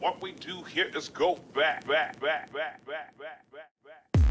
What we do here is go back, back, back, back, back, back, back, back.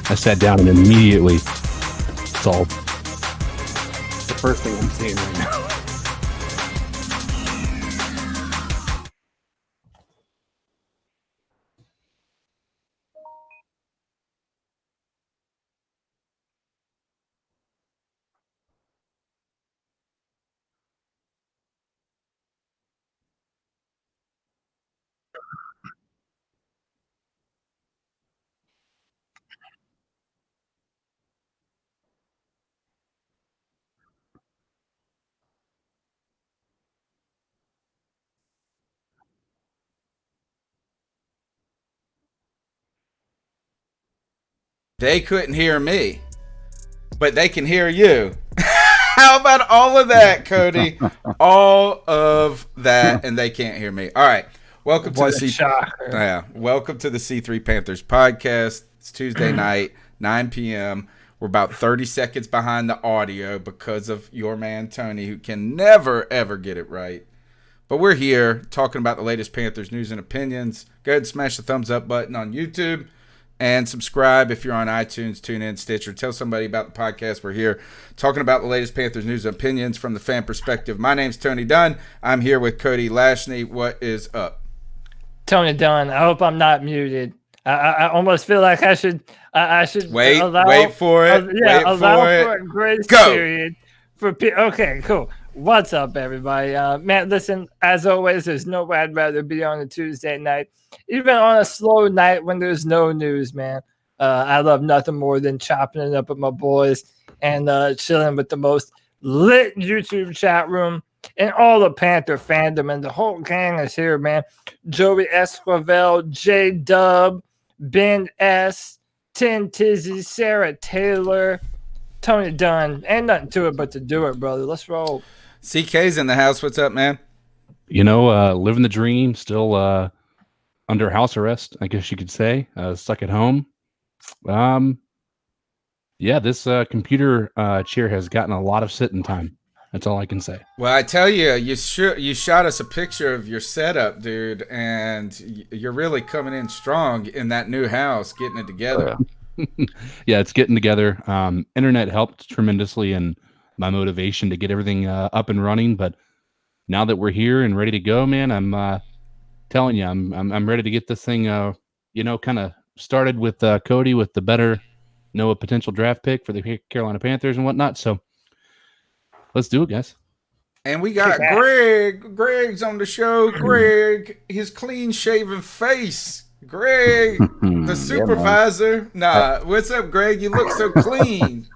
I sat down and immediately solved the first thing I'm seeing right now. They couldn't hear me, but they can hear you. How about all of that, Cody? All of that, and they can't hear me. All right. Welcome to welcome to the C3 Panthers podcast. It's Tuesday night, 9 p.m. We're about 30 seconds behind the audio because of your man Tony, who can never ever get it right. But we're here talking about the latest Panthers news and opinions. Go ahead and smash the thumbs up button on YouTube. And subscribe if you're on iTunes, TuneIn, Stitcher. Tell somebody about the podcast. We're here talking about the latest Panthers news and opinions from the fan perspective. My name's Tony Dunn. I'm here with Cody Lashney. What is up? Tony Dunn. I hope I'm not muted. I almost feel like I should wait for it. Allow for a grace period for okay, cool. What's up, everybody? Man, listen, as always, there's no way I'd rather be on a Tuesday night. Even on a slow night when there's no news, man. I love nothing more than chopping it up with my boys and chilling with the most lit YouTube chat room and all the Panther fandom. And the whole gang is here, man. Joey Esquivel, J-Dub, Ben S., Tin Tizzy, Sarah Taylor, Tony Dunn. Ain't nothing to it but to do it, brother. Let's roll. CK's in the house. What's up, man? You know, living the dream, still under house arrest, I guess you could say. Stuck at home. Yeah, this computer chair has gotten a lot of sitting time. That's all I can say. Well, I tell you, you shot us a picture of your setup, dude, and you're really coming in strong in that new house, getting it together. Yeah, it's getting together. Internet helped tremendously in my motivation to get everything up and running. But now that we're here and ready to go, man, I'm telling you, I'm ready to get this thing, kind of started with Cody with the better Noah potential draft pick for the Carolina Panthers and whatnot. So let's do it, guys. And we got Greg. Greg's on the show. Greg, his clean-shaven face. Greg, the supervisor. What's up, Greg? You look so clean.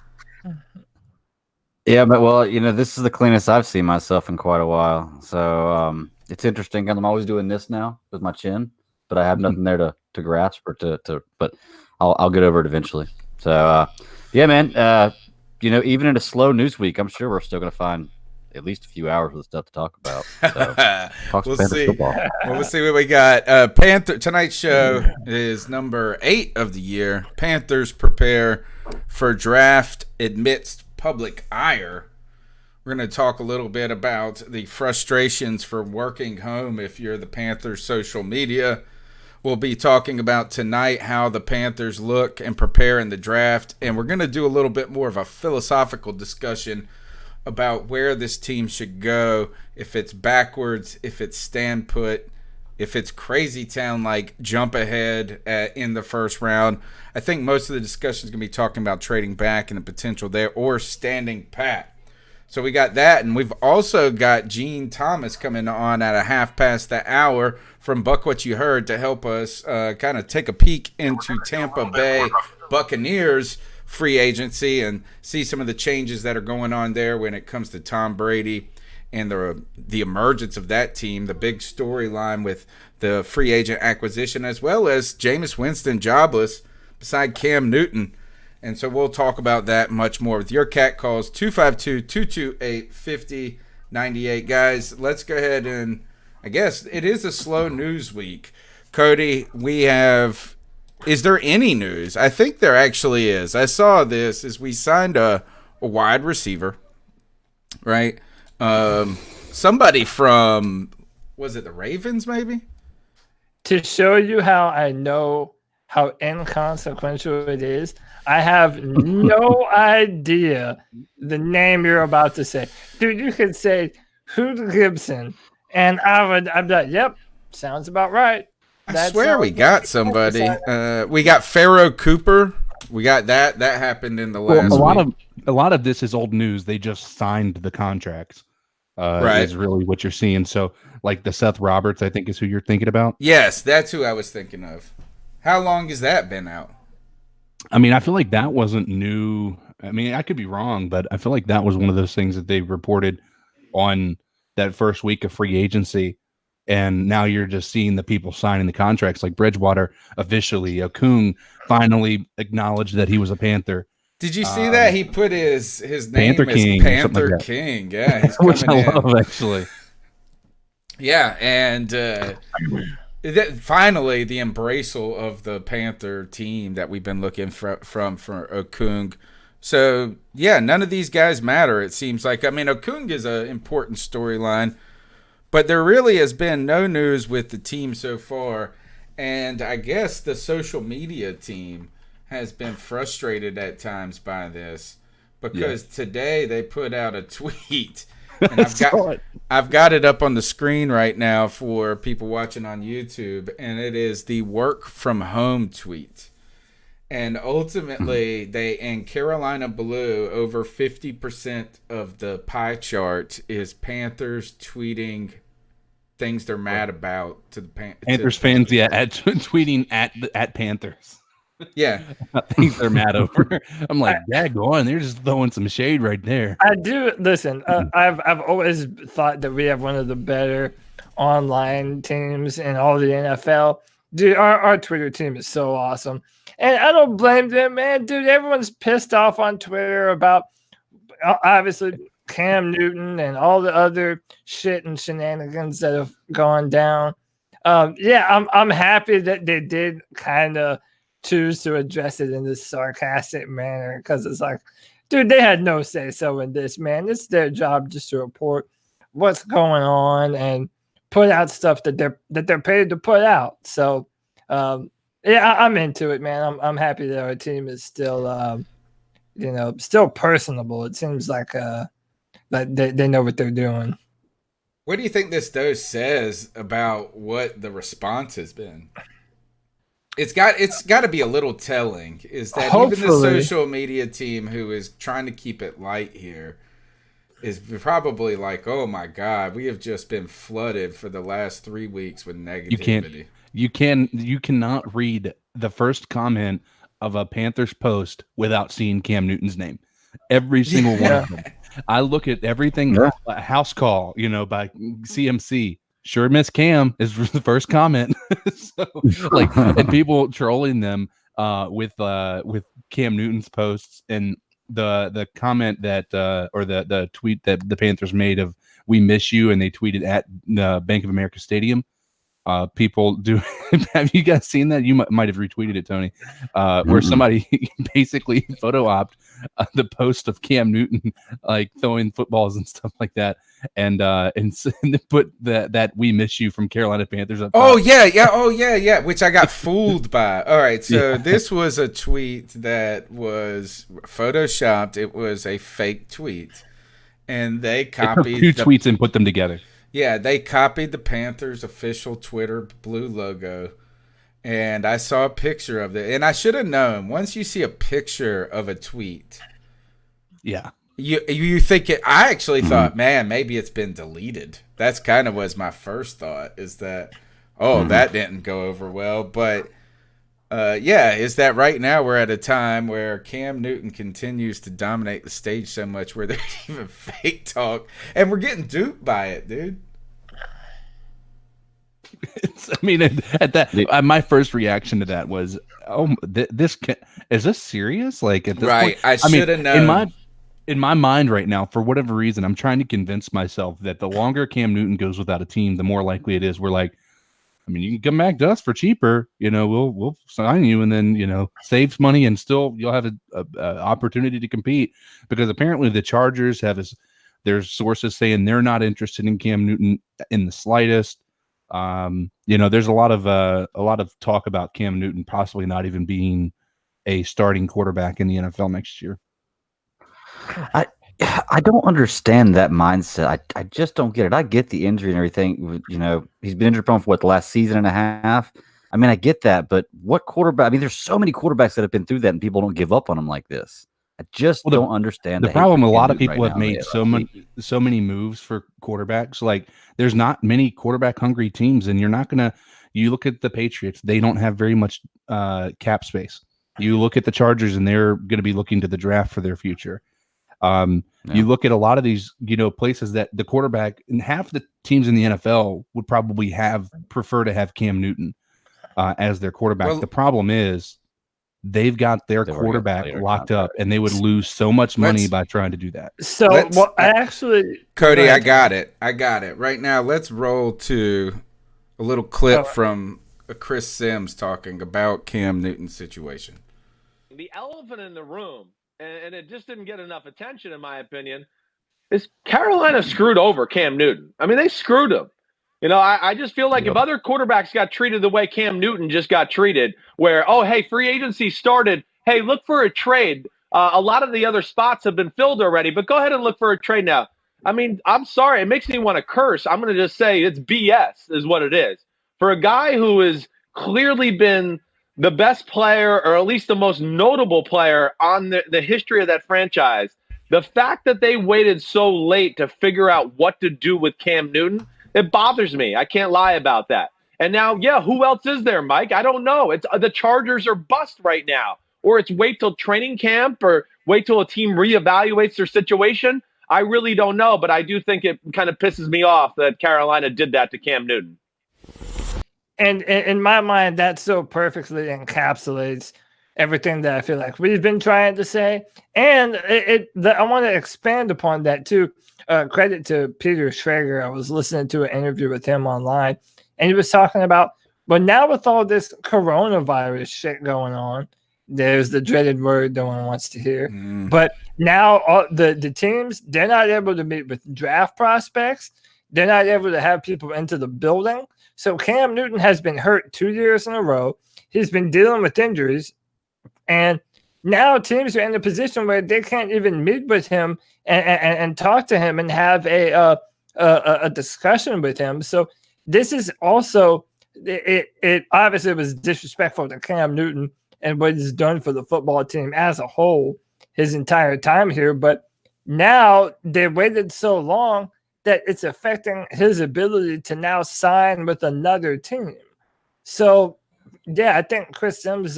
Yeah, but well, this is the cleanest I've seen myself in quite a while. So it's interesting. I'm always doing this now with my chin, but I have nothing there to grasp or to. But I'll get over it eventually. So yeah, man. Even in a slow news week, I'm sure we're still going to find at least a few hours of stuff to talk about. So, we'll see. We'll see what we got. Panther tonight's show is number 8 of the year. Panthers prepare for draft amidst public ire. We're going to talk a little bit about the frustrations for working home if you're the Panthers social media. We'll be talking about tonight how the Panthers look and prepare in the draft, and we're going to do a little bit more of a philosophical discussion about where this team should go, if it's backwards, if it's stand put, if it's crazy town like jump ahead in the first round. I think most of the discussion is going to be talking about trading back and the potential there or standing pat. So we got that, and we've also got Gene Thomas coming on at a half past the hour from Buck What You Heard to help us kind of take a peek into Tampa Bay Buccaneers free agency and see some of the changes that are going on there when it comes to Tom Brady and the emergence of that team, the big storyline with the free agent acquisition, as well as Jameis Winston jobless beside Cam Newton. And so we'll talk about that much more with your cat calls, 252-228-5098. Guys, let's go ahead and I guess it is a slow news week. Cody, is there any news? I think there actually is. I saw this as we signed a wide receiver, right? Somebody from, was it the Ravens maybe? To show you how I know how inconsequential it is. I have no idea the name you're about to say. Dude, you could say Hoot Gibson, and I'd be like, yep, sounds about right. I swear we got somebody. We got Pharaoh Cooper. We got that. That happened in the last week. A lot of this is old news. They just signed the contracts. Right. Is really what you're seeing. So, like the Seth Roberts, I think is who you're thinking about. Yes, that's who I was thinking of. How long has that been out? I mean, I feel like that wasn't new. I mean, I could be wrong, but I feel like that was one of those things that they reported on that first week of free agency. And now you're just seeing the people signing the contracts, like Bridgewater officially. Okung finally acknowledged that he was a Panther. Did you see that? He put his name Panther as King, Panther like King. Yeah, he's which I coming in. love, actually. Yeah, and finally the embraceal of the Panther team that we've been looking for Okung. So, yeah, none of these guys matter, it seems like. I mean, Okung is an important storyline, but there really has been no news with the team so far. And I guess the social media team has been frustrated at times by this because today they put out a tweet. And I've got it up on the screen right now for people watching on YouTube, and it is the work from home tweet. And ultimately, they in Carolina Blue, over 50% of the pie chart is Panthers tweeting things they're mad about to the Panthers fans, tweeting at Panthers. Yeah, things they're mad over. I'm like, daggone, they're just throwing some shade right there. I do listen. I've always thought that we have one of the better online teams in all the NFL. Dude, our Twitter team is so awesome, and I don't blame them, man. Dude, everyone's pissed off on Twitter about obviously Cam Newton and all the other shit and shenanigans that have gone down. I'm happy that they did kind of choose to address it in this sarcastic manner, because it's like, dude, they had no say so in this, man. It's their job just to report what's going on and put out stuff that they're paid to put out. So I'm into it, man. I'm happy that our team is still still personable. It seems like they know what they're doing. What do you think this dose says about what the response has been? It's got to be a little telling, is that even the social media team, who is trying to keep it light here, is probably like, oh my God, we have just been flooded for the last 3 weeks with negativity. You cannot read the first comment of a Panthers post without seeing Cam Newton's name. Every single one of them. I look at everything. House call, by CMC. Sure, Miss Cam is the first comment. So, and people trolling them with Cam Newton's posts, and the comment that or the tweet that the Panthers made of "We miss you," and they tweeted at the Bank of America Stadium. People do. Have you guys seen that? You might have retweeted it, Tony, where somebody basically photo opped the post of Cam Newton like throwing footballs and stuff like that, and put that "We miss you" from Carolina Panthers up top. Oh yeah, which I got fooled by. All right, so this was a tweet that was photoshopped. It was a fake tweet, and they copied two tweets and put them together. Yeah, they copied the Panthers' official Twitter blue logo, and I saw a picture of it. And I should have known, once you see a picture of a tweet, you think it. I actually thought, man, maybe it's been deleted. That's kind of was my first thought, is that, that didn't go over well. But is that right now we're at a time where Cam Newton continues to dominate the stage so much where there's even fake talk, and we're getting duped by it, dude. At that, my first reaction to that was, is this serious? Like, at this point, I should have known. In my mind right now, for whatever reason, I'm trying to convince myself that the longer Cam Newton goes without a team, the more likely it is we're like, you can come back to us for cheaper. We'll sign you, and then saves money, and still you'll have an opportunity to compete. Because apparently the Chargers have there's sources saying they're not interested in Cam Newton in the slightest. There's a lot of talk about Cam Newton possibly not even being a starting quarterback in the NFL next year. I don't understand that mindset. I just don't get it. I get the injury and everything. He's been injured prone for the last season and a half. I mean, I get that, but what quarterback? I mean, there's so many quarterbacks that have been through that, and people don't give up on them like this. I just don't understand the problem. A lot of people have made so many moves for quarterbacks. Like, there's not many quarterback hungry teams, and you're not gonna. You look at the Patriots; they don't have very much cap space. You look at the Chargers, and they're going to be looking to the draft for their future. You look at a lot of these, places that the quarterback, and half the teams in the NFL would probably prefer to have Cam Newton as their quarterback. Well, the problem is they've got their quarterback locked up, and they would lose so much money by trying to do that. So, Cody, I got it. Right now, let's roll to a little clip from Chris Sims talking about Cam Newton's situation. The elephant in the room, and it just didn't get enough attention, in my opinion, is Carolina screwed over Cam Newton. I mean, they screwed him. I just feel like if other quarterbacks got treated the way Cam Newton just got treated, where, hey, free agency started, hey, look for a trade. A lot of the other spots have been filled already, but go ahead and look for a trade now. I mean, I'm sorry. It makes me want to curse. I'm going to just say it's BS is what it is. For a guy who has clearly been the best player, or at least the most notable player on the history of that franchise, the fact that they waited so late to figure out what to do with Cam Newton, it bothers me. I can't lie about that. And now, who else is there, Mike? I don't know. It's the Chargers are bust right now. Or it's wait till training camp, or wait till a team reevaluates their situation. I really don't know, but I do think it kind of pisses me off that Carolina did that to Cam Newton. And in my mind, that so perfectly encapsulates everything that I feel like we've been trying to say. And I want to expand upon that too. Credit to Peter Schrager. I was listening to an interview with him online, and he was talking about, well, now with all this coronavirus shit going on, there's the dreaded word no one wants to hear. But now all the teams, they're not able to meet with draft prospects. They're not able to have people into the building. So Cam Newton has been hurt 2 years in a row. He's been dealing with injuries. And now teams are in a position where they can't even meet with him and talk to him and have a discussion with him. So this is also, it obviously was disrespectful to Cam Newton and what he's done for the football team as a whole his entire time here. But now they waited so long that it's affecting his ability to now sign with another team. So, I think Chris Sims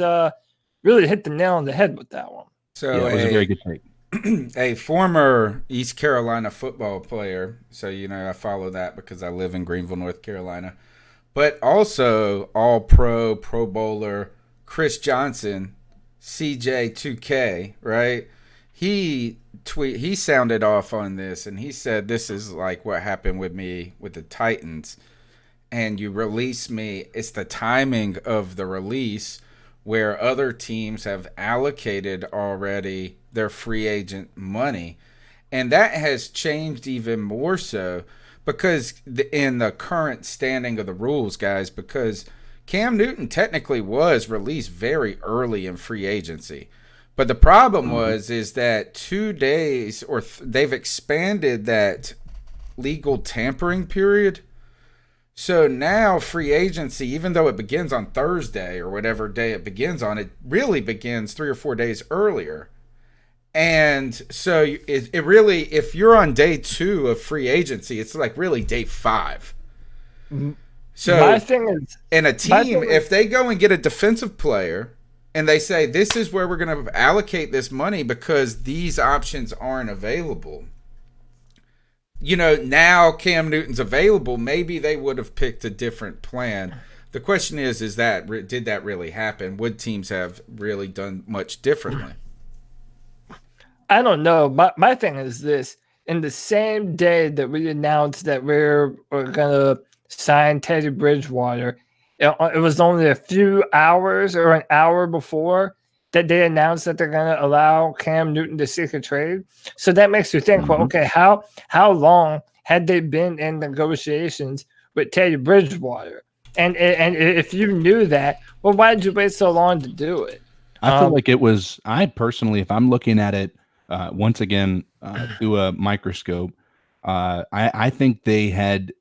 really hit the nail on the head with that one. So it was a very good take. A former East Carolina football player, so I follow that because I live in Greenville, North Carolina, but also All-Pro, Pro Bowler, Chris Johnson, CJ2K, right? He sounded off on this, and he said, this is like what happened with me with the Titans, and you release me. It's the timing of the release where other teams have allocated already their free agent money, and that has changed even more so because in the current standing of the rules, guys, because Cam Newton technically was released very early in free agency. But the problem is that 2 days, or they've expanded that legal tampering period. So now free agency, even though it begins on Thursday or whatever day it begins on, it really begins 3 or 4 days earlier. And so it really, if you're on day 2 of free agency, it's like really day 5. So my thing is, and a team, if they go and get a defensive player, and they say, this is where we're going to allocate this money because these options aren't available. Now Cam Newton's available. Maybe they would have picked a different plan. The question is did that really happen? Would teams have really done much differently? I don't know. My thing is this. In the same day that we announced that we're going to sign Teddy Bridgewater, it was only a few hours or an hour before that they announced that they're going to allow Cam Newton to seek a trade. So that makes you think, well, okay, how long had they been in negotiations with Teddy Bridgewater. And if you knew that, well, why did you wait so long to do it? I feel like it was. I personally, if I'm looking at it once again through a microscope, I think they had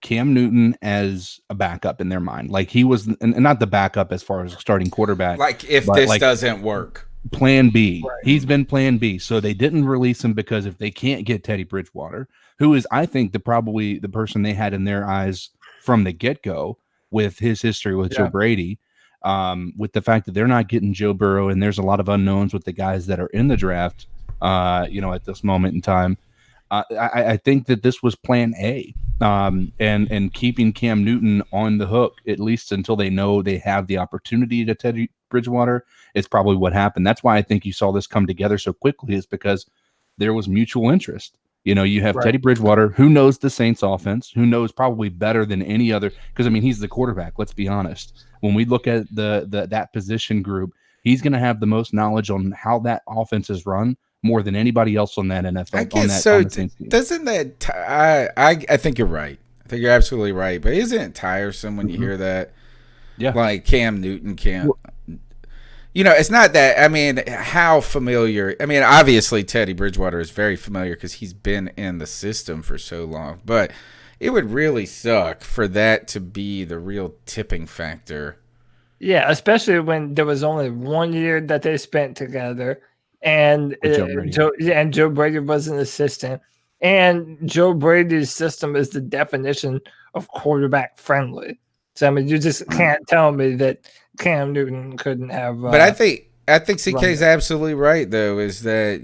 Cam Newton as a backup in their mind. Like he was, and not the backup as far as starting quarterback. Like if this doesn't work. Plan B. Right. He's been plan B. So they didn't release him because if they can't get Teddy Bridgewater, who is, I think, probably the person they had in their eyes from the get-go with his history with Joe Brady, with the fact that they're not getting Joe Burrow and there's a lot of unknowns with the guys that are in the draft, at this moment in time. I think that this was plan A, and keeping Cam Newton on the hook, at least until they know they have the opportunity to Teddy Bridgewater, is probably what happened. That's why I think you saw this come together so quickly, is because there was mutual interest. You have Teddy Bridgewater, who knows the Saints offense, who knows probably better than any other, because I mean, he's the quarterback. Let's be honest. When we look at that position group, he's going to have the most knowledge on how that offense is run more than anybody else on that NFL. I guess so. Doesn't that? I think you're right. I think you're absolutely right. But isn't it tiresome when you hear that? Yeah, like Cam Newton can't. It's not that. I mean, how familiar? I mean, obviously Teddy Bridgewater is very familiar because he's been in the system for so long. But it would really suck for that to be the real tipping factor. Yeah, especially when there was only 1 year that they spent together, and Joe Brady was an assistant, and Joe Brady's system is the definition of quarterback friendly. So I mean, you just can't tell me that Cam Newton couldn't have. But I think CK is absolutely right, though, is that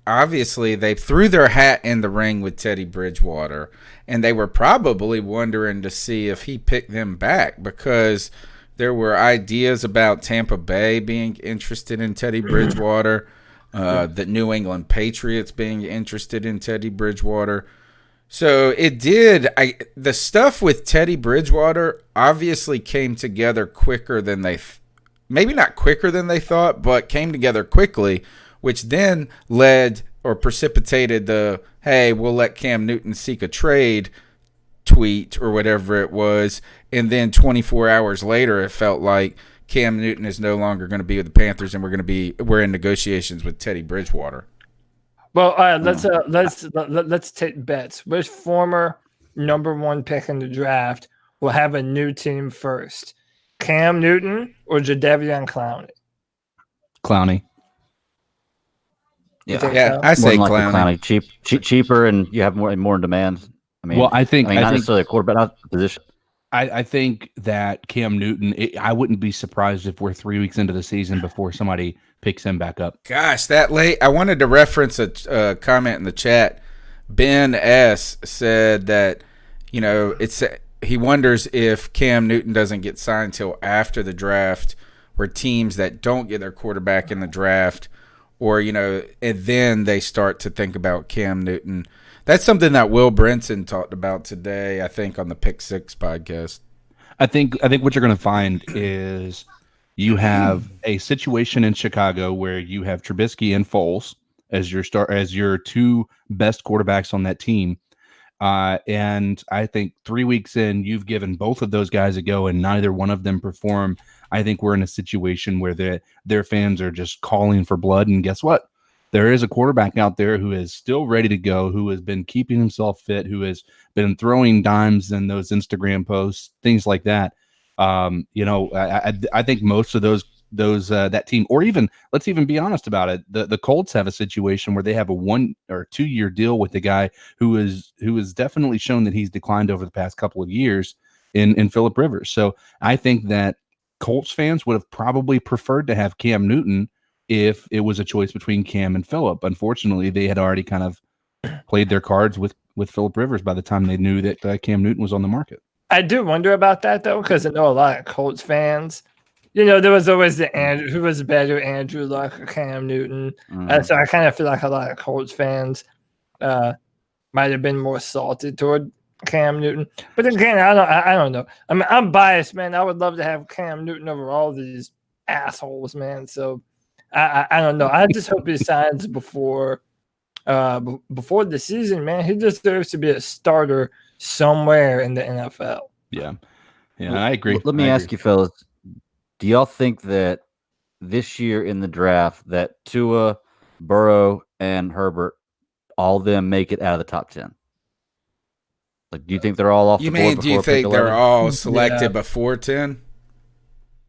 obviously they threw their hat in the ring with Teddy Bridgewater, and they were probably wondering to see if he picked them back, because there were ideas about Tampa Bay being interested in Teddy Bridgewater, the New England Patriots being interested in Teddy Bridgewater. So it did. The stuff with Teddy Bridgewater obviously came together quicker than maybe not quicker than they thought, but came together quickly, which then led or precipitated the, hey, we'll let Cam Newton seek a trade tweet or whatever it was. And then 24 hours later, it felt like Cam Newton is no longer going to be with the Panthers, and we're in negotiations with Teddy Bridgewater. Well, let's take bets. Which former number 1 pick in the draft will have a new team first? Cam Newton or Jadeveon Clowney? Clowney. Yeah, I say Clowney. Cheaper, and you have more in demand. I mean, I think not necessarily a quarterback, not a position. I think that Cam Newton, I wouldn't be surprised if we're 3 weeks into the season before somebody picks him back up. Gosh, that late. I wanted to reference a comment in the chat. Ben S. said that, he wonders if Cam Newton doesn't get signed till after the draft, where teams that don't get their quarterback in the draft, or, and then they start to think about Cam Newton. That's something that Will Brinson talked about today, I think, on the Pick Six podcast. I think what you're going to find is you have a situation in Chicago where you have Trubisky and Foles as your two best quarterbacks on that team. And I think 3 weeks in, you've given both of those guys a go, and neither one of them perform. I think we're in a situation where their fans are just calling for blood. And guess what? There is a quarterback out there who is still ready to go, who has been keeping himself fit, who has been throwing dimes in those Instagram posts, things like that. I think most of those that team, or even let's even be honest about it, the Colts have a situation where they have a 1 or 2 year deal with the guy who has definitely shown that he's declined over the past couple of years in Phillip Rivers. So I think that Colts fans would have probably preferred to have Cam Newton if it was a choice between Cam and Phillip. Unfortunately, they had already kind of played their cards with Phillip Rivers by the time they knew that Cam Newton was on the market. I do wonder about that, though, because I know a lot of Colts fans. There was always the Andrew, who was better, Andrew Luck or Cam Newton. So I kind of feel like a lot of Colts fans might have been more salted toward Cam Newton. But again, I don't know. I mean, I'm biased, man. I would love to have Cam Newton over all these assholes, man. So I don't know. I just hope he signs before the season, man. He deserves to be a starter somewhere in the NFL. Yeah, I agree. Let me ask you, fellas, do y'all think that this year in the draft that Tua, Burrow, and Herbert, all of them make it out of the top 10? Like, do you think they're all off You the board mean, do you before pick think they're 11? all selected Yeah. before 10?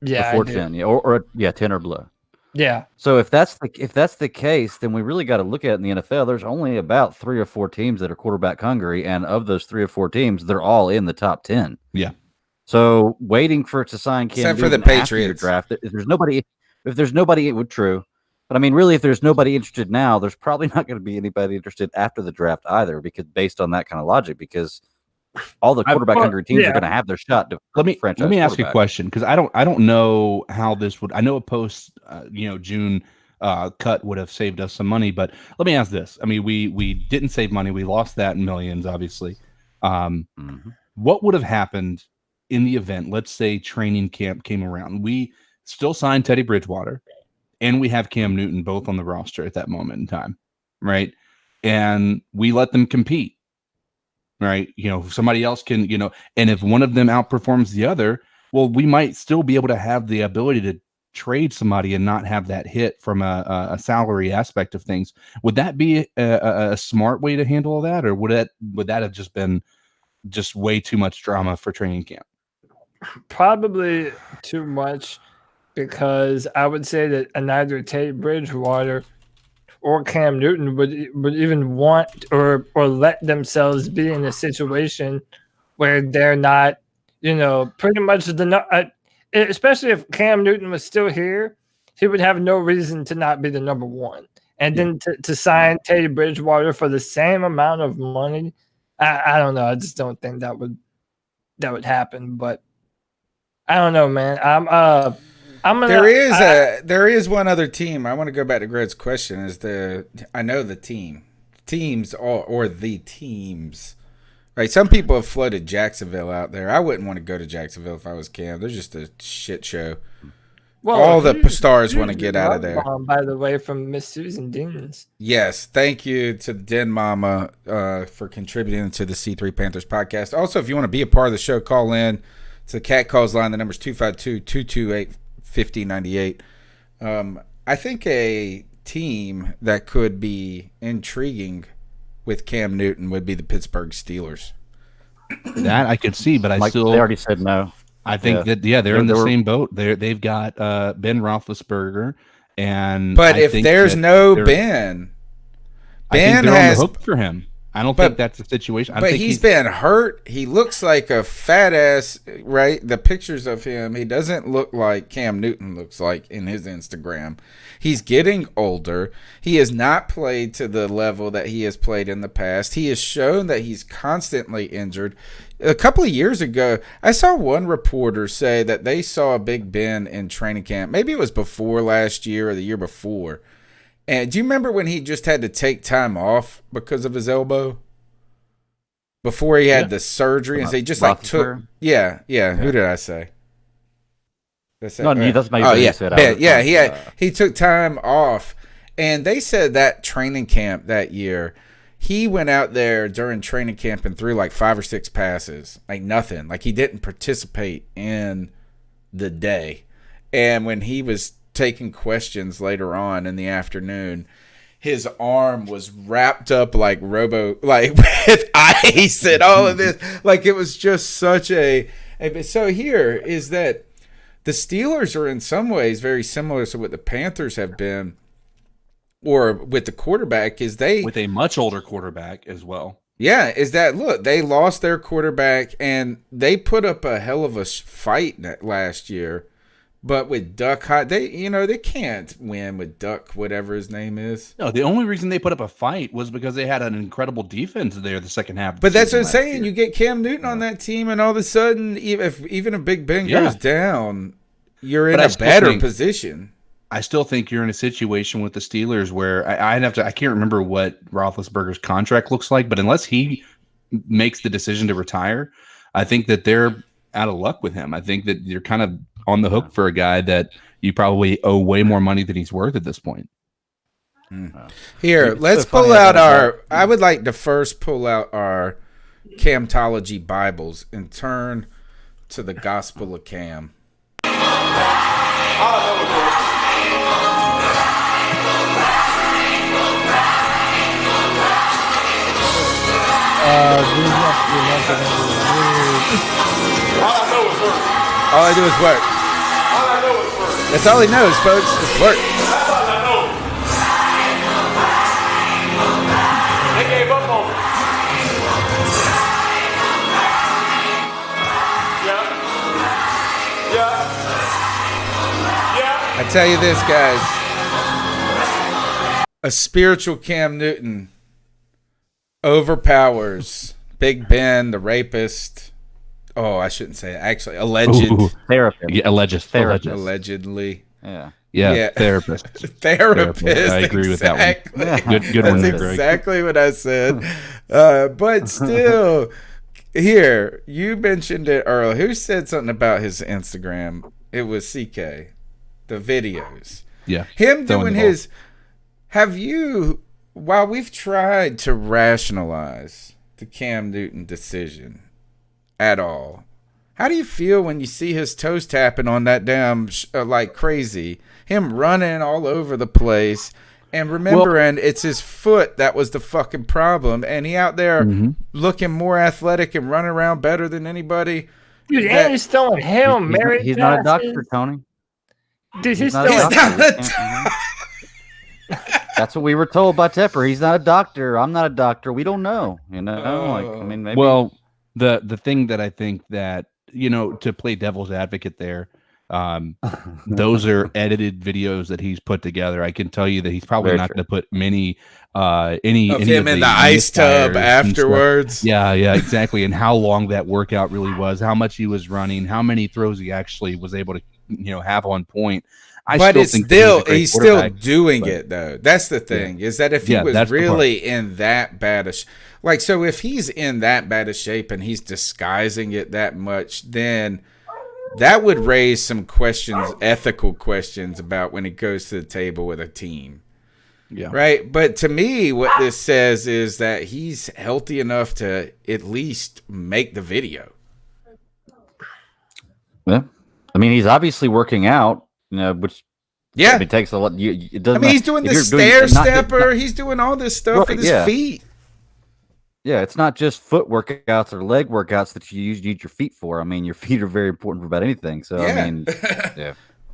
Yeah, Before I do. 10, yeah, or 10 or below. Yeah. So if that's the case, then we really got to look at it in the NFL. There's only about 3 or 4 teams that are quarterback hungry, and of those 3 or 4 teams, they're all in the top 10. Yeah. So waiting for it to sign Cam Except for the Newton after your Patriots. draft, if there's nobody, it would true. But I mean, really, if there's nobody interested now, there's probably not going to be anybody interested after the draft either, because based on that kind of logic, because all the quarterback hungry teams are going to have their shot to Let me ask you a quarterback. question, because I don't know how this would. I know a post June cut would have saved us some money, but let me ask this. I mean, we didn't save money. We lost that in millions, obviously. What would have happened in the event, let's say training camp came around? We still signed Teddy Bridgewater and we have Cam Newton both on the roster at that moment in time, right? And we let them compete, right? Somebody else can, and if one of them outperforms the other, well, we might still be able to have the ability to trade somebody and not have that hit from a salary aspect of things. Would that be a smart way to handle that, or would that have just been just way too much drama for training camp? Probably too much, because I would say that neither Teddy Bridgewater or Cam Newton would even want or let themselves be in a situation where they're not, pretty much especially if Cam Newton was still here, he would have no reason to not be the number one. And then to sign Teddy Bridgewater for the same amount of money, I don't know. I just don't think that would happen. But I don't know, man. There is one other team. I want to go back to Greg's question. I know the teams or the teams, right? Some people have floated Jacksonville out there. I wouldn't want to go to Jacksonville if I was Cam. They're just a shit show. Well, all the stars want to get out of there. By the way, from Miss Susan Deans. Yes, thank you to Den Mama for contributing to the C3 Panthers podcast. Also, if you want to be a part of the show, call in. It's the Cat Calls line. The number's 252-228-5098. I think a team that could be intriguing with Cam Newton would be the Pittsburgh Steelers. That I could see, but they already said no. I think they're in the same boat. They've got Ben Roethlisberger, but if there's no Ben has on the hook for him. I don't think that's the situation. But he's been hurt. He looks like a fat ass, right? The pictures of him, he doesn't look like Cam Newton looks like in his Instagram. He's getting older. He has not played to the level that he has played in the past. He has shown that he's constantly injured. A couple of years ago, I saw one reporter say that they saw Big Ben in training camp. Maybe it was before last year or the year before. And do you remember when he just had to take time off because of his elbow? Before he had the surgery, and so he just took. Yeah. Who did I say? That's not you. That's not you said. He took time off, and they said that training camp that year, he went out there during training camp and threw like 5 or 6 passes, like nothing. Like he didn't participate in the day, and when he was taking questions later on in the afternoon, his arm was wrapped up like with ice and all of this. Like it was just such a. So here is that the Steelers are in some ways very similar to what the Panthers have been, or with the quarterback, with a much older quarterback as well. Yeah, is that look, they lost their quarterback and they put up a hell of a fight last year. But with Duck Hot, they can't win with Duck, whatever his name is. No, the only reason they put up a fight was because they had an incredible defense there the second half. But that's what I'm saying. You get Cam Newton on that team, and all of a sudden, even if Big Ben goes down, you're in a better position. I still think you're in a situation with the Steelers where I can't remember what Roethlisberger's contract looks like, but unless he makes the decision to retire, I think that they're out of luck with him. I think that you're kind of on the hook for a guy that you probably owe way more money than he's worth at this point. Here, let's pull out I would like to first pull out our Camtology Bibles and turn to the Gospel of Cam. All I do is work. That's all he knows, folks. It's work. They gave up on me. Yeah. I tell you this, guys. A spiritual Cam Newton overpowers Big Ben, the rapist. Oh, I shouldn't say it. Actually, alleged. Therapist. Yeah, Therapist. Allegedly. Yeah, therapist. Therapist. I agree with that one. Exactly. Good one That's there, Greg. exactly what I said. But still, here, you mentioned it earlier. Who said something about his Instagram? It was CK. The videos. Yeah. Him throwing doing the ball. his. Have you, while we've tried to rationalize the Cam Newton decision at all, how do you feel when you see his toes tapping on that damn like crazy, him running all over the place, and remembering it's his foot that was the fucking problem, and he out there looking more athletic and running around better than anybody? Dude, and he's throwing Hail Mary He's not a passes. doctor, Tony. Dude, he's not a throwing. doctor. That's what we were told by Tepper. He's not a doctor. I'm not a doctor. We don't know. Maybe. Well, the thing that I think that, to play devil's advocate there, those are edited videos that he's put together. I can tell you that he's probably not going to put any Of any him of in the ice tub misfires and stuff. afterwards. Yeah, exactly. And how long that workout really was, how much he was running, how many throws he actually was able to, have on point. But it's think that still, a great he's still quarterback, doing but- it though. That's the thing, is that if he was that's the part. really in that bad a so if he's in that bad a shape and he's disguising it that much, then that would raise some questions, ethical questions about when he goes to the table with a team. Yeah. Right. But to me, what this says is that he's healthy enough to at least make the video. Yeah. I mean, he's obviously working out, which it takes a lot. It doesn't. He's doing the stair stepper. He's doing all this stuff with his feet. Yeah, it's not just foot workouts or leg workouts that you use your feet for. I mean, your feet are very important for about anything. So I mean,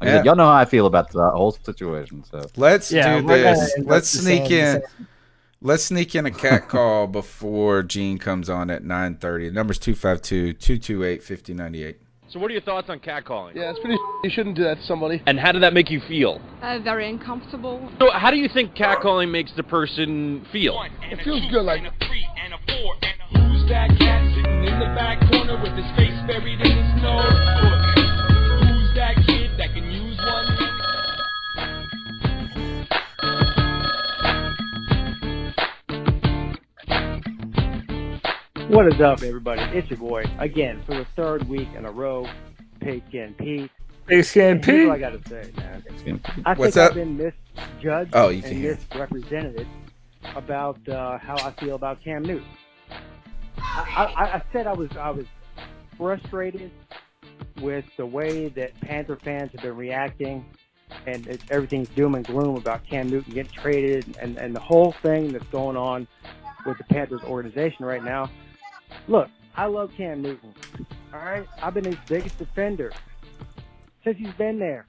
y'all know how I feel about the whole situation. So let's do this. Let's sneak in. Let's sneak in a cat call before Gene comes on at 9:30. The number's 252-228-5098. So what are your thoughts on catcalling? Yeah, it's pretty. You shouldn't do that to somebody. And how did that make you feel? Very uncomfortable. So how do you think catcalling makes the person feel? It feels good, like. Who's that cat sitting in the back corner with his face buried in the snow? Who's that kid that can use one? What is up, everybody? It's your boy again for the third week in a row. Pigskin Pete. Pigskin Pete. Here's what I got to say, man. I think I've been misjudged and misrepresented about how I feel about Cam Newton. I said I was frustrated with the way that Panther fans have been reacting, and everything's doom and gloom about Cam Newton getting traded, and the whole thing that's going on with the Panthers organization right now. Look, I love Cam Newton. All right, I've been his biggest defender since he's been there.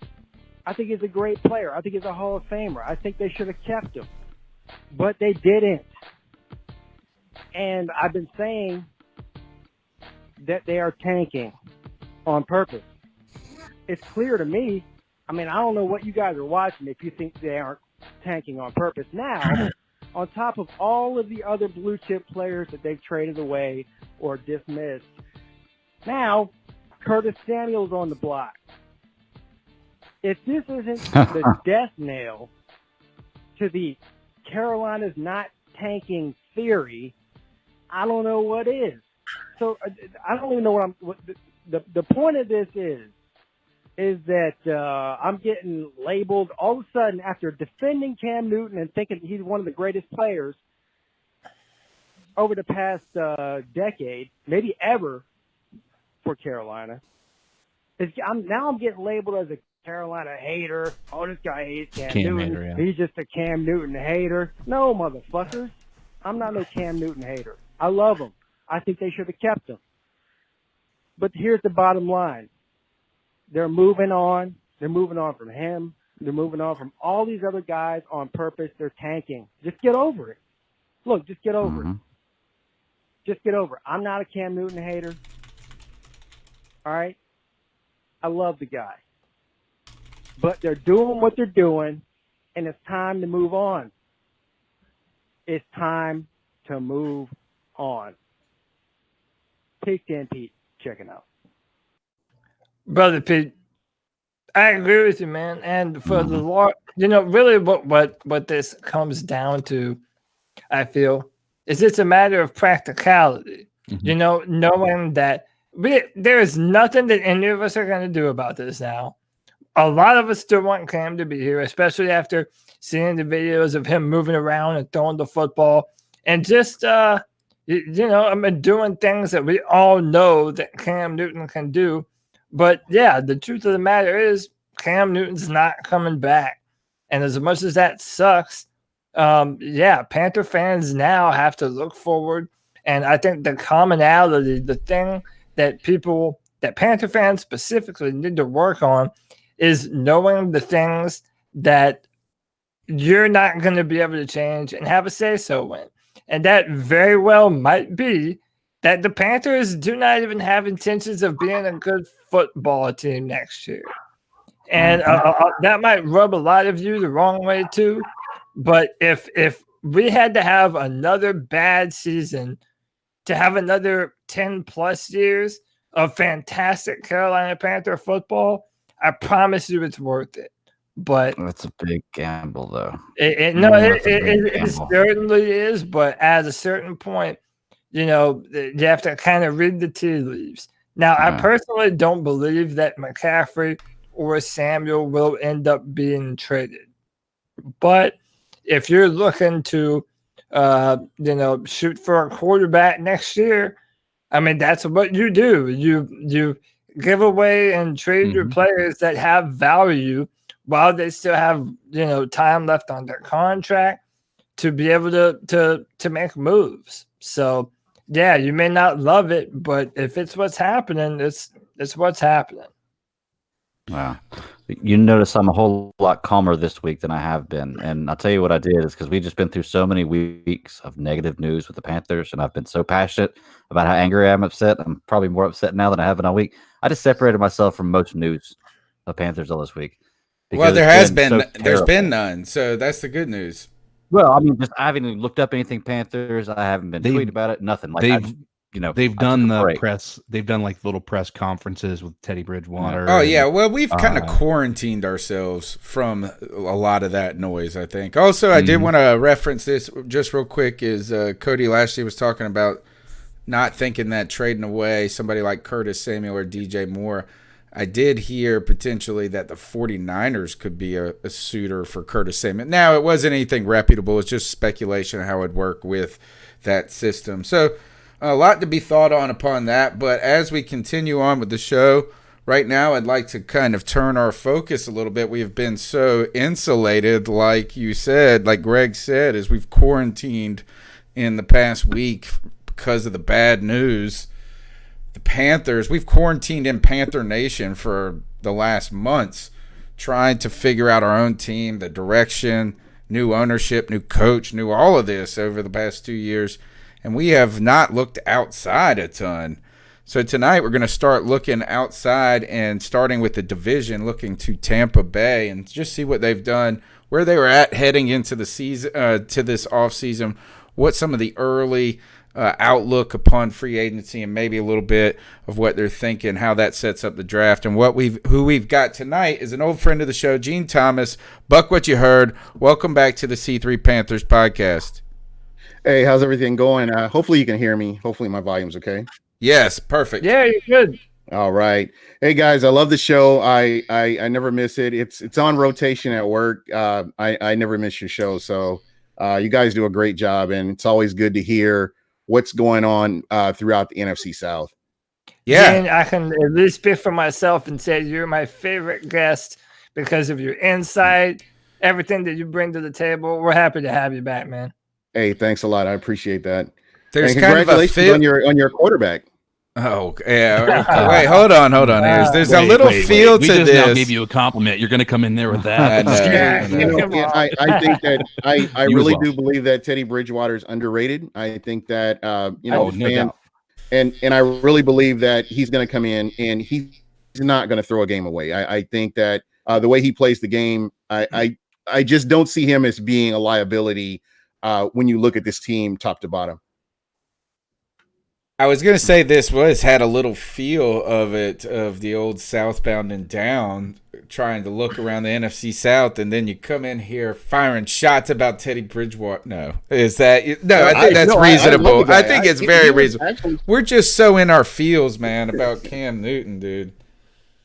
I think he's a great player. I think he's a Hall of Famer. I think they should have kept him, but they didn't. And I've been saying that they are tanking on purpose. It's clear to me. I mean, I don't know what you guys are watching if you think they aren't tanking on purpose. Now, on top of all of the other blue chip players that they've traded away or dismissed, now Curtis Samuel's on the block. If this isn't the death nail to the Carolina's not tanking theory, I don't know what is. So I don't even know what the point of this is that I'm getting labeled all of a sudden after defending Cam Newton and thinking he's one of the greatest players. over the past decade, maybe ever, for Carolina. I'm getting labeled as a Carolina hater. Oh, this guy hates Cam Newton. Hater, yeah. He's just a Cam Newton hater. No, motherfuckers. I'm not no Cam Newton hater. I love him. I think they should have kept him. But here's the bottom line. They're moving on. They're moving on from him. They're moving on from all these other guys on purpose. They're tanking. Just get over it. Look, just get over it. Just get over it. I'm not a Cam Newton hater. All right? I love the guy. But they're doing what they're doing, and it's time to move on. It's time to move on. Pig Stand Pete, checking out. Brother Pete, I agree with you, man. And for the Lord, really what this comes down to, I feel, is it's a matter of practicality. Knowing that there is nothing that any of us are going to do about this now. A lot of us still want Cam to be here, especially after seeing the videos of him moving around and throwing the football and just, doing things that we all know that Cam Newton can do. But yeah, the truth of the matter is Cam Newton's not coming back. And as much as that sucks, Panther fans now have to look forward. And I think the commonality, the thing that Panther fans specifically need to work on is knowing the things that you're not going to be able to change and have a say-so in. And that very well might be that the Panthers do not even have intentions of being a good football team next year. And that might rub a lot of you the wrong way too. But if we had to have another bad season to have another 10 plus years of fantastic Carolina Panther football, I promise you it's worth it. But that's a big gamble, though. It certainly is. But at a certain point, you have to kind of read the tea leaves. Now, I personally don't believe that McCaffrey or Samuel will end up being traded. But if you're looking to, shoot for a quarterback next year, I mean, that's what you do. You give away and trade your players that have value while they still have, time left on their contract to be able to make moves. So, yeah, you may not love it, but if it's what's happening, it's what's happening. Wow. You notice I'm a whole lot calmer this week than I have been. And I'll tell you what I did is because we've just been through so many weeks of negative news with the Panthers, and I've been so passionate about how angry I am upset. I'm probably more upset now than I have been all week. I just separated myself from most news of Panthers all this week. Well, there's been none. So that's the good news. Well, I mean, I haven't even looked up anything Panthers. I haven't been tweeting about it. Nothing. They've done the press. They've done like little press conferences with Teddy Bridgewater. Oh yeah, well we've kind of quarantined ourselves from a lot of that noise. I think. Also, I did want to reference this just real quick. Is Cody Lashley was talking about not thinking that trading away somebody like Curtis Samuel or DJ Moore. I did hear potentially that the 49ers could be a suitor for Curtis Samuel. Now, it wasn't anything reputable. It's just speculation of how it would work with that system. So, a lot to be thought on upon that. But as we continue on with the show, right now I'd like to kind of turn our focus a little bit. We have been so insulated, like you said, like Greg said, as we've quarantined in the past week because of the bad news. The Panthers, we've quarantined in Panther Nation for the last months, trying to figure out our own team, the direction, new ownership, new coach, new all of this over the past 2 years. And we have not looked outside a ton. So tonight we're going to start looking outside and starting with the division, looking to Tampa Bay and just see what they've done, where they were at heading into the season, to this offseason, what some of the early outlook upon free agency and maybe a little bit of what they're thinking, how that sets up the draft. And who we've got tonight is an old friend of the show, Gene Thomas. Buck what you heard. Welcome back to the C3 Panthers podcast. Hey, how's everything going? Hopefully you can hear me. Hopefully my volume's okay. Yes, perfect. Yeah, you're good. All right. Hey guys, I love the show. I never miss it. It's on rotation at work. I never miss your show. So you guys do a great job, and it's always good to hear what's going on throughout the NFC South. Yeah, Jen, I can at least speak for myself and say you're my favorite guest because of your insight, everything that you bring to the table. We're happy to have you back, man. Hey, thanks a lot. I appreciate that. there's and kind of a congratulations on your quarterback. Oh yeah. Wait, hold on here. There's a Wait, little wait, feel wait. We to just now this. gave you a compliment. You're going to come in there with that. I think that I You as really well. do believe that Teddy Bridgewater is underrated. I think that no doubt. and I really believe that he's going to come in and he's not going to throw a game away. I think that the way he plays the game, I just don't see him as being a liability when you look at this team top to bottom. I was gonna say this had a little feel of it, of the old southbound and down, trying to look around the NFC South, and then you come in here firing shots about Teddy Bridgewater. No, is that no? I think that's reasonable. I think it's very reasonable. Actually, we're just so in our feels, man, about Cam Newton, dude.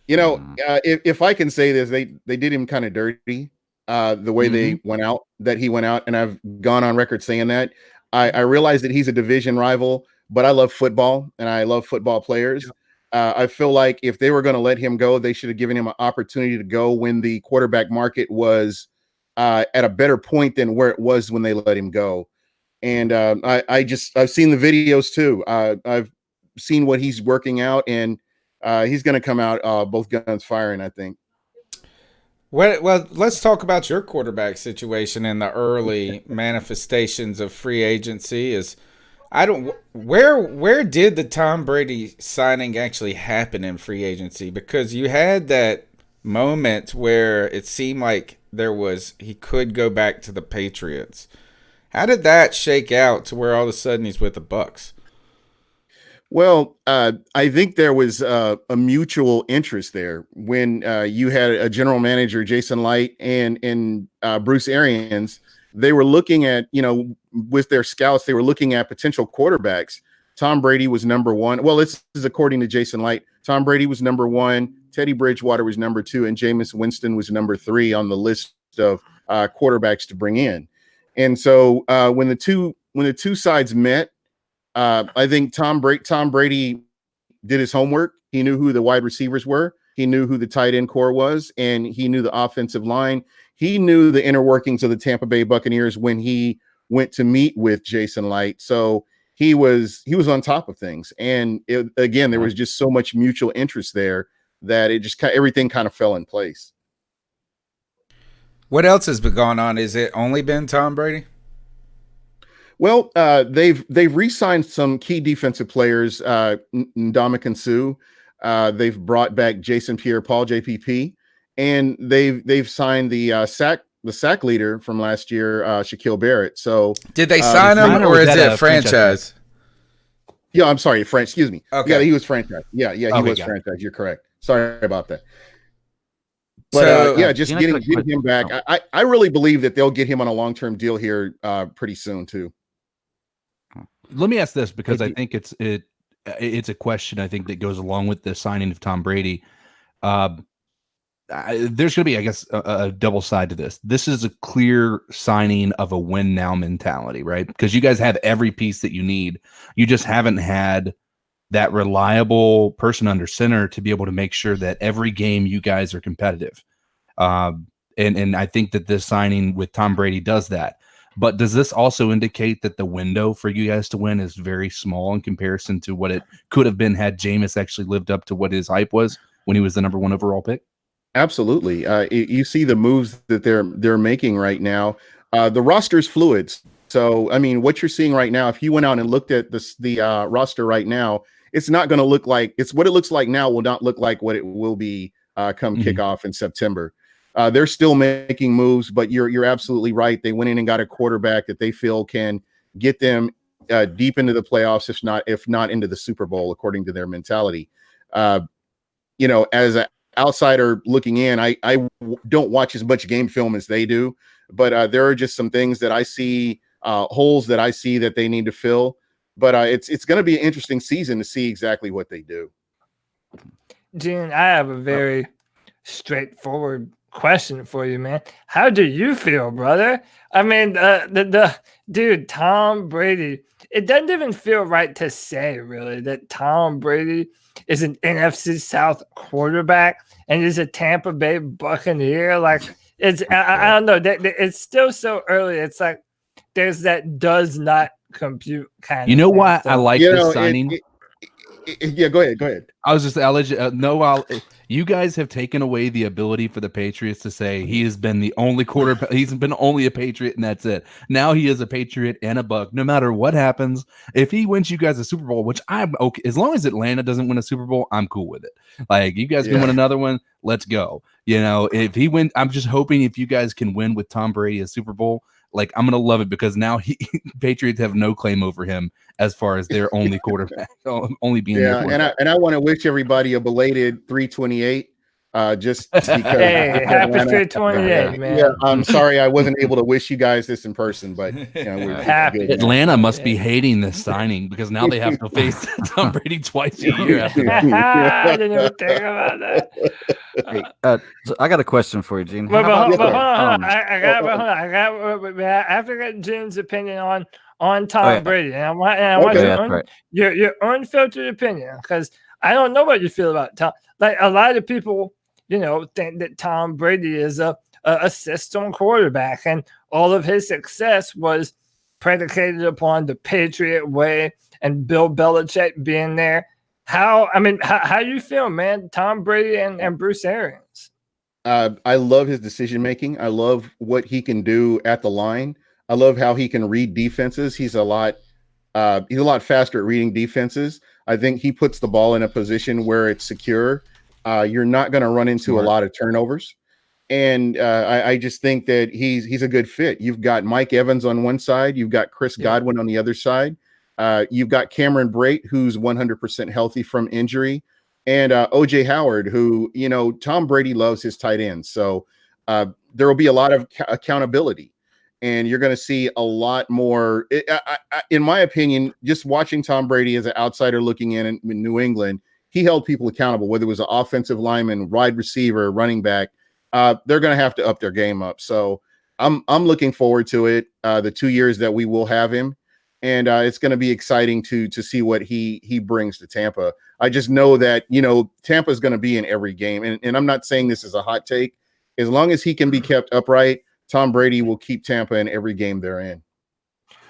You know, if I can say this, they did him kind of dirty the way he went out, and I've gone on record saying that. I realize that he's a division rival, but I love football and I love football players. I feel like if they were going to let him go, they should have given him an opportunity to go when the quarterback market was at a better point than where it was when they let him go. And I've seen the videos too. I've seen what he's working out, and he's going to come out both guns firing, I think. Well, let's talk about your quarterback situation and the early manifestations of free agency. Where did the Tom Brady signing actually happen in free agency? Because you had that moment where it seemed like he could go back to the Patriots. How did that shake out to where all of a sudden he's with the Bucs? Well, I think there was a mutual interest there when you had a general manager, Jason Light, and Bruce Arians. They were looking at, with their scouts, they were looking at potential quarterbacks. Tom Brady was number one. Well, this is according to Jason Light. Tom Brady was number one. Teddy Bridgewater was number two, and Jameis Winston was number three on the list of quarterbacks to bring in. And so when the two sides met, I think Tom Brady did his homework. He knew who the wide receivers were. He knew who the tight end core was, and he knew the offensive line. He knew the inner workings of the Tampa Bay Buccaneers when he went to meet with Jason Light. So he was on top of things. And again, there was just so much mutual interest there that it just everything kind of fell in place. What else has been going on? Is it only been Tom Brady? Well, they've re-signed some key defensive players, Ndamukong Suh. They've brought back Jason Pierre-Paul, JPP, and they've signed the sack leader from last year, Shaquille Barrett. So did they sign him, or is it a franchise? Yeah, I'm sorry, excuse me. Okay. Yeah, he was franchise. Yeah, he was franchise. You're correct. Sorry about that. But just getting him back, I really believe that they'll get him on a long-term deal here pretty soon too. Let me ask this, because I think it's a question I think that goes along with the signing of Tom Brady. There's going to be, I guess, a double side to this. This is a clear signing of a win now mentality, right? Because you guys have every piece that you need. You just haven't had that reliable person under center to be able to make sure that every game you guys are competitive. And I think that this signing with Tom Brady does that. But does this also indicate that the window for you guys to win is very small in comparison to what it could have been had Jameis actually lived up to what his hype was when he was the number one overall pick? Absolutely. You see the moves that they're making right now. The roster's fluid. So, I mean, what you're seeing right now, if you went out and looked at the roster right now, it's not going to look like it's what it looks like now will not look like what it will be come kickoff in September. They're still making moves, but you're absolutely right. They went in and got a quarterback that they feel can get them deep into the playoffs, if not into the Super Bowl, according to their mentality. As an outsider looking in, I don't watch as much game film as they do, but there are just some things that I see, holes that I see that they need to fill. But it's going to be an interesting season to see exactly what they do. Gene, I have a very straightforward question for you, man. How do you feel, brother? I mean, the dude, Tom Brady. It doesn't even feel right to say, really, that Tom Brady is an NFC South quarterback and is a Tampa Bay Buccaneer. Like, I don't know. It's still so early. It's like there's that does not compute kind of. You know why I like this signing? Yeah, go ahead. I was just, I'll let you you guys have taken away the ability for the Patriots to say he has been the only quarterback. He's been only a Patriot and that's it. Now he is a Patriot and a Buck. No matter what happens, if he wins you guys a Super Bowl, which I'm okay, as long as Atlanta doesn't win a Super Bowl, I'm cool with it. Like, you guys can win another one, let's go. You know, if he wins, I'm just hoping if you guys can win with Tom Brady a Super Bowl, like, I'm gonna love it, because now Patriots have no claim over him as far as their only quarterback, only being their quarterback. And I want to wish everybody a belated 328. Just because hey, happy 328, man. Yeah, I'm sorry I wasn't able to wish you guys this in person, but happy. Atlanta must be hating this signing, because now they have to face Tom Brady twice a year after that. I didn't even think about that. So I got a question for you, Gene. Hold on. I have to get Gene's opinion on Tom Brady, and I want your unfiltered opinion, because I don't know what you feel about Tom. Like, a lot of people, think that Tom Brady is a system quarterback, and all of his success was predicated upon the Patriot way and Bill Belichick being there. How do you feel, man? Tom Brady and Bruce Arians. I love his decision making. I love what he can do at the line. I love how he can read defenses. He's a lot faster at reading defenses. I think he puts the ball in a position where it's secure. You're not going to run into a lot of turnovers. And I just think that he's a good fit. You've got Mike Evans on one side. You've got Chris Godwin on the other side. You've got Cameron Brate, who's 100% healthy from injury. And O.J. Howard, who, Tom Brady loves his tight ends. So there will be a lot of accountability. And you're going to see a lot more, in my opinion, just watching Tom Brady as an outsider looking in New England, he held people accountable, whether it was an offensive lineman, wide receiver, running back. They're going to have to up their game up. So I'm looking forward to it, the 2 years that we will have him. And it's going to be exciting to see what he brings to Tampa. I just know that, Tampa is going to be in every game. And I'm not saying this is a hot take. As long as he can be kept upright, Tom Brady will keep Tampa in every game they're in.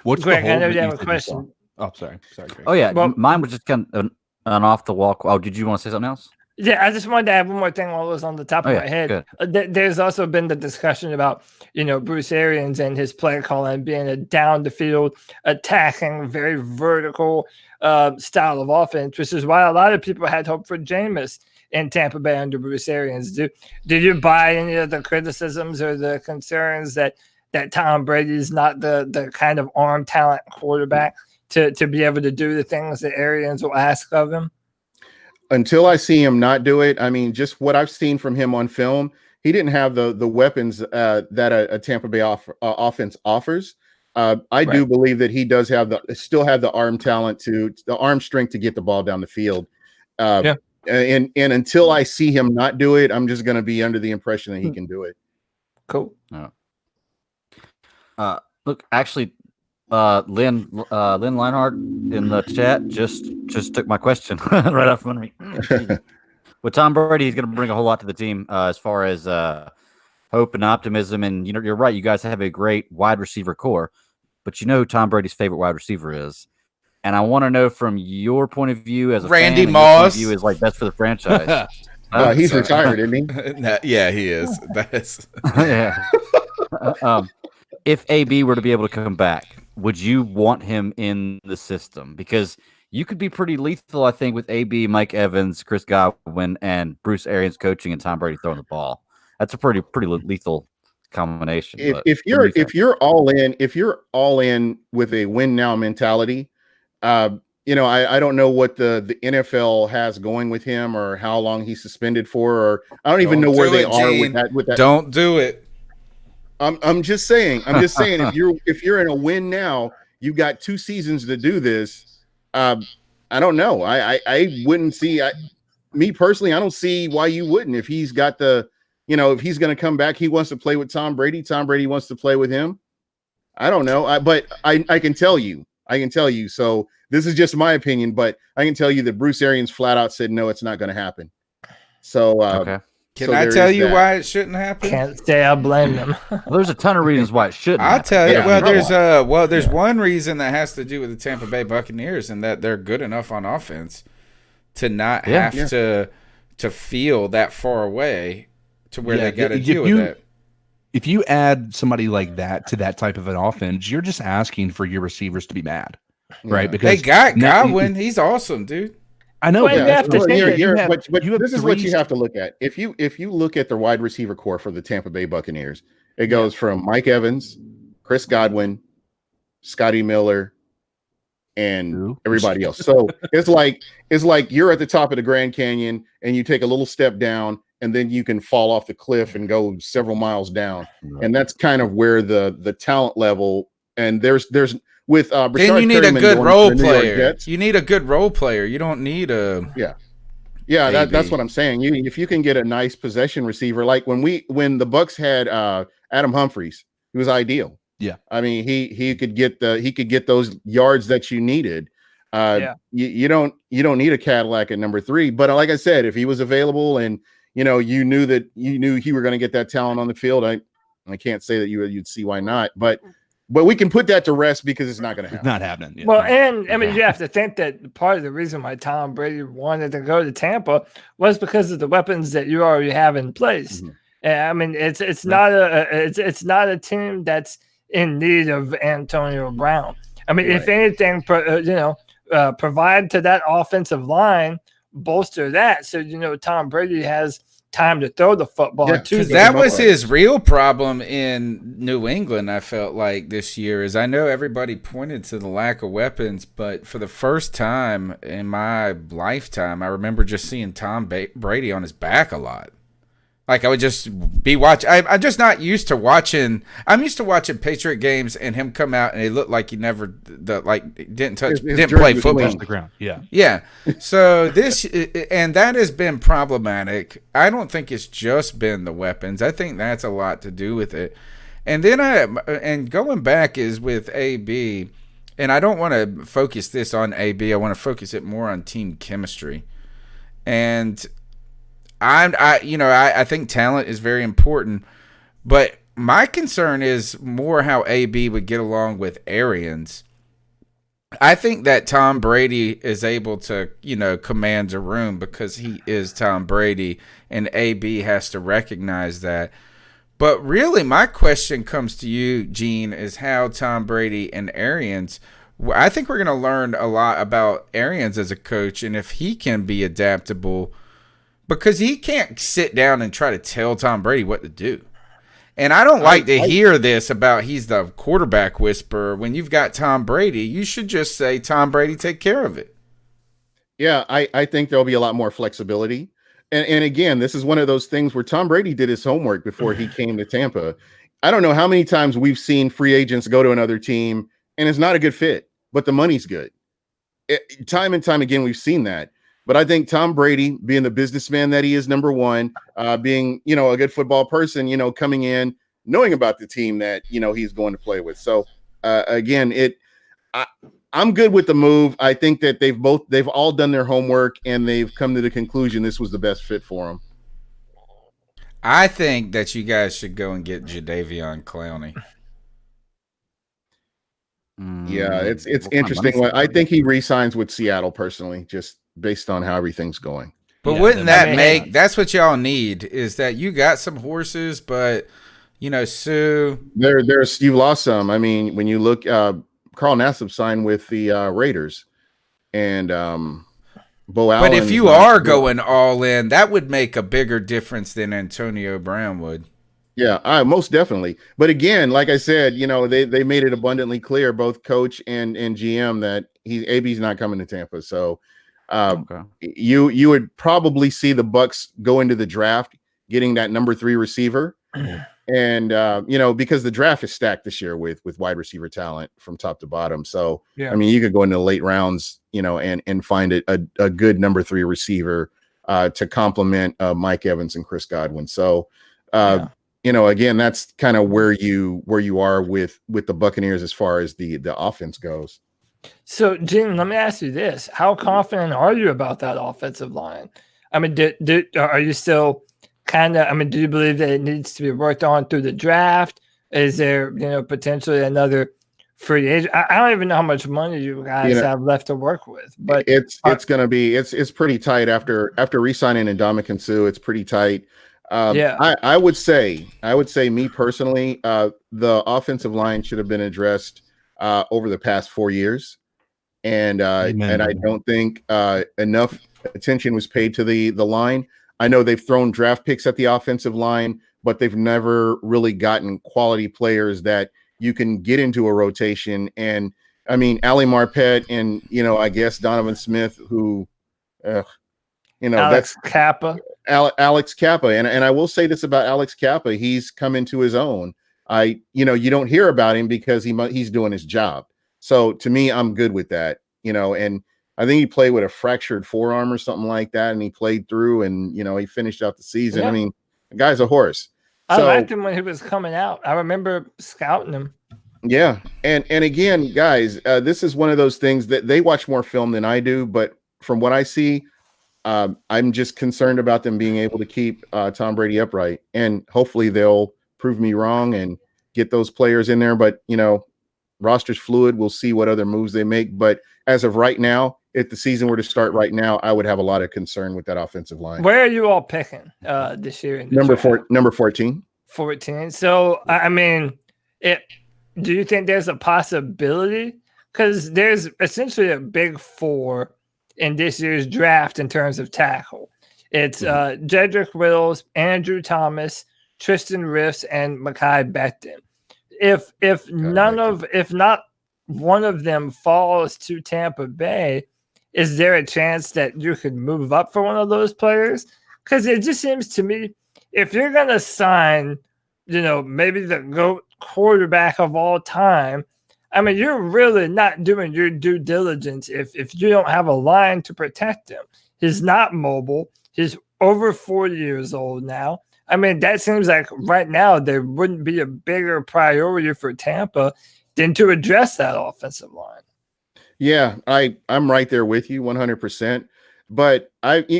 What's Greg, the I know you have a question. Oh, sorry, Greg. Oh, yeah. Well, mine was just kind of an off the wall. Oh, did you want to say something else? Yeah, I just wanted to add one more thing while it was on the top of my head. There's also been the discussion about, Bruce Arians and his play calling being a down the field, attacking, very vertical style of offense, which is why a lot of people had hope for Jameis in Tampa Bay under Bruce Arians. Did you buy any of the criticisms or the concerns that Tom Brady is not the kind of arm talent quarterback to be able to do the things that Arians will ask of him? Until I see him not do it, I mean, just what I've seen from him on film, he didn't have the weapons that a Tampa Bay offense offers. I do believe that he does still have the arm talent the arm strength to get the ball down the field. And until I see him not do it, I'm just going to be under the impression that he can do it. Cool. Look, actually, Lynn Leinhardt in the chat just took my question right off from me. With Tom Brady, he's going to bring a whole lot to the team as far as hope and optimism. And you're right. You guys have a great wide receiver core, but who Tom Brady's favorite wide receiver is. And I want to know from your point of view as a Randy fan, Moss. your point of view is like best for the franchise. He's retired, isn't he? Yeah, he is. Yeah. If AB were to be able to come back, would you want him in the system? Because you could be pretty lethal, I think, with AB, Mike Evans, Chris Godwin, and Bruce Arians coaching and Tom Brady throwing the ball. That's a pretty lethal combination. If you're all in with a win now mentality, I don't know what the NFL has going with him or how long he's suspended for, or I don't even know where they are with that. Don't do it. I'm just saying if you're in a win now, you've got 2 seasons to do this. I don't know. I wouldn't see me personally. I don't see why you wouldn't if he's got the if he's going to come back, he wants to play with Tom Brady. Tom Brady wants to play with him. I don't know. But I can tell you. So this is just my opinion, but I can tell you that Bruce Arians flat out said, no, it's not going to happen. So, okay. Can I tell you why it shouldn't happen? Can't say I blame them. Well, there's a ton of reasons why it shouldn't. I'll tell you. Yeah. There's one reason that has to do with the Tampa Bay Buccaneers, and that they're good enough on offense to not have to feel that far away to where they got to deal with that. If you add somebody like that to that type of an offense, you're just asking for your receivers to be mad, right? Because they got Godwin. He's awesome, dude. I know. But this is what you have to look at. If you look at the wide receiver core for the Tampa Bay Buccaneers, it goes from Mike Evans, Chris Godwin, Scotty Miller, and everybody else. So it's like you're at the top of the Grand Canyon and you take a little step down and then you can fall off the cliff and go several miles down. And that's kind of where the talent level, and there's with then you need a good role player. You need a good role player. You don't need a that's what I'm saying. If you can get a nice possession receiver, like when the Bucs had Adam Humphries, he was ideal. Yeah, I mean he could get those yards that you needed. You don't need a Cadillac at number 3, but like I said, if he was available and you knew he were going to get that talent on the field, I can't say that you'd see why not, but we can put that to rest because it's not going to happen. It's not happening. Yeah. Well, and I mean, you have to think that part of the reason why Tom Brady wanted to go to Tampa was because of the weapons that you already have in place. Mm-hmm. And I mean, it's not a team that's in need of Antonio Brown. I mean, if anything, provide to that offensive line, bolster that, so Tom Brady has time to throw the football too. Because that was his real problem in New England. I felt like this year is I know everybody pointed to the lack of weapons, but for the first time in my lifetime, I remember just seeing Tom Brady on his back a lot. Like I would just be watching. I'm just not used to watching. I'm used to watching Patriot games and him come out and he looked like he never didn't play football. The ground. Yeah. So and that has been problematic. I don't think it's just been the weapons. I think that's a lot to do with it. And then going back is with AB, and I don't want to focus this on AB. I want to focus it more on team chemistry, and. I think talent is very important, but my concern is more how AB would get along with Arians. I think that Tom Brady is able to, command a room because he is Tom Brady, and AB has to recognize that. But really, my question comes to you, Gene, is how Tom Brady and Arians. I think we're going to learn a lot about Arians as a coach, and if he can be adaptable. Because he can't sit down and try to tell Tom Brady what to do. And I don't like to hear this about he's the quarterback whisperer. When you've got Tom Brady, you should just say, Tom Brady, take care of it. Yeah, I think there'll be a lot more flexibility. And again, this is one of those things where Tom Brady did his homework before he came to Tampa. I don't know how many times we've seen free agents go to another team, and it's not a good fit, but the money's good. Time and time again, we've seen that. But I think Tom Brady, being the businessman that he is, number one, being, a good football person, coming in, knowing about the team that, he's going to play with. So, again, I'm good with the move. I think that they've all done their homework and they've come to the conclusion this was the best fit for them. I think that you guys should go and get Jadeveon Clowney. Yeah, it's interesting. I think he re-signs with Seattle personally, just based on how everything's going. But wouldn't that make that's what y'all need is that you got some horses, but Sue. There's you've lost some. I mean, when you look, Carl Nassib signed with the Raiders, and Bo Allen. But if you are going all in, that would make a bigger difference than Antonio Brown would. Yeah, most definitely. But again, like I said, they made it abundantly clear, both coach and GM, that AB's not coming to Tampa. So you would probably see the Bucs go into the draft getting that number 3 receiver, and because the draft is stacked this year with wide receiver talent from top to bottom. So I mean, you could go into the late rounds, and find a good number 3 receiver to complement Mike Evans and Chris Godwin. So Again, that's kind of where you are with the Buccaneers as far as the offense goes. So, Jim, let me ask you this: how confident are you about that offensive line? I mean, are you still kind of? I mean, do you believe that it needs to be worked on through the draft? Is there, potentially another free agent? I don't even know how much money you guys have left to work with, but it's going to be it's pretty tight after re-signing Ndamukong Suh. It's pretty tight. I would say me personally, the offensive line should have been addressed over the past 4 years, and I don't think enough attention was paid to the line. I know they've thrown draft picks at the offensive line, but they've never really gotten quality players that you can get into a rotation. And I mean, Ali Marpet and I guess Donovan Smith, who Alex Kappa. Alex Kappa, and I will say this about Alex Kappa: he's come into his own. You don't hear about him because he's doing his job. So to me, I'm good with that. And I think he played with a fractured forearm or something like that, and he played through, and he finished out the season. I mean, the guy's a horse. I liked him when he was coming out. I remember scouting him. Yeah, and again, guys, this is one of those things that they watch more film than I do, but from what I see, I'm just concerned about them being able to keep Tom Brady upright, and hopefully they'll prove me wrong and get those players in there. But roster's fluid. We'll see what other moves they make. But as of right now, if the season were to start right now, I would have a lot of concern with that offensive line. Where are you all picking this year? Number 14. 14. So, I mean, do you think there's a possibility? Because there's essentially a big four in this year's draft in terms of tackle. It's Jedrick Wills, Andrew Thomas, Tristan Wirfs, and Mekhi Becton. If not one of them falls to Tampa Bay, is there a chance that you could move up for one of those players? Because it just seems to me, if you're going to sign, maybe the GOAT quarterback of all time, I mean, you're really not doing your due diligence if you don't have a line to protect him. He's not mobile. He's over 40 years old now. I mean, that seems like right now there wouldn't be a bigger priority for Tampa than to address that offensive line. Yeah, I'm right there with you 100%. But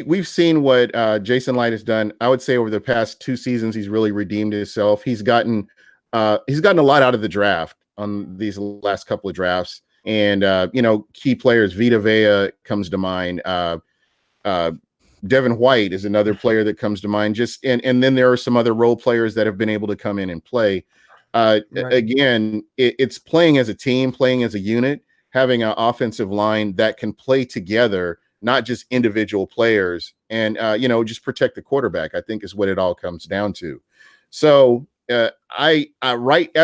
we've seen what Jason Light has done. I would say over the past 2 seasons, he's really redeemed himself. He's gotten a lot out of the draft on these last couple of drafts. And, key players, Vita Vea comes to mind. Devin White is another player that comes to mind. And then there are some other role players that have been able to come in and play. Right. Again, it's playing as a team, playing as a unit, having an offensive line that can play together, not just individual players, and just protect the quarterback, I think is what it all comes down to. So as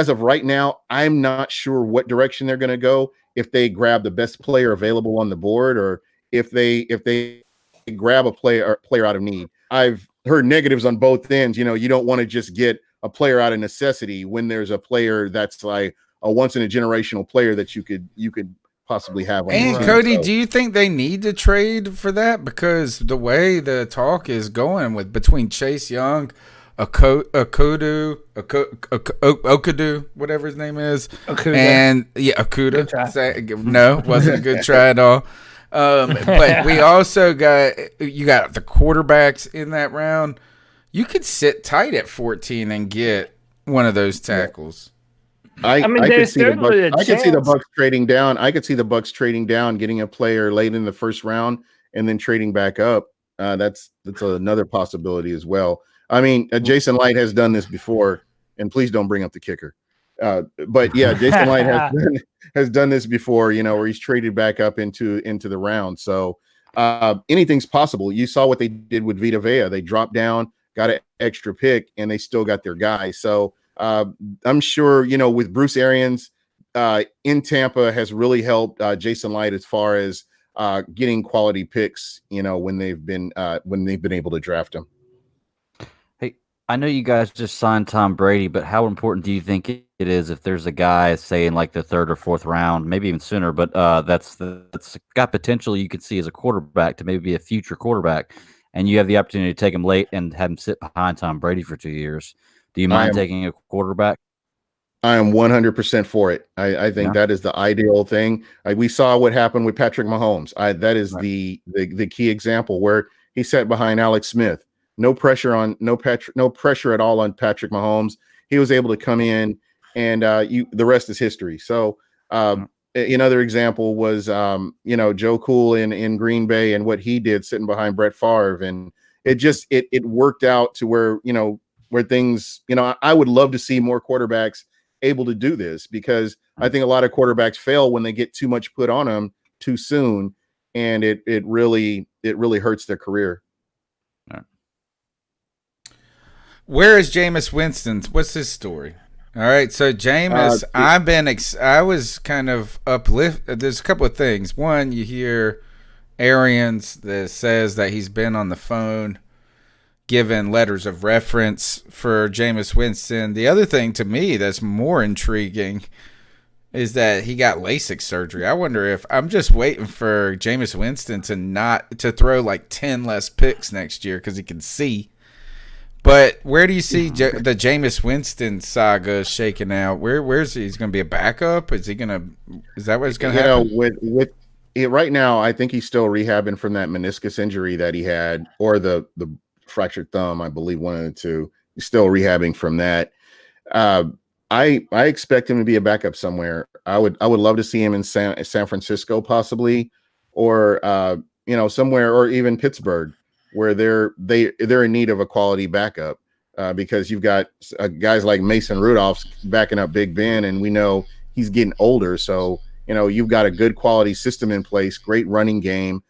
of right now, I'm not sure what direction they're going to go, if they grab the best player available on the board, or if they grab a player out of need. I've heard negatives on both ends. You don't want to just get a player out of necessity when there's a player that's like a once in a generational player that you could possibly have. And Cody, do you think they need to trade for that? Because the way the talk is going between Chase Young, Okudu, whatever his name is, Okuda. And Okuda. No, wasn't a good try at all. But we also got the quarterbacks in that round. You could sit tight at 14 and get one of those tackles. I could see the Bucks trading down. I could see the Bucks trading down, getting a player late in the first round, and then trading back up. That's another possibility as well. I mean, Jason Light has done this before, and please don't bring up the kicker. But yeah, Jason Light has done this before, where he's traded back up into the round. So anything's possible. You saw what they did with Vita Vea. They dropped down, got an extra pick, and they still got their guy. So I'm sure, with Bruce Arians in Tampa has really helped Jason Light as far as getting quality picks, when they've been able to draft him. Hey, I know you guys just signed Tom Brady, but how important do you think it is if there's a guy, say in like the 3rd or 4th round, maybe even sooner, but that's got potential you could see as a quarterback to maybe be a future quarterback, and you have the opportunity to take him late and have him sit behind Tom Brady for 2 years, do you mind taking a quarterback? I am 100% for it. I think that is the ideal thing. We saw what happened with Patrick Mahomes. That is the key example where he sat behind Alex Smith. No pressure at all on Patrick Mahomes. He was able to come in, and the rest is history. So another example was Joe Cool in Green Bay and what he did sitting behind Brett Favre, and it worked out to where things I would love to see more quarterbacks able to do this, because I think a lot of quarterbacks fail when they get too much put on them too soon, and it really hurts their career. Where is Jameis Winston? What's his story? All right, so Jameis, I was kind of uplifted. There's a couple of things. One, you hear Arians that says that he's been on the phone given letters of reference for Jameis Winston. The other thing to me that's more intriguing is that he got LASIK surgery. I wonder if I'm just waiting for Jameis Winston to throw like 10 less picks next year because he can see. But where do you see the Jameis Winston saga shaking out? Where's he? He's going to be a backup? Is that what it's going to happen? With right now, I think he's still rehabbing from that meniscus injury that he had, or the fractured thumb, I believe, one of the two. He's still rehabbing from that. I expect him to be a backup somewhere. I would love to see him in San Francisco, possibly, or somewhere, or even Pittsburgh, where they're in need of a quality backup, because you've got guys like Mason Rudolph backing up Big Ben, and we know he's getting older. So you've got a good quality system in place, great running game.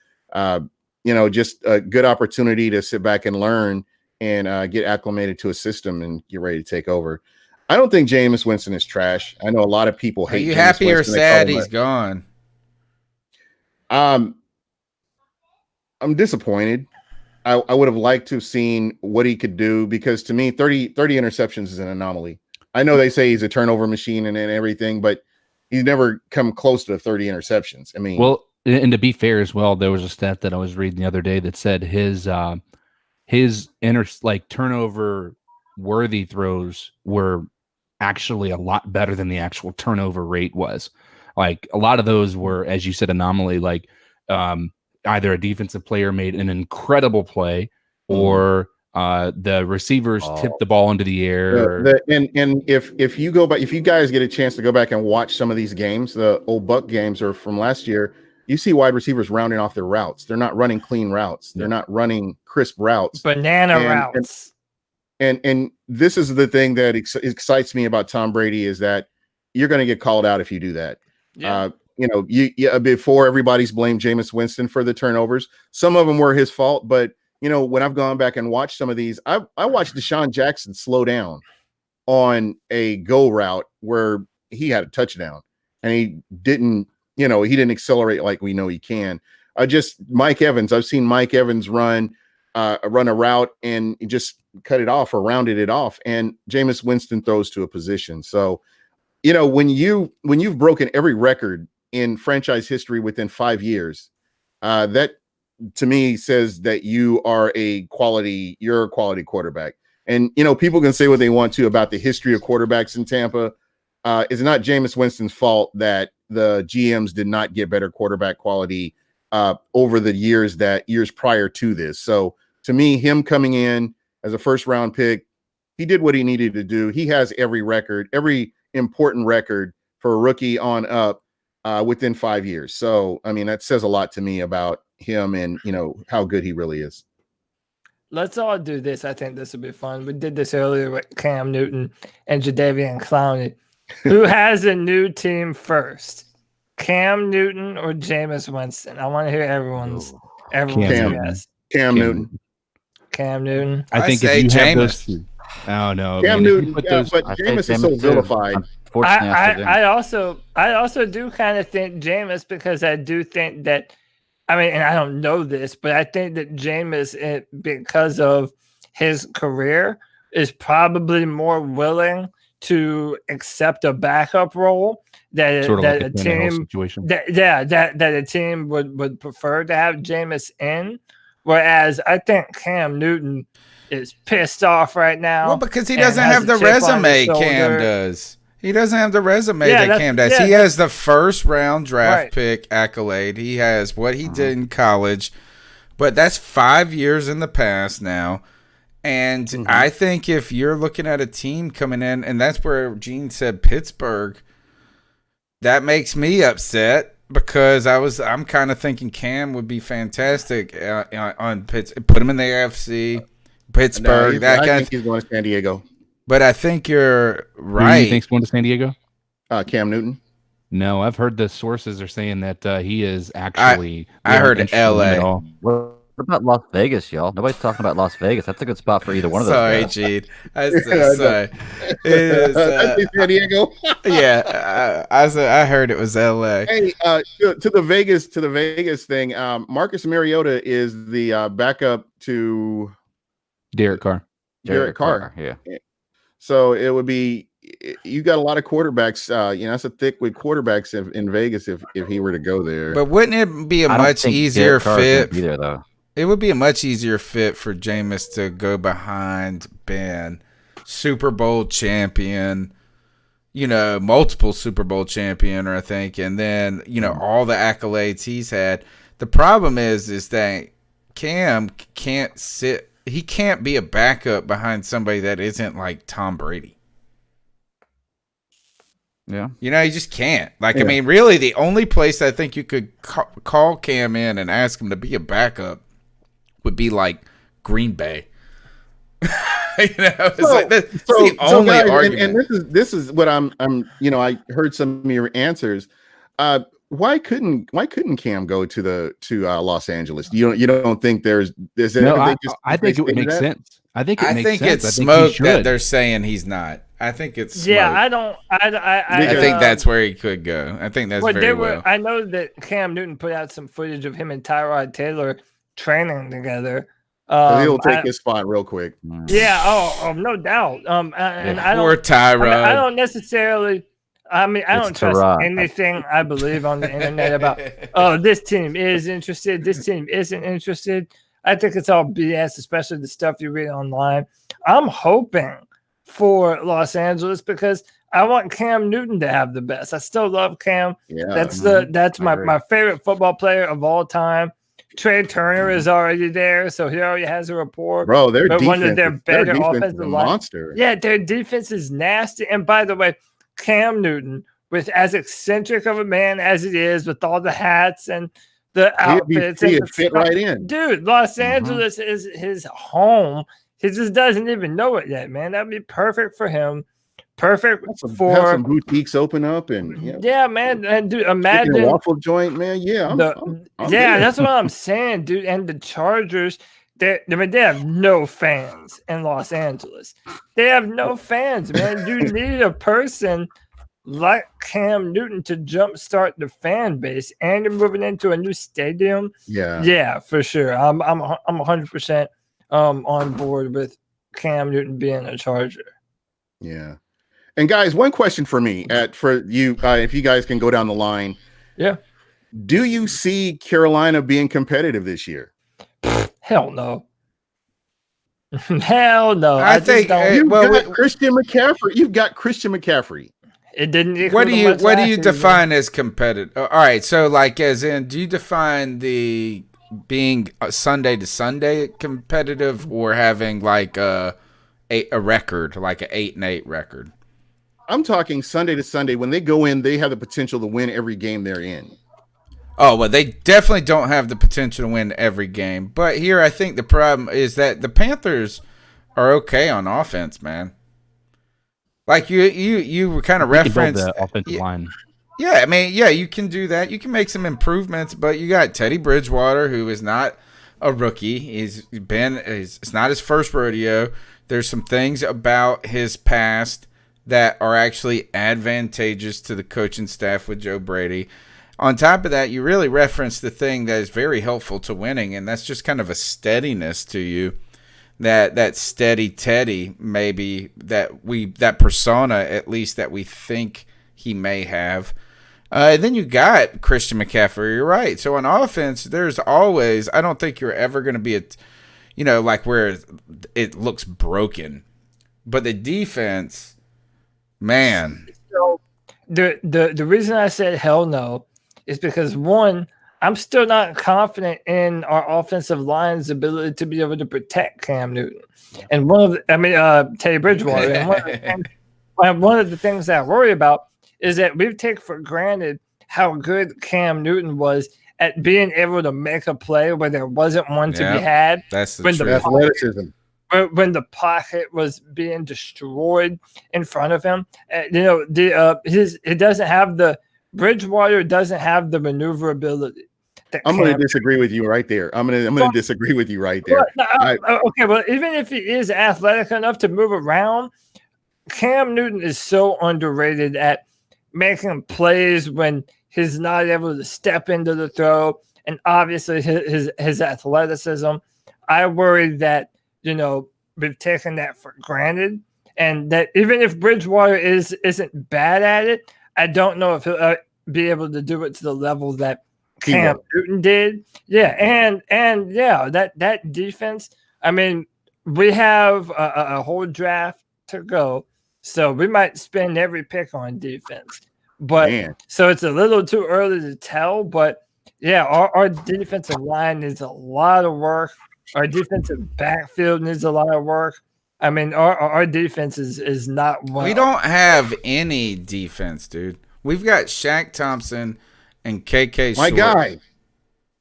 Just a good opportunity to sit back and learn and get acclimated to a system and get ready to take over. I don't think Jameis Winston is trash. I know a lot of people hate. Are you Jameis happy Winston. or sad he's gone? I'm disappointed. I would have liked to have seen what he could do, because to me, 30 interceptions is an anomaly. I know they say he's a turnover machine and everything, but he's never come close to 30 interceptions. I mean, well, and to be fair as well, there was a stat that I was reading the other day that said his turnover worthy throws were actually a lot better than the actual turnover rate was. Like, a lot of those were, as you said, anomaly. Like, either a defensive player made an incredible play, or the receivers tipped the ball into the air. And if you guys get a chance to go back and watch some of these games, the old Buck games or from last year, you see wide receivers rounding off their routes. They're not running clean routes. They're not running crisp routes. Banana routes. And this is the thing that excites me about Tom Brady, is that you're going to get called out if you do that. Yeah. Before, everybody's blamed Jameis Winston for the turnovers. Some of them were his fault, but when I've gone back and watched some of these, I watched Deshaun Jackson slow down on a go route where he had a touchdown, and he didn't accelerate like we know he can. Mike Evans. I've seen Mike Evans run a route and just cut it off or rounded it off, and Jameis Winston throws to a position. So, when you've broken every record in franchise history within 5 years, that to me says that you're a quality quarterback. And people can say what they want to about the history of quarterbacks in Tampa. It's not Jameis Winston's fault that the GMs did not get better quarterback quality over the years prior to this. So to me, him coming in as a first round pick, he did what he needed to do. He has every important record for a rookie on up within 5 years. So, I mean, that says a lot to me about him and, how good he really is. Let's all do this. I think this will be fun. We did this earlier with Cam Newton and Jadeveon Clowney. Who has a new team first? Cam Newton or Jameis Winston? I want to hear everyone's guess. Cam Newton. Cam Newton. I think if you have those two. Oh no. Cam Newton, but Jameis is so vilified. I also do kind of think Jameis, because I do think that, and I don't know this, but I think that Jameis, because of his career, is probably more willing to accept a backup role that a team would prefer to have Jameis in Whereas I think Cam Newton is pissed off right now. Well, because he doesn't have the resume Cam does. He doesn't have the resume that Cam does. He has the first round draft pick accolade. He has what he did in college, but that's 5 years in the past now. And I think if you're looking at a team coming in, and that's where Gene said Pittsburgh, that makes me upset because I'm kind of thinking Cam would be fantastic on Pittsburgh. Put him in the AFC, Pittsburgh. No, I think he's going to San Diego. But I think you're right. Who do you think's going to San Diego? Cam Newton. No, I've heard the sources are saying that he is actually. I heard L.A. What about Las Vegas, y'all? Nobody's talking about Las Vegas. That's a good spot for either one of those. Sorry, guys. Gene. I sorry. San Diego. Yeah, I heard it was L.A. Hey, to the Vegas thing. Marcus Mariota is the backup to Derek Carr. Derek Carr. Yeah. So it would be, you got a lot of quarterbacks. It's a thick with quarterbacks in Vegas if he were to go there. But wouldn't it be a much easier fit? Be there, though. It would be a much easier fit for Jameis to go behind Ben, Super Bowl champion, multiple Super Bowl champion, or I think, and then all the accolades he's had. The problem is that Cam can't sit. He can't be a backup behind somebody that isn't like Tom Brady. Yeah. You just can't. I mean, really, the only place I think you could call Cam in and ask him to be a backup would be like Green Bay. It's the only guys, argument. And this is what I'm I heard some of your answers. Why couldn't Cam go to Los Angeles? You don't think there's no? I think it would make sense. I think it's smoke that they're saying he's not. I think it's smoke. Yeah, I don't. I think that's where he could go. I think that's well. I know that Cam Newton put out some footage of him and Tyrod Taylor training together. He'll take his spot real quick. Yeah. Oh, no doubt. And I don't. Poor Tyrod. I don't necessarily. I don't trust anything I believe on the internet about, this team is interested, this team isn't interested. I think it's all BS, especially the stuff you read online. I'm hoping for Los Angeles because I want Cam Newton to have the best. I still love Cam. Yeah, that's my favorite football player of all time. Trey Turner is already there, so he already has a rapport. Bro, their defense, one of their better offensive monster. Yeah, their defense is nasty. And by the way, Cam Newton, with as eccentric of a man as it is, with all the hats and the outfits, he'd fit right in. Dude, Los Angeles is his home. He just doesn't even know it yet, man. That'd be perfect for him. Perfect for have some boutiques open up and yeah, man. And dude, imagine a waffle joint, man. Yeah, I'm that's what I'm saying, dude. And the Chargers, they have no fans in Los Angeles. They have no fans, man. You need a person like Cam Newton to jumpstart the fan base, and you're moving into a new stadium. Yeah, for sure. I'm 100% on board with Cam Newton being a Charger. Yeah. And guys, one question for me, for you, if you guys can go down the line. Yeah. Do you see Carolina being competitive this year? Hell no. Hell no. I think you've got Christian McCaffrey. You've got Christian McCaffrey. It didn't. What do you define as competitive? All right, so as in, do you define the being Sunday to Sunday competitive, or having a record, like an 8-8 record? I'm talking Sunday to Sunday. When they go in, they have the potential to win every game they're in. Oh, well, they definitely don't have the potential to win every game. But here, I think the problem is that the Panthers are okay on offense, man. Like you were kind of referenced the offensive line. Yeah, I mean, you can do that. You can make some improvements, but you got Teddy Bridgewater, who is not a rookie. It's not his first rodeo. There's some things about his past that are actually advantageous to the coaching staff with Joe Brady. On top of that, you really reference the thing that is very helpful to winning, and that's just kind of a steadiness to you. That steady Teddy, maybe that persona, at least, that we think he may have. Then you got Christian McCaffrey. You're right. So on offense, there's always. I don't think you're ever going to be like where it looks broken. But the defense, man. So the reason I said hell no is because, one, I'm still not confident in our offensive line's ability to be able to protect Cam Newton. And Teddy Bridgewater. And one of the things that I worry about is that we take for granted how good Cam Newton was at being able to make a play where there wasn't one to be had. That's the when truth. Athleticism. When the pocket was being destroyed in front of him. It doesn't have the Bridgewater doesn't have the maneuverability. I'm going to disagree with you right there. I'm going to disagree with you right there. Okay, well, even if he is athletic enough to move around, Cam Newton is so underrated at making plays when he's not able to step into the throw, and obviously his athleticism. I worry that we've taken that for granted, and that even if Bridgewater isn't bad at it, I don't know if he'll be able to do it to the level that Cam Newton did. Yeah, and that defense. I mean, we have a whole draft to go, so we might spend every pick on defense. But so it's a little too early to tell. But yeah, our defensive line needs a lot of work. Our defensive backfield needs a lot of work. I mean, our defense is not well. We don't have any defense, dude. We've got Shaq Thompson and KK My Short. guy.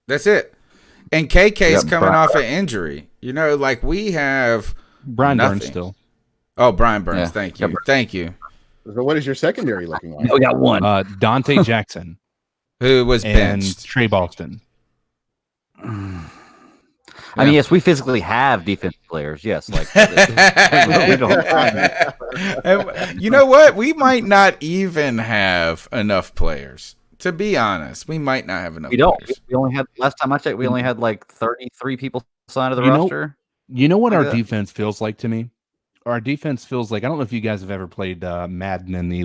That's it. And KK's coming off an injury. We have Brian nothing. Burns still. Oh, Brian Burns. Yeah. Thank you. Thank you. So what is your secondary looking like? We got one. Dante Jackson. Who was and benched. Trey Boston. I mean, yes, we physically have defensive players. Yes, we don't. You know what? We might not even have enough players. To be honest, we might not have enough. We don't. Players. We only had last time I checked. We only had like 33 people signed to the roster. You know what our defense feels like to me? Our defense feels like, I don't know if you guys have ever played Madden in the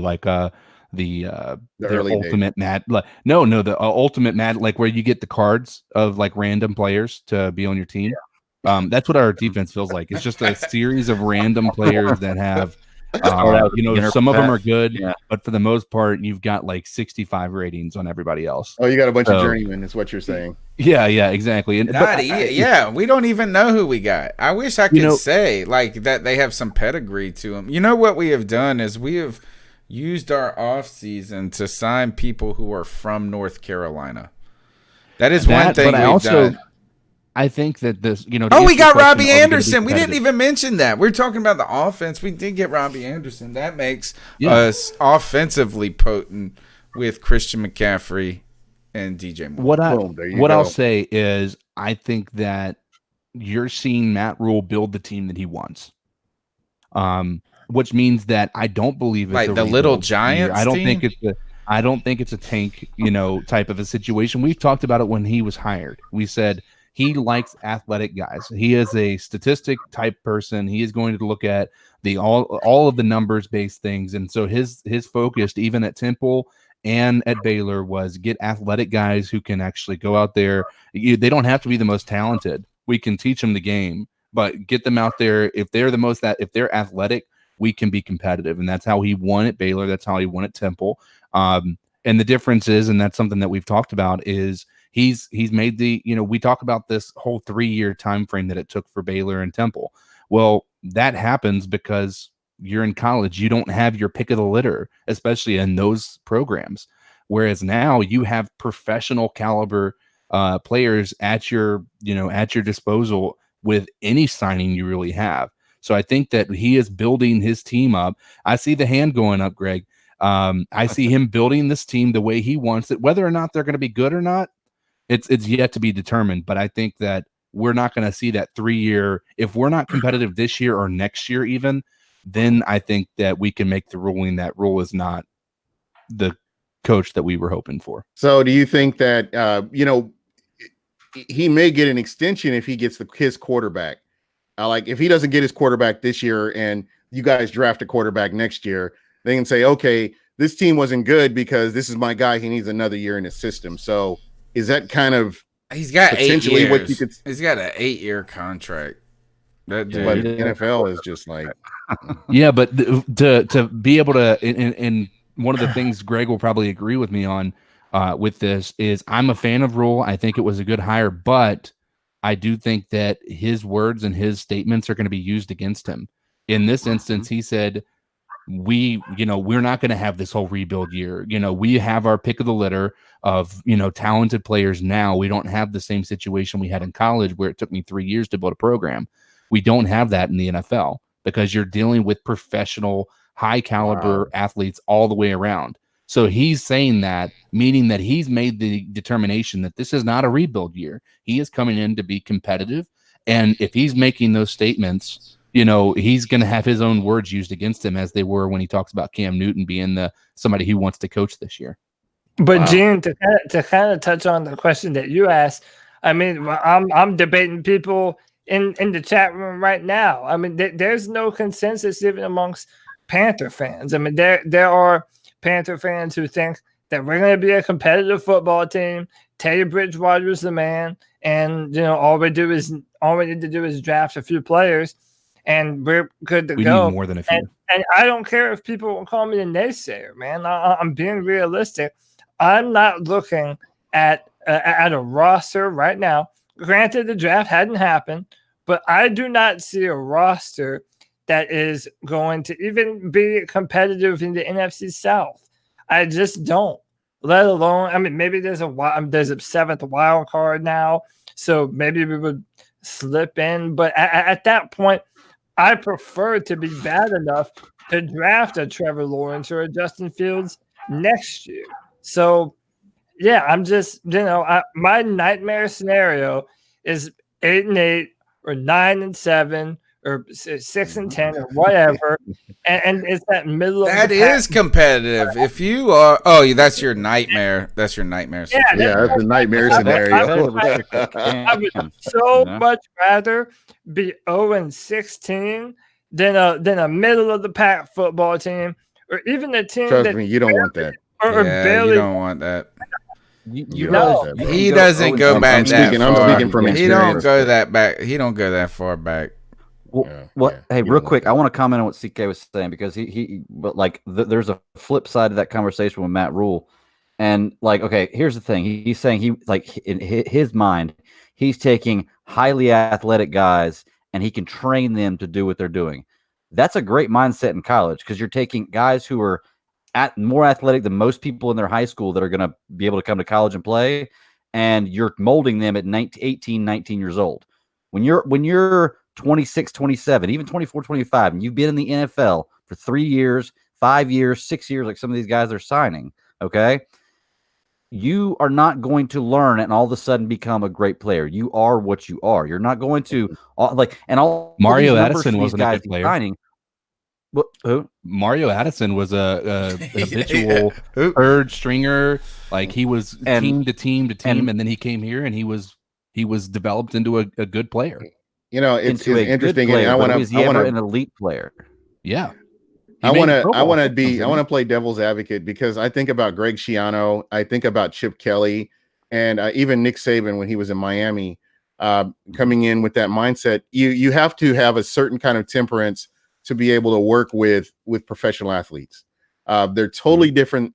ultimate Mad. The ultimate Mad, like where you get the cards of like random players to be on your team. Yeah. That's what our defense feels like. It's just a series of random players that have, some of them are good, but for the most part, you've got like 65 ratings on everybody else. Oh, you got a bunch of journeymen, is what you're saying. Yeah, exactly. And we don't even know who we got. I wish I could say like that they have some pedigree to them. You know what we have done is we have used our off season to sign people who are from North Carolina. That is one thing we've done. I think that this, we got Robbie Anderson. We didn't even mention that. We're talking about the offense. We did get Robbie Anderson. That makes us offensively potent with Christian McCaffrey and DJ Moore. What I'll say is I think that you're seeing Matt Rule build the team that he wants. Which means that I don't believe it's like the Little Giants. I don't think it's a tank, type of a situation. We've talked about it when he was hired. We said he likes athletic guys. He is a statistic type person. He is going to look at all of the numbers based things. And so his focus, even at Temple and at Baylor, was get athletic guys who can actually go out there. They don't have to be the most talented. We can teach them the game, but get them out there. If they're athletic, we can be competitive. And that's how he won at Baylor. That's how he won at Temple. And the difference is, and that's something that we've talked about, is he's made we talk about this whole 3-year time frame that it took for Baylor and Temple. Well, that happens because you're in college. You don't have your pick of the litter, especially in those programs. Whereas now you have professional caliber players at your disposal with any signing you really have. So I think that he is building his team up. I see the hand going up, Greg. I see him building this team the way he wants it. Whether or not they're going to be good or not, it's yet to be determined. But I think that we're not going to see that 3-year. If we're not competitive this year or next year even, then I think that we can make the ruling that Rule is not the coach that we were hoping for. So do you think that, he may get an extension if he gets his quarterback? Like if he doesn't get his quarterback this year and you guys draft a quarterback next year, they can say, okay, this team wasn't good because this is my guy. He needs another year in his system. So is that kind of he's got 8 years? What you could? He's got an 8-year contract. But the NFL is just like, yeah, but to be able to, and one of the things Greg will probably agree with me on with this is I'm a fan of Rule. I think it was a good hire, but I do think that his words and his statements are going to be used against him. In this instance, he said, we're not going to have this whole rebuild year. We have our pick of the litter of, talented players now. We don't have the same situation we had in college where it took me 3 years to build a program. We don't have that in the NFL because you're dealing with professional, high caliber athletes all the way around. So he's saying that, meaning that he's made the determination that this is not a rebuild year. He is coming in to be competitive. And if he's making those statements, he's going to have his own words used against him as they were when he talks about Cam Newton being somebody who wants to coach this year. But Gene, to kind of touch on the question that you asked, I mean, I'm debating people in the chat room right now. I mean, there's no consensus even amongst Panther fans. I mean, there are Panther fans who think that we're going to be a competitive football team. Teddy Bridgewater's the man, and all we need to do is draft a few players, and we're good to go. Need more than a few. And I don't care if people call me a naysayer, man. I'm being realistic. I'm not looking at a roster right now. Granted, the draft hadn't happened, but I do not see a roster that is going to even be competitive in the NFC South. I just don't. Let alone, I mean, maybe there's a seventh wild card now, so maybe we would slip in. But at that point, I prefer to be bad enough to draft a Trevor Lawrence or a Justin Fields next year. So, yeah, I'm just, my nightmare scenario is 8-8 or 9-7 or 6-10 or whatever, and it's that middle of that is competitive. If you are, that's your nightmare. That's your nightmare. Yeah, that's a nightmare scenario. I would so much rather be 0-16 than a middle of the pack football team, or even a team. Trust me, you don't want that. Or barely, you don't want that. He doesn't go back that far. I'm speaking from experience. He don't go that back. He don't go that far back. Hey, real quick, I want to comment on what CK was saying because there's a flip side to that conversation with Matt Rule, and here's the thing. He's saying in his mind, he's taking highly athletic guys and he can train them to do what they're doing. That's a great mindset in college because you're taking guys who are more athletic than most people in their high school that are going to be able to come to college and play, and you're molding them at 19 years old. When you're 26, 27, even 24, 25, and you've been in the NFL for 3 years, 5 years, 6 years, like some of these guys are signing, okay? You are not going to learn and all of a sudden become a great player. You are what you are. You're not going to Mario Addison wasn't a good player. Signing, who? Mario Addison was a habitual third stringer. Like he was team to team, and then he came here and he was developed into a good player. It's interesting. Player, I want an elite player. Yeah. I want to play devil's advocate because I think about Greg Schiano, I think about Chip Kelly, and even Nick Saban when he was in Miami, coming in with that mindset. You have to have a certain kind of temperance to be able to work with professional athletes. They're totally different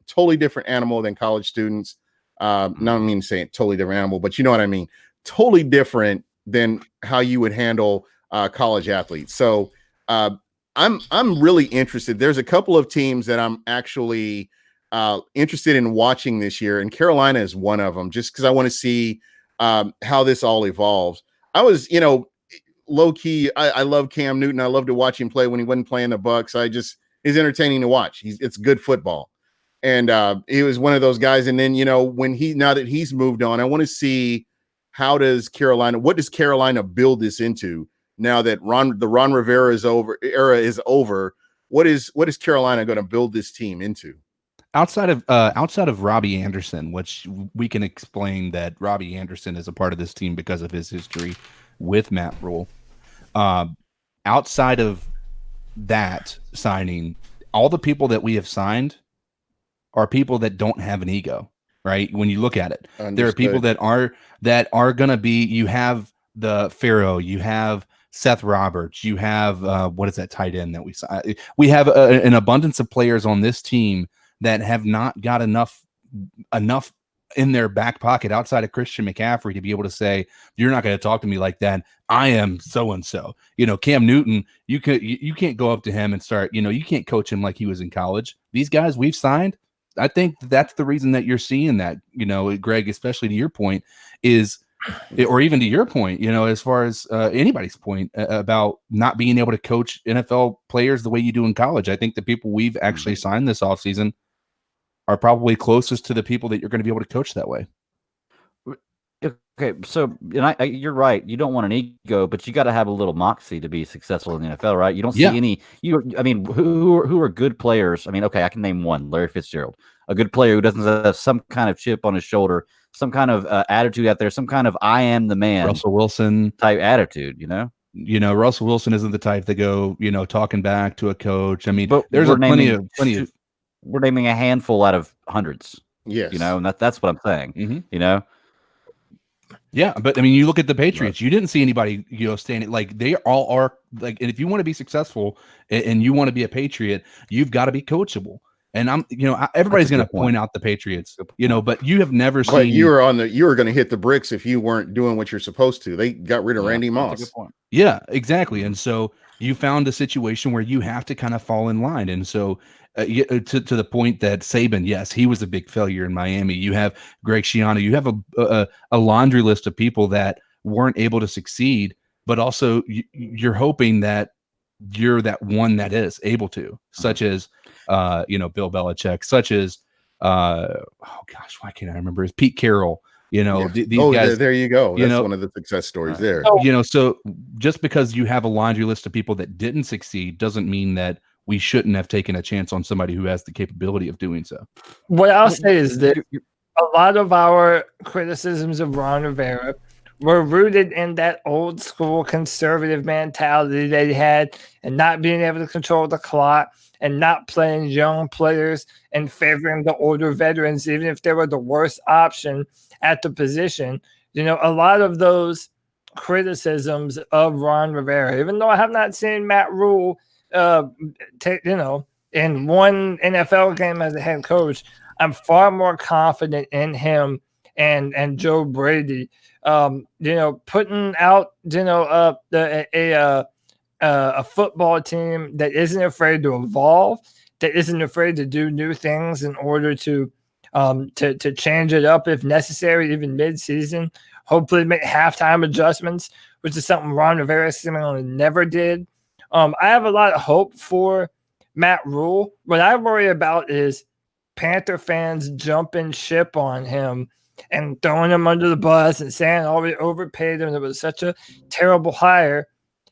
animal than college students. Not mean saying totally different animal, but you know what I mean. Totally different than how you would handle college athletes. So I'm really interested. There's a couple of teams that I'm actually interested in watching this year, and Carolina is one of them. Just because I want to see how this all evolves. I was, low key. I love Cam Newton. I love to watch him play when he wasn't playing the Bucs. He's entertaining to watch. It's good football, and he was one of those guys. And then now that he's moved on, I want to see what does Carolina build this into now that the Ron Rivera era is over. What is Carolina going to build this team into? Outside of Robbie Anderson, which we can explain that Robbie Anderson is a part of this team because of his history with Matt Rule. Outside of that signing, all the people that we have signed are people that don't have an ego, right? When you look at it, Understood. there are people that are going to be, you have the Pharaoh, you have Seth Roberts, you have, what is that tight end that we have an abundance of players on this team that have not got enough in their back pocket outside of Christian McCaffrey to be able to say, you're not going to talk to me like that. I am so-and-so. Cam Newton, you can't go up to him and start, you can't coach him like he was in college. These guys we've signed, I think that's the reason that you're seeing that, Greg, especially to your point or even to your point, as far as anybody's point about not being able to coach NFL players the way you do in college. I think the people we've actually signed this offseason are probably closest to the people that you're going to be able to coach that way. Okay, so you're right. You don't want an ego, but you got to have a little moxie to be successful in the NFL, right? You don't see any. Who are good players? I mean, okay, I can name one: Larry Fitzgerald, a good player who doesn't have some kind of chip on his shoulder, some kind of attitude out there, some kind of "I am the man" Russell Wilson type attitude. Russell Wilson isn't the type to go, talking back to a coach. I mean, but there's plenty of. We're naming a handful out of hundreds. Yes. And that's what I'm saying. Mm-hmm. Yeah, but I mean, you look at the Patriots. You didn't see anybody, standing like they all are like. And if you want to be successful and you want to be a Patriot, you've got to be coachable. And everybody's going to point out the Patriots, but you have never seen. But you were going to hit the bricks if you weren't doing what you're supposed to. They got rid of Randy Moss. That's a good point. Yeah, exactly. And so you found a situation where you have to kind of fall in line. And so to the point that Saban, yes, he was a big failure in Miami. You have Greg Schiano. You have a laundry list of people that weren't able to succeed, but also you're hoping that you're that one that is able to, such as Bill Belichick, such as why can't I remember? It's Pete Carroll. These guys. There you go. That's one of the success stories there. So just because you have a laundry list of people that didn't succeed doesn't mean that we shouldn't have taken a chance on somebody who has the capability of doing so. What I'll say is that a lot of our criticisms of Ron Rivera were rooted in that old school conservative mentality they had and not being able to control the clock and not playing young players and favoring the older veterans, even if they were the worst option at the position. A lot of those criticisms of Ron Rivera, even though I have not seen Matt Rule, in one NFL game as a head coach, I'm far more confident in him and Joe Brady. Putting out a football team that isn't afraid to evolve, that isn't afraid to do new things in order to change it up if necessary, even mid-season. Hopefully make halftime adjustments, which is something Ron Rivera seemingly never did. I have a lot of hope for Matt Rule. What I worry about is Panther fans jumping ship on him and throwing him under the bus and saying, we overpaid him. It was such a terrible hire.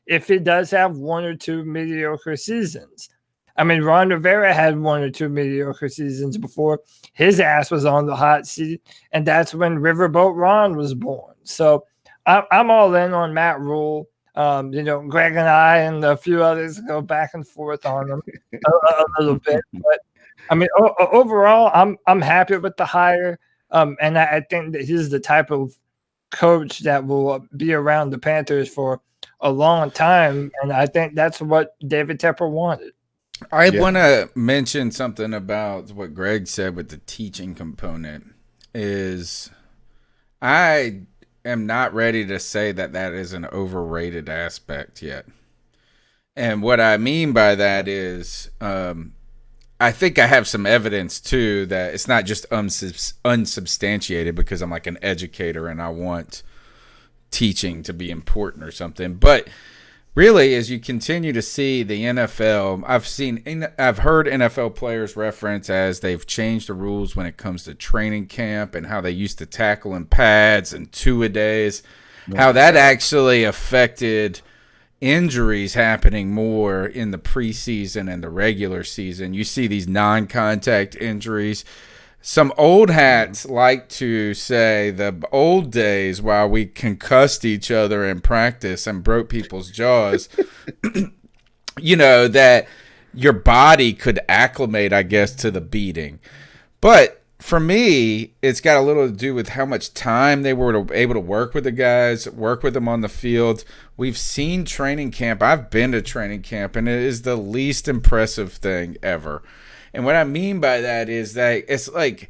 If he does have one or two mediocre seasons. I mean, Ron Rivera had one or two mediocre seasons before his ass was on the hot seat, and that's when Riverboat Ron was born. So I'm all in on Matt Rule. Greg and I and a few others go back and forth on him a little bit, but I mean, overall, I'm happy with the hire, and I think that he's the type of coach that will be around the Panthers for a long time, and I think that's what David Tepper wanted. I want to mention something about what Greg said with the teaching component. Is I am not ready to say that is an overrated aspect yet. And what I mean by that is I think I have some evidence, too, that it's not just unsubstantiated because I'm like an educator and I want teaching to be important or something. But really, as you continue to see the NFL, I've heard NFL players reference as they've changed the rules when it comes to training camp and how they used to tackle in pads and two-a-days, how that actually affected injuries happening more in the preseason and the regular season. You see these non-contact injuries. Some old hats like to say the old days while we concussed each other in practice and broke people's jaws, that your body could acclimate, I guess, to the beating. But for me, it's got a little to do with how much time they were able to work with the guys, work with them on the field. We've seen training camp. I've been to training camp, and it is the least impressive thing ever. And what I mean by that is that it's like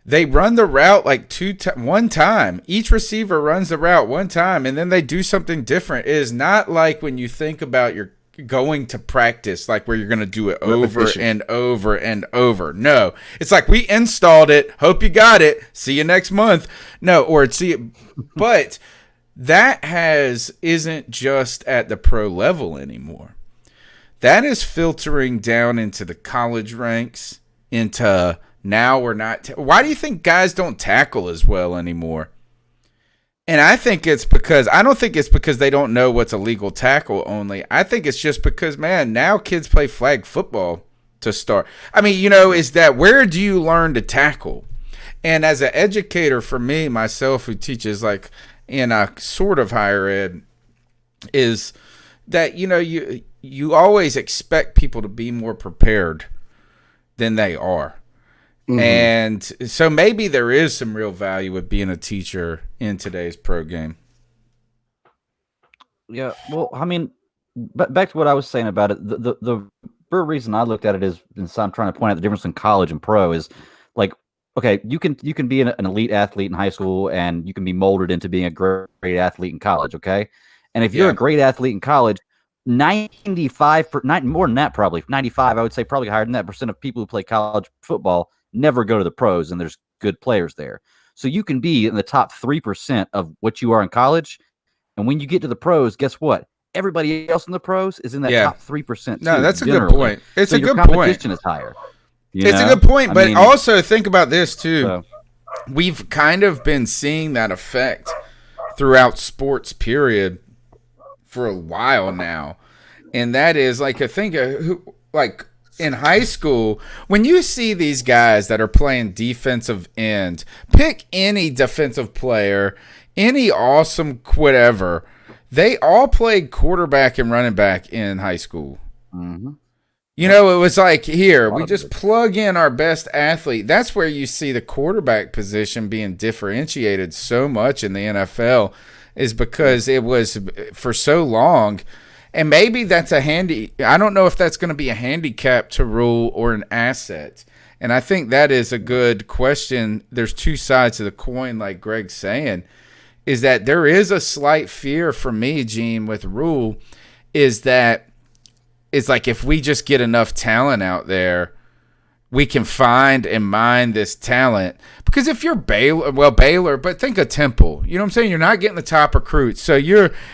they run the route like one time. Each receiver runs the route one time, and then they do something different. It is not like when you think about your going to practice, like where you're going to do it over and over and over. No, it's like we installed it. Hope you got it. See you next month. No, or see it. But that isn't just at the pro level anymore. That is filtering down into the college ranks, into now we're not. Why do you think guys don't tackle as well anymore? And I think it's because I don't think it's because they don't know what's a legal tackle only. I think it's just because, man, now kids play flag football to start. I mean, is that where do you learn to tackle? And as an educator for me, myself, who teaches like in a sort of higher ed, is that, you always expect people to be more prepared than they are. Mm-hmm. And so maybe there is some real value with being a teacher in today's pro game. Yeah, well, I mean, back to what I was saying about it, the reason I looked at it is, and so I'm trying to point out the difference in college and pro is like, okay, you can be an elite athlete in high school, and you can be molded into being a great athlete in college, okay? And if you're a great athlete in college, 95, more than that probably, 95, I would say probably higher than that % of people who play college football never go to the pros, and there's good players there. So you can be in the top 3% of what you are in college, and when you get to the pros, guess what? Everybody else in the pros is in that top 3%. No, that's a good point. It's a good point. Competition is higher. It's a good point, but also think about this too. We've kind of been seeing that effect throughout sports, period, for a while now, and that is like in high school, when you see these guys that are playing defensive end, pick any defensive player, any awesome whatever, they all played quarterback and running back in high school. Mm-hmm. It was like, here, we just plug in our best athlete. That's where you see the quarterback position being differentiated so much in the NFL, is because it was for so long. And maybe that's I don't know if that's going to be a handicap to Rule or an asset. And I think that is a good question. There's two sides of the coin, like Greg's saying, is that there is a slight fear for me, Gene, with Rule, is that it's like if we just get enough talent out there, we can find and mine this talent. Because if you're Baylor, but think of Temple. You know what I'm saying? You're not getting the top recruits. So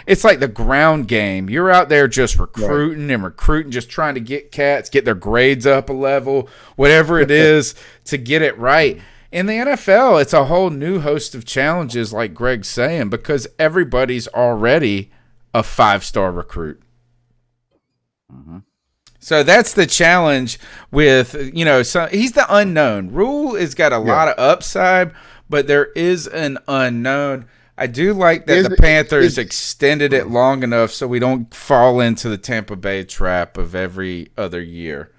it's like the ground game. You're out there just recruiting and recruiting, just trying to get cats, get their grades up a level, whatever it is to get it right. In the NFL, it's a whole new host of challenges, like Greg's saying, because everybody's already a 5-star recruit. Mm-hmm. So that's the challenge with, so he's the unknown. Rule has got a lot of upside, but there is an unknown. I do like that the Panthers extended it long enough so we don't fall into the Tampa Bay trap of every other year.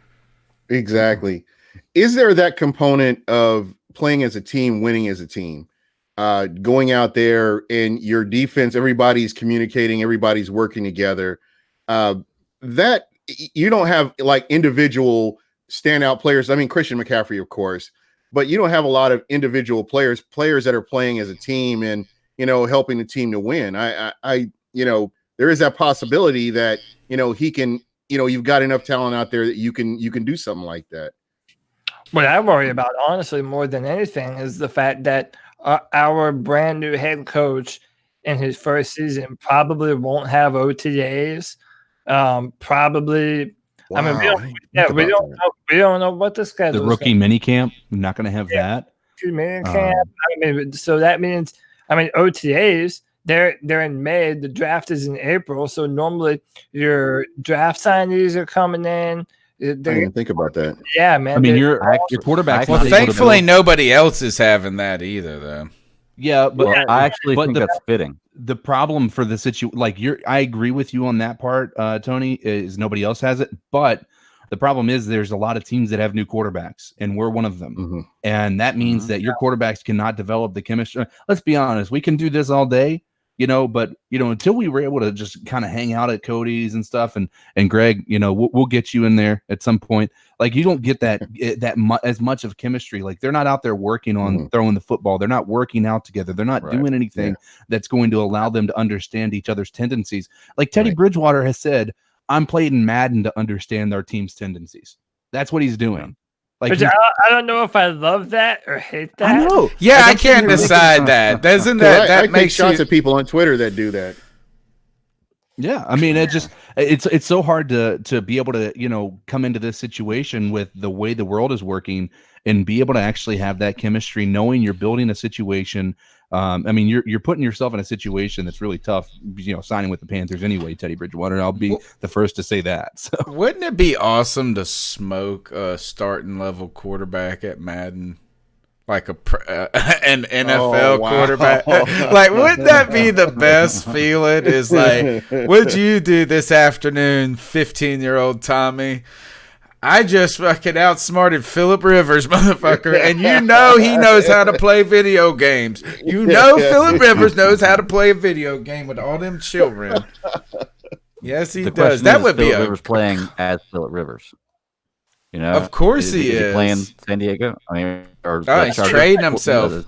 Exactly. Is there that component of playing as a team, winning as a team, going out there and your defense, everybody's communicating, everybody's working together, that you don't have like individual standout players. I mean, Christian McCaffrey, of course, but you don't have a lot of individual players that are playing as a team and, helping the team to win. There is that possibility that, he can, you've got enough talent out there that you can do something like that. What I worry about, honestly, more than anything, is the fact that our brand new head coach in his first season probably won't have OTAs. Probably. Wow. I mean, we don't know what the schedule. The rookie mini camp. We're not going to have that. Mini camp. So that means, OTAs. They're in May. The draft is in April. So normally your draft signees are coming in. I didn't even think about that. Yeah, man. I mean, your quarterback. Well, thankfully, nobody else is having that either, though. Yeah, but I actually think that's fitting. The problem for the situation, I agree with you on that part, Tony, is nobody else has it. But The problem is there's a lot of teams that have new quarterbacks, and we're one of them. And that means that your quarterbacks cannot develop the chemistry. Let's be honest, we can do this all day, but until we were able to just kind of hang out at Cody's and stuff, and Greg, we'll get you in there at some point. Like, you don't get that as much of chemistry. Like, they're not out there working on throwing the football. They're not working out together. They're not doing anything that's going to allow them to understand each other's tendencies. Like Teddy Bridgewater has said, I'm playing Madden to understand our team's tendencies. That's what he's doing. Like, I don't know if I love that or hate that. I know. Yeah, I can't decide that. Doesn't that make shots at people on Twitter that do that? Yeah, I mean, it's so hard to be able to come into this situation with the way the world is working and be able to actually have that chemistry, knowing you're building a situation. I mean, you're putting yourself in a situation that's really tough. Signing with the Panthers anyway, Teddy Bridgewater. I'll be the first to say that. So, wouldn't it be awesome to smoke a starting level quarterback at Madden? Like an NFL quarterback. Like, wouldn't that be the best feeling? Is like, what'd you do this afternoon, 15-year-old Tommy? I just fucking outsmarted Phillip Rivers, motherfucker. And he knows how to play video games. Phillip Rivers knows how to play a video game with all them children. Yes, he does. That would be Phillip Rivers playing as Phillip Rivers. Of course he is. Playing San Diego? I mean, he's trading himself.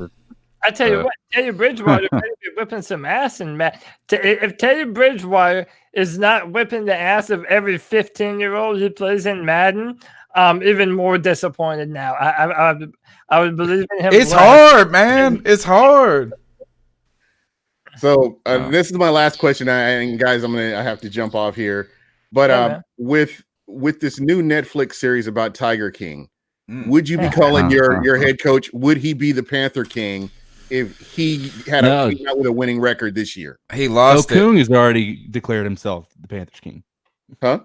I tell you what, Teddy Bridgewater may be whipping some ass in Madden. If Teddy Bridgewater is not whipping the ass of every 15-year-old who plays in Madden, I'm even more disappointed now. I would believe in him. It's hard, man. It's hard. So this is my last question, and guys, I have to jump off here. But with this new Netflix series about Tiger King, would you be calling your head coach? Would he be the Panther King if he had out with a winning record this year? He lost it. Okung has already declared himself the Panthers King. Huh?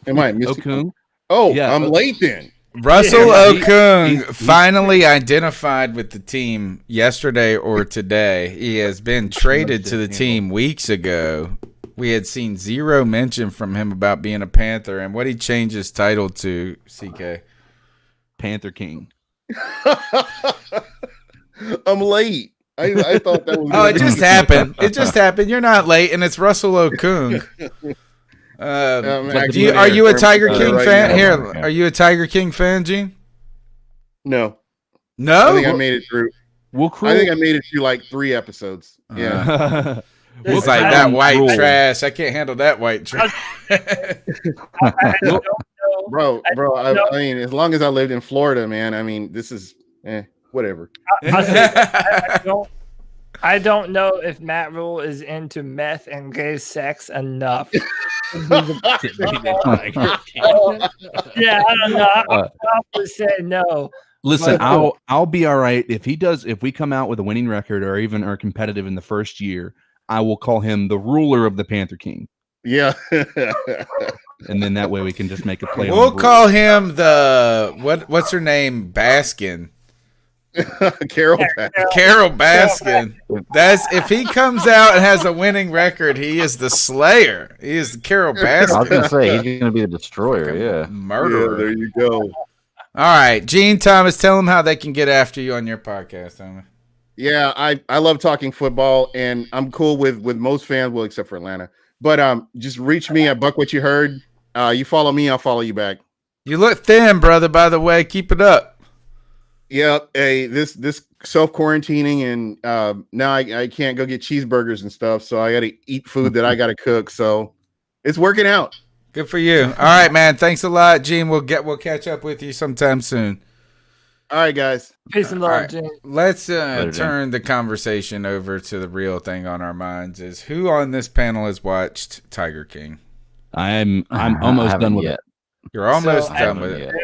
Am I Okung? Oh, yeah, I'm late then. Russell Okung finally identified with the team yesterday or today. He has been traded to the team weeks ago. We had seen zero mention from him about being a Panther, and what he changed his title to, CK? Panther King. I'm late. I thought that was. It just happened. It just happened. You're not late, and it's Russell Okung. Are you a Tiger King fan? Here, are you a Tiger King fan, Gene? No. No? I think I made it through. I think I made it through like 3 episodes. Yeah. It's like that white trash. I can't handle that white trash. Bro. I mean, as long as I lived in Florida, man. I mean, this is whatever. I don't know if Matt Rule is into meth and gay sex enough. Yeah, I don't know. I'll probably say no. Listen, I'll be all right if he does. If we come out with a winning record or even are competitive in the first year, I will call him the ruler of the Panther King. Yeah. And then that way we can just make a play. We'll call him the what's her name? Baskin. Carol Baskin. That's if he comes out and has a winning record, he is the slayer. He is the Carol Baskin. I was gonna say he's gonna be the destroyer. Yeah, murderer. Yeah, there you go. All right, Gene Thomas, tell them how they can get after you on your podcast, Thomas. Yeah, I love talking football, and I'm cool with most fans, well, except for Atlanta. But just reach me at Buck What You Heard. You follow me, I'll follow you back. You look thin, brother. By the way, keep it up. Yeah, hey, this self-quarantining, and now I can't go get cheeseburgers and stuff, so I got to eat food that I got to cook. So it's working out. Good for you. All right, man. Thanks a lot, Gene. We'll catch up with you sometime soon. All right, guys. Peace and love, Gene. Let's turn the conversation over to the real thing on our minds: is who on this panel has watched Tiger King? I'm almost done with it. You're almost done with it.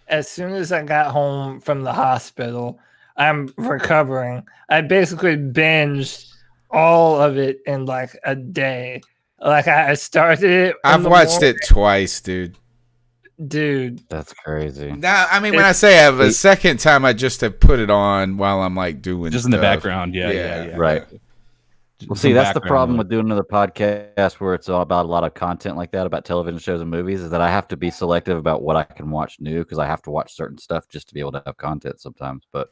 As soon as I got home from the hospital, I'm recovering. I basically binged all of it in like a day. Like I started it. I've watched it twice, dude. That's crazy. Now, I mean, when I say I have a second time, I just have put it on while I'm like doing just stuff. In the background. Yeah. Right. Well, see, that's the problem with doing another podcast where it's all about a lot of content like that about television shows and movies, is that I have to be selective about what I can watch new because I have to watch certain stuff just to be able to have content sometimes. But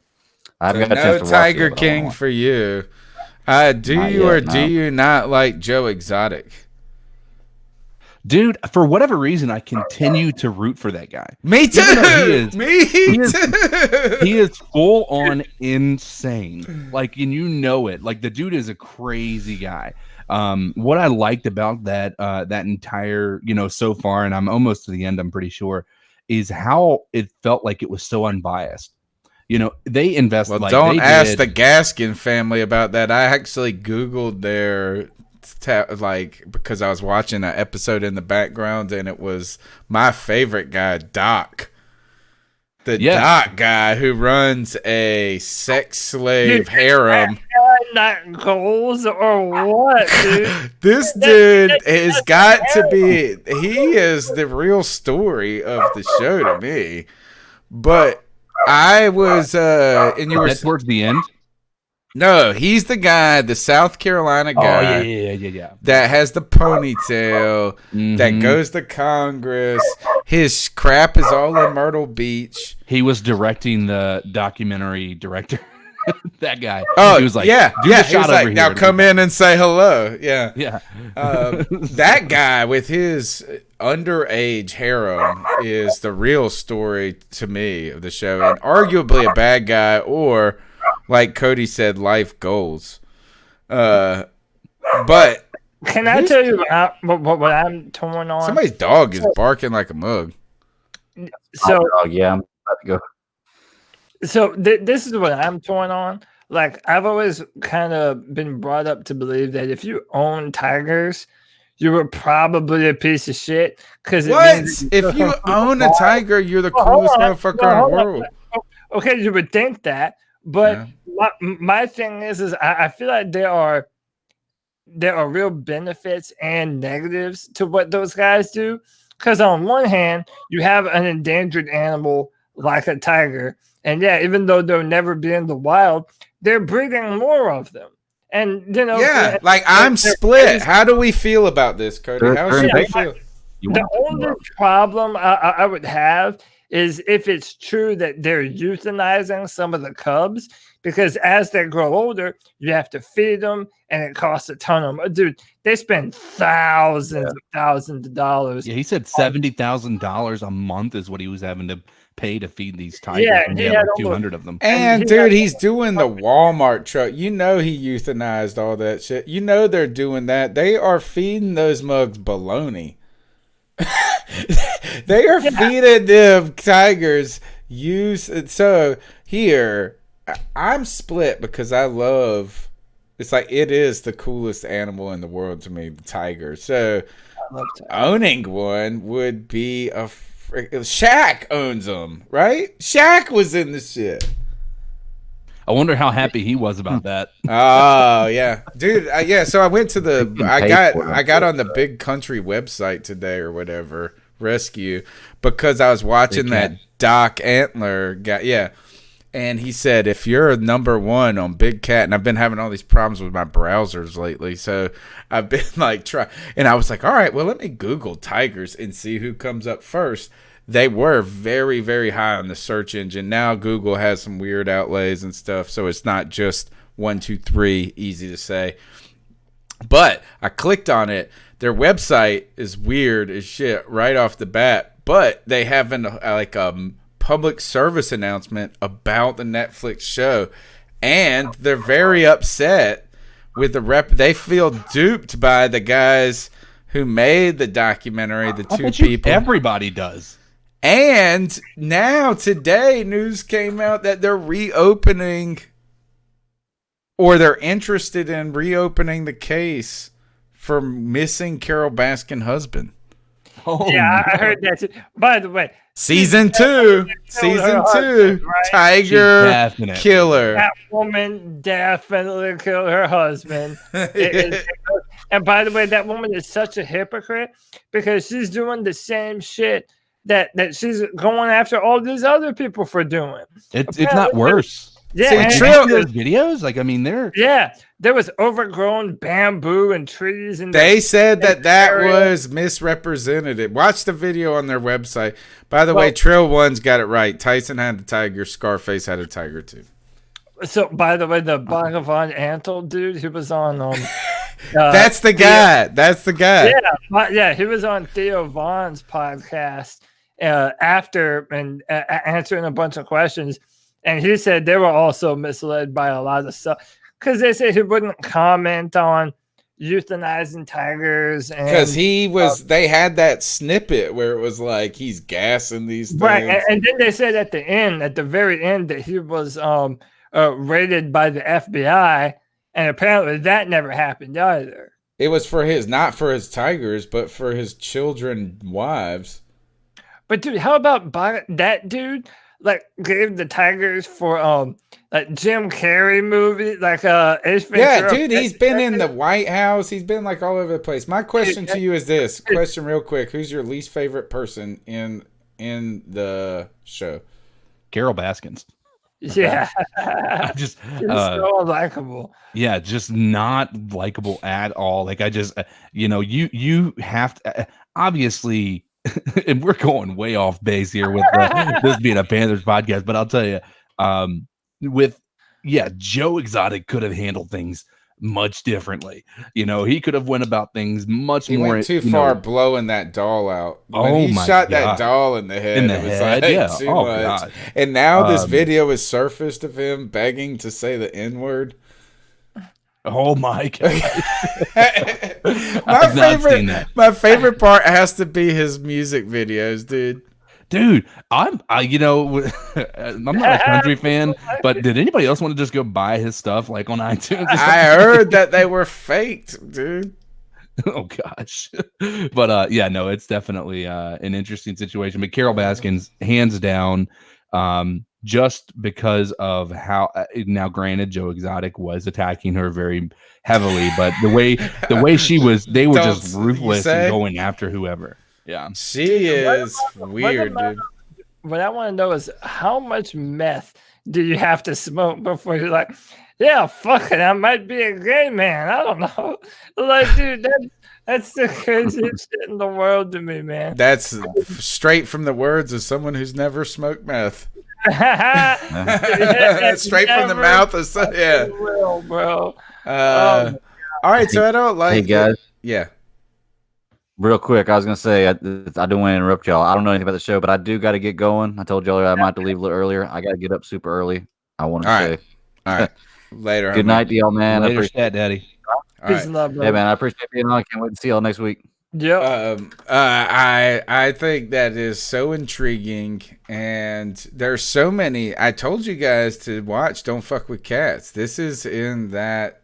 I haven't got a chance to watch Tiger it, King for you. Do you not like Joe Exotic? Dude, for whatever reason, I continue to root for that guy. Me too. He is full on insane. Like, and you know it. Like, the dude is a crazy guy. What I liked about that entire, so far, and I'm almost to the end, I'm pretty sure, is how it felt like it was so unbiased. They invest. Well, don't ask the Gaskin family about that. I actually Googled their because I was watching an episode in the background, and it was my favorite guy, Doc. Doc guy who runs a sex slave harem. Not goals or what, dude? This dude has got to be. He is the real story of the show to me. But I was, and you were towards the end. No, he's the guy, the South Carolina guy. Oh, yeah. That has the ponytail, that goes to Congress. His crap is all in Myrtle Beach. He was directing the documentary director. That guy. Oh, he was like, yeah. He was like, now come in and say hello. Yeah. Yeah. That guy with his underage harem is the real story to me of the show, and arguably a bad guy, or like Cody said, life goals. But can I tell you what I'm torn on? Somebody's dog is barking like a mug. So yeah, I'm about to go. So this is what I'm torn on. Like, I've always kind of been brought up to believe that if you own tigers, you were probably a piece of shit. Because if you own a tiger, you're the coolest motherfucker in the world. Okay, you would think that, but my thing is I feel like there are real benefits and negatives to what those guys do. Because on one hand, you have an endangered animal like a tiger, and even though they'll never be in the wild, they're breeding more of them. And I'm split. How do we feel about this, Cody? How should we feel? The only problem I would have is if it's true that they're euthanizing some of the cubs, because as they grow older, you have to feed them, and it costs a ton of money. Dude, they spend thousands of dollars. Yeah, he said $70,000 a month is what he was having to pay to feed these tigers. Yeah, he had like 200 of them. And dude, he's doing the Walmart truck. You know he euthanized all that shit. You know they're doing that. They are feeding those mugs baloney. They are feeding them tigers. So here, I'm split because I love. It's like it is the coolest animal in the world to me, the tiger. So owning one would be a. Shaq owns them, right? Shaq was in the shit. I wonder how happy he was about that. Oh yeah, dude. So I went to I got on the Big Country website today or whatever rescue because I was watching that Doc Antler guy. Yeah, and he said if you're number one on Big Cat, and I've been having all these problems with my browsers lately, so I've been like and I was like, all right, well let me Google tigers and see who comes up first. They were very, very high on the search engine. Now Google has some weird outlays and stuff, so it's not just 1, 2, 3, easy to say. But I clicked on it. Their website is weird as shit right off the bat, but they have a public service announcement about the Netflix show, and they're very upset with they feel duped by the guys who made the documentary, the two people. Everybody does. And now today news came out that they're reopening, or they're interested in reopening the case for missing Carol Baskin husband. Oh, yeah, I heard that too. By the way, season 2, right? Tiger killer. That woman definitely killed her husband. And by the way, that woman is such a hypocrite because she's doing the same shit that she's going after all these other people for doing. It's not worse. Yeah, See, those videos, like, I mean, there was overgrown bamboo and trees, and they said that was misrepresented. Watch the video on their website. By the way, Trill One's got it right. Tyson had a tiger. Scarface had a tiger too. So, by the way, the Bhagavan Antle dude, he was on. That's the guy. That's the guy. Yeah, he was on Theo Vaughn's podcast after and answering a bunch of questions. And he said they were also misled by a lot of stuff because they said he wouldn't comment on euthanizing tigers. Because they had that snippet where it was like he's gassing these things. Right. And then they said at the very end, that he was raided by the FBI. And apparently that never happened either. It was not for his tigers, but for his children, wives. But dude, how about that dude? Like gave the tigers for like Jim Carrey movie, like Ace Ventura. Yeah, dude, he's been in the White House. He's been like all over the place. My question to you is this question, real quick: who's your least favorite person in the show? Carol Baskins. Yeah, just so unlikable. Yeah, just not likable at all. Like I just, you have to obviously. And we're going way off base here with this being a Panthers podcast, but I'll tell you, Joe Exotic could have handled things much differently. He could have went about things much more. He went too far blowing that doll out. When he shot that doll in the head, it was too much. God. And now this video is surfaced of him begging to say the N-word. Oh my God. My favorite part has to be his music videos, dude. Dude, I'm not a country fan, but did anybody else want to just go buy his stuff like on iTunes? I heard that they were faked, dude. Oh gosh. But no, it's definitely an interesting situation. But Carol Baskins, hands down, just because of how now granted Joe Exotic was attacking her very heavily, but the way she was, they were just ruthless and going after whoever. Yeah. She is weird, dude. What I want to know is how much meth do you have to smoke before you're like, yeah, fuck it, I might be a gay man. I don't know. Like, dude, that's the craziest shit in the world to me, man. That's straight from the words of someone who's never smoked meth. Straight from the mouth of Will, bro. All right, so I don't like. Hey guys, yeah. Real quick, I was gonna say I don't want to interrupt y'all. I don't know anything about the show, but I do got to get going. I told y'all I might have to leave a little earlier. I got to get up super early. I want to say. All right. Later. Good night to y'all, man. Later, Daddy. Peace and love, bro. Hey, man, I appreciate being on. I can't wait to see y'all next week. Yeah. I think that is so intriguing, and there's so many. I told you guys to watch Don't Fuck with Cats. This is in that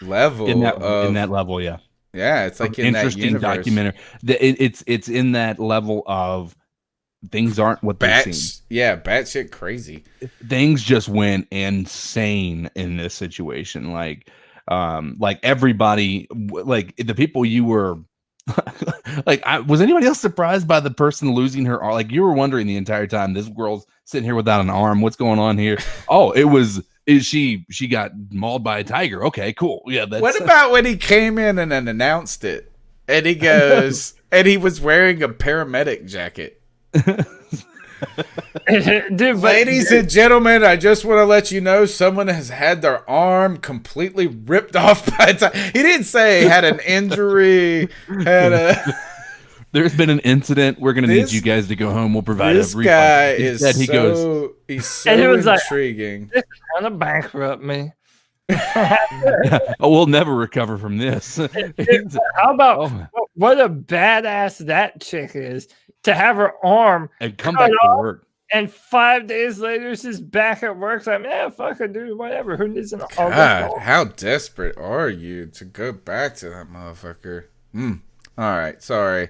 level in that level, yeah. Yeah, it's like in interesting that documentary. It's in that level of things aren't what they seem. Yeah, batshit crazy. Things just went insane in this situation. Like everybody, like the people you were. Like, was anybody else surprised by the person losing her arm? Like, you were wondering the entire time, this girl's sitting here without an arm. What's going on here? Oh, she got mauled by a tiger. Okay, cool. Yeah. What about when he came in and then announced it? And he goes, and he was wearing a paramedic jacket. Dude, ladies and gentlemen, I just want to let you know someone has had their arm completely ripped off by a tiger. He didn't say had an injury, There's been an incident. We're going to need you guys to go home. We'll provide a refund. This guy is he's so intriguing. Like, this is going to bankrupt me. We'll never recover from this. How about what a badass that chick is to have her arm and come back to work, and 5 days later she's back at work. Like, man, fuck it, dude, whatever. Who needs an arm? God, how desperate are you to go back to that motherfucker? All right, sorry.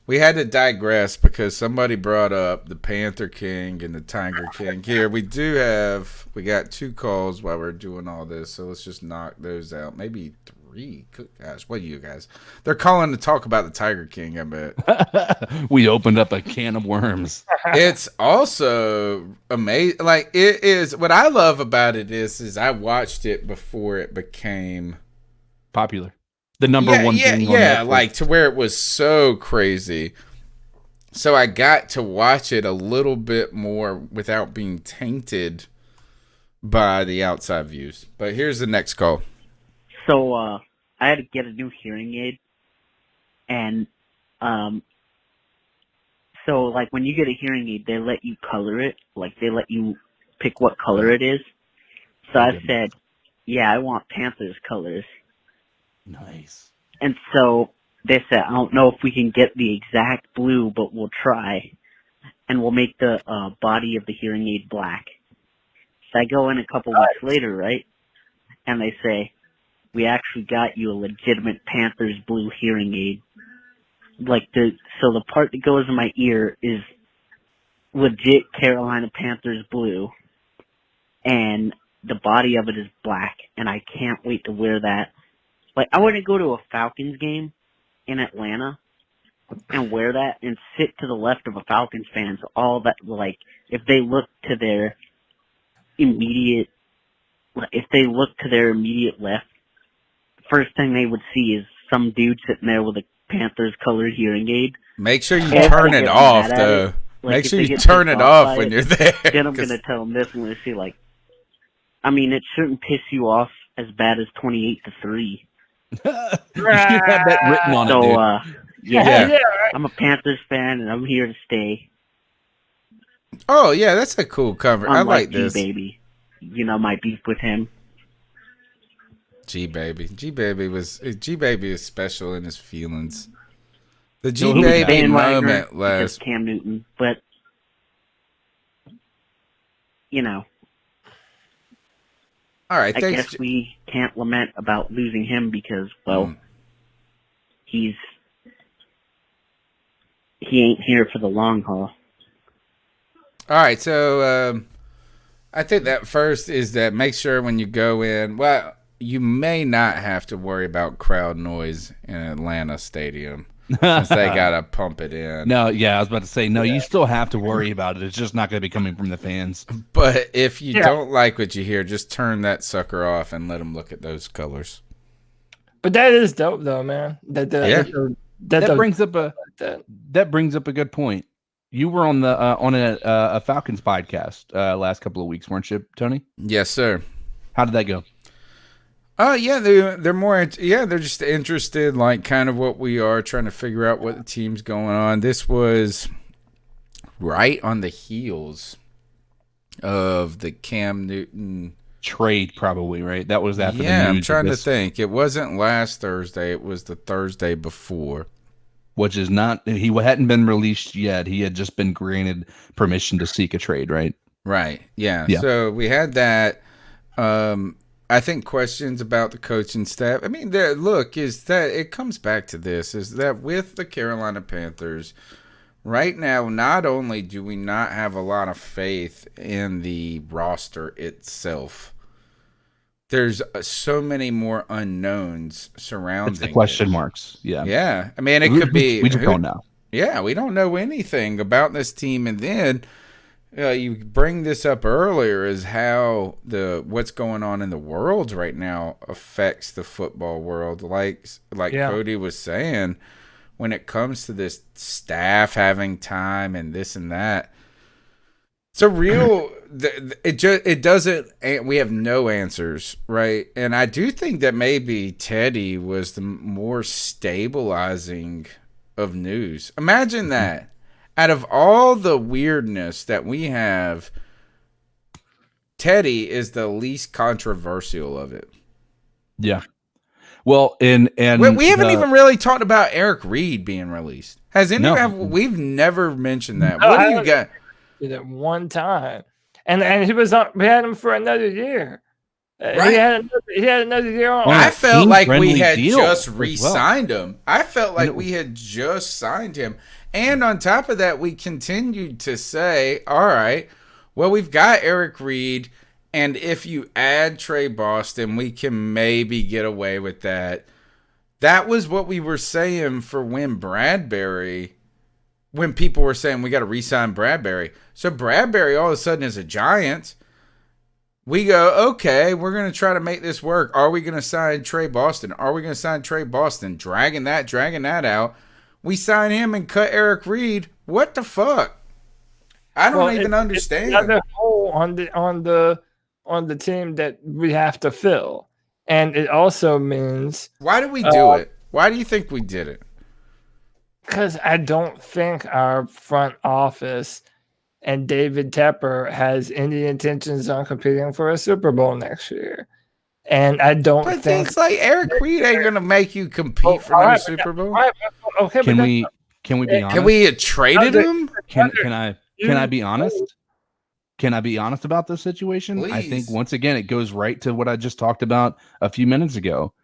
We had to digress because somebody brought up the Panther King and the Tiger King. Here, we got 2 calls while we're doing all this, so let's just knock those out. Maybe 3. Reed. Gosh, what are you guys? They're calling to talk about the Tiger King, I bet. We opened up a can of worms. It's also amazing. Like, it is, what I love about it is I watched it before it became popular. The number one thing on Netflix. like to where it was so crazy. So I got to watch it a little bit more without being tainted by the outside views. But here's the next call. So I had to get a new hearing aid, and so like when you get a hearing aid, they let you color it. Like they let you pick what color it is. So I said, yeah, I want Panthers colors. Nice. And so they said, I don't know if we can get the exact blue, but we'll try. And we'll make the body of the hearing aid black. So I go in a couple weeks later, right? And they say, we actually got you a legitimate Panthers blue hearing aid. So the part that goes in my ear is legit Carolina Panthers blue. And the body of it is black. And I can't wait to wear that. Like, I want to go to a Falcons game in Atlanta and wear that and sit to the left of a Falcons fan. So all that, like, if they look to their immediate left, first thing they would see is some dude sitting there with a Panthers colored hearing aid. Make sure you turn it off, though. Make sure you turn it off when you're there. Then I'm going to tell them this. I'm going to say, like, I mean, it shouldn't piss you off as bad as 28-3. You should have that written on it, dude. Yeah, I'm a Panthers fan, and I'm here to stay. Oh, yeah, that's a cool cover. I like this. G-Baby. You know my beef with him. G-Baby. G-Baby is special in his feelings. The G-Baby moment last. Cam Newton, but, you know. All right, I guess we can't lament about losing him because, well, he ain't here for the long haul. All right, so I think that first is that make sure when you go in, well, you may not have to worry about crowd noise in Atlanta Stadium since they got to pump it in. No, yeah, I was about to say, no, you still have to worry about it. It's just not going to be coming from the fans. But if you don't like what you hear, just turn that sucker off and let them look at those colors. But that is dope, though, man. That brings up a good point. You were on a Falcons podcast last couple of weeks, weren't you, Tony? Yes, sir. How did that go? Yeah, they're more. They're just interested, like kind of what we are, trying to figure out what the team's going on. This was right on the heels of the Cam Newton trade, probably, right? That was after. Yeah, I'm trying to think. It wasn't last Thursday. It was the Thursday before. Which is not. He hadn't been released yet. He had just been granted permission to seek a trade, right? Right. Yeah. So we had that. I think questions about the coaching staff. I mean, is that it comes back to this, is that with the Carolina Panthers, right now, not only do we not have a lot of faith in the roster itself, there's so many more unknowns surrounding it's the question marks. Yeah. Yeah. I mean, it could be. We just don't know. Yeah, we don't know anything about this team. And then you bring this up earlier is how what's going on in the world right now affects the football world. Like Cody was saying, when it comes to this staff having time and this and that, it's a real. It doesn't. We have no answers, right? And I do think that maybe Teddy was the more stabilizing of news. Imagine that. Out of all the weirdness that we have, Teddy is the least controversial of it. Yeah. Well, and we haven't even really talked about Eric Reed being released. We've never mentioned that. What do you got? Did it one time, and he was on. We had him for another year. Right. He had another year on. I felt like we had just re-signed him. I felt like we had just signed him. And on top of that, we continued to say, all right, well, we've got Eric Reed, And if you add Trey Boston, we can maybe get away with that. That was what we were saying for when people were saying we got to re-sign Bradbury. So Bradbury all of a sudden is a Giant. We go, okay, we're going to try to make this work. Are we going to sign Trey Boston? Are we going to sign Trey Boston? Dragging that out. We sign him and cut Eric Reed. What the fuck? I don't even understand. It's another hole on the team that we have to fill. And it also means... Why do we do it? Why do you think we did it? Because I don't think our front office and David Tepper has any intentions on competing for a Super Bowl next year. And I don't think... it's like Eric Reed ain't going to make you compete for another Super Bowl. Okay, can we be honest? Can we have traded him? Can I be honest? Can I be honest about this situation? Please. I think, once again, it goes right to what I just talked about a few minutes ago.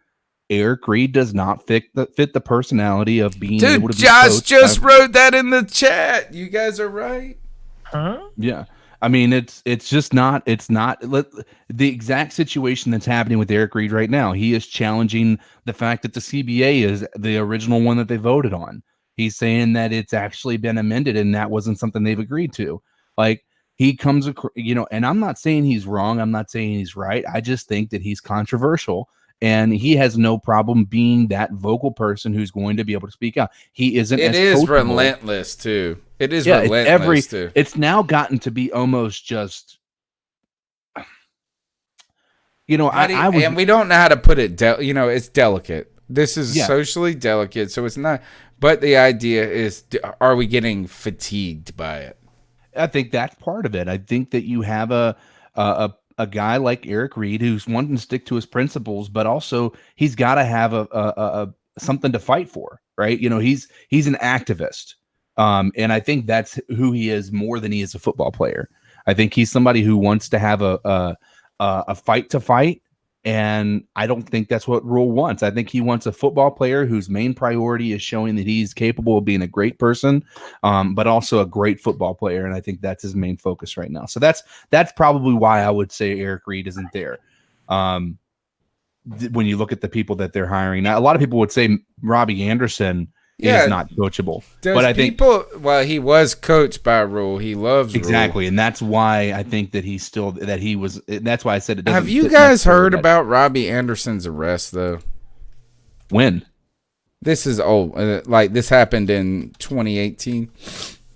Eric Reed does not fit the personality of being able to be Josh just wrote that in the chat. You guys are right. Huh? Yeah. I mean, it's just not the exact situation that's happening with Eric Reed right now. He is challenging the fact that the CBA is the original one that they voted on. He's saying that it's actually been amended and that wasn't something they've agreed to. Like, he comes, and I'm not saying he's wrong. I'm not saying he's right. I just think that he's controversial. And he has no problem being that vocal person who's going to be able to speak out. He isn't. It is relentless too. It is relentless too. It's now gotten to be almost just, and we don't know how to put it. It's delicate. This is socially delicate, so it's not. But the idea is, are we getting fatigued by it? I think that's part of it. I think that you have a guy like Eric Reed who's wanting to stick to his principles, but also he's got to have a something to fight for, right? He's an activist, and I think that's who he is more than he is a football player. I think he's somebody who wants to have a fight to fight, and I don't think that's what Rule wants. I think he wants a football player whose main priority is showing that he's capable of being a great person, but also a great football player. And I think that's his main focus right now. So that's probably why I would say Eric Reed isn't there. When you look at the people that they're hiring now, a lot of people would say Robbie Anderson is not coachable. But I think he was coached by Rule. He loves exactly, Rule. And that's why I think that he was. That's why I said it. Have you guys heard about Robbie Anderson's arrest though? When? This is old. This happened in 2018.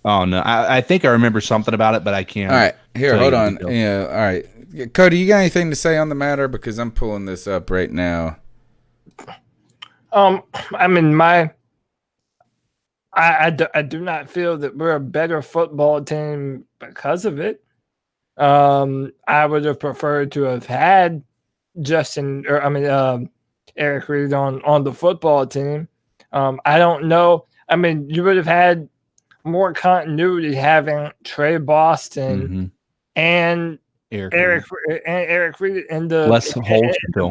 Oh no, I think I remember something about it, but I can't. All right, here, hold on. Yeah, all right, Cody, you got anything to say on the matter? Because I'm pulling this up right now. I mean, I do not feel that we're a better football team because of it. I would have preferred to have had Eric Reed on the football team. I don't know. I mean, you would have had more continuity having Trey Boston and Eric Reed in the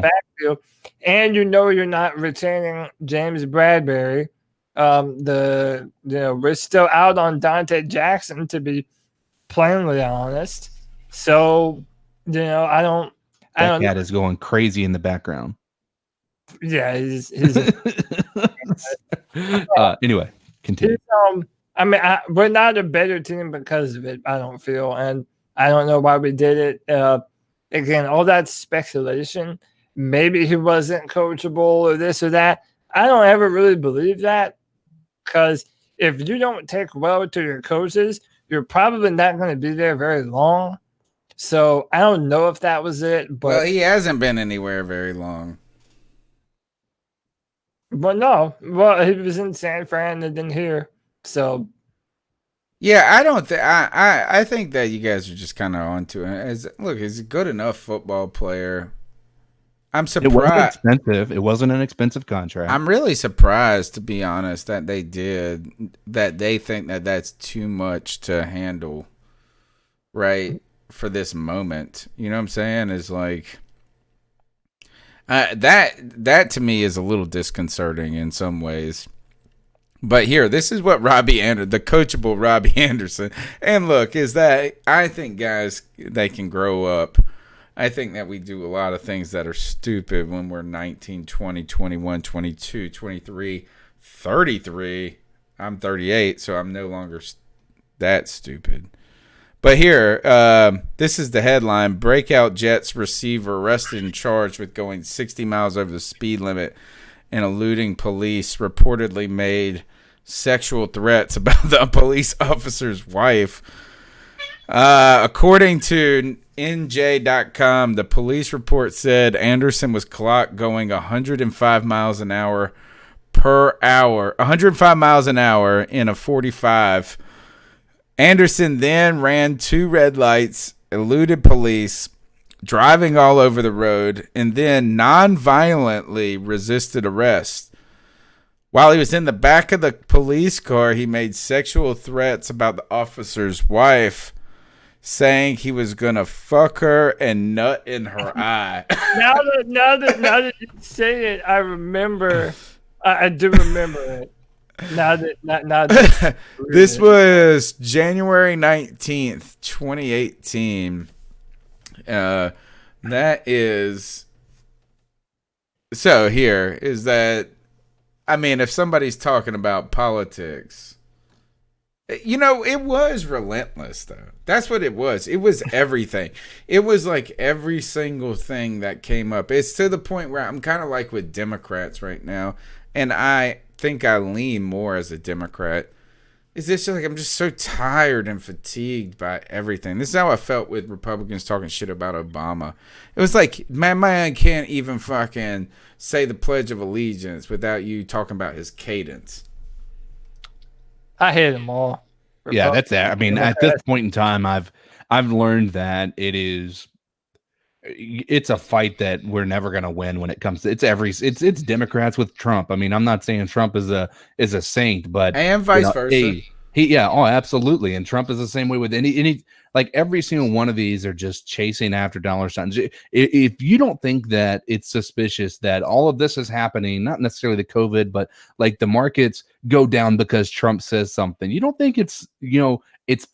backfield, and you're not retaining James Bradbury. We're still out on Dante Jackson, to be plainly honest. So, I don't. That cat is going crazy in the background. Yeah, he's anyway, continue. We're not a better team because of it. I don't feel, and I don't know why we did it. Again, all that speculation. Maybe he wasn't coachable or this or that. I don't ever really believe that. Because if you don't take well to your coaches, you're probably not going to be there very long. So I don't know if that was it. But he hasn't been anywhere very long. But no. Well, he was in San Fran and then here. So. Yeah, I don't think I think that you guys are just kind of onto it. Look, he's a good enough football player. I'm surprised. It wasn't expensive. It wasn't an expensive contract. I'm really surprised, to be honest, that they think that that's too much to handle, right, for this moment. You know what I'm saying? Is like that to me is a little disconcerting in some ways. But here, this is what the coachable Robbie Anderson, and look, is that I think guys, they can grow up. I think that we do a lot of things that are stupid when we're 19, 20, 21, 22, 23, 33. I'm 38, so I'm no longer that stupid. But here, this is the headline. Breakout Jets receiver arrested and charged with going 60 miles over the speed limit and eluding police, reportedly made sexual threats about the police officer's wife. According to NJ.com, the police report said Anderson was clocked going 105 miles an hour per hour, 105 miles an hour in a 45. Anderson then ran 2 red lights, eluded police, driving all over the road, and then non-violently resisted arrest. While he was in the back of the police car, he made sexual threats about the officer's wife, saying he was going to fuck her and nut in her eye. Now that you say it, I remember. I do remember it. Now that this was January 19th, 2018. That is so here is that, I mean, if somebody's talking about politics, you know, it was relentless though. That's what it was. It was everything. It was like every single thing that came up. It's to the point where I'm kind of like with Democrats right now, and I think I lean more as a Democrat. Is this like I'm just so tired and fatigued by everything. This is how I felt with Republicans talking shit about Obama. It was like, man can't even fucking say the Pledge of Allegiance without you talking about his cadence. I hate them all. Yeah, that's that. I mean, at this point in time, I've learned that it's a fight that we're never going to win when it comes to it's Democrats with Trump. I mean, I'm not saying Trump is a saint, but and vice versa. Absolutely. And Trump is the same way with any like every single one of these are just chasing after dollar signs. If you don't think that it's suspicious that all of this is happening, not necessarily the COVID, but like the markets go down because Trump says something, you don't think it's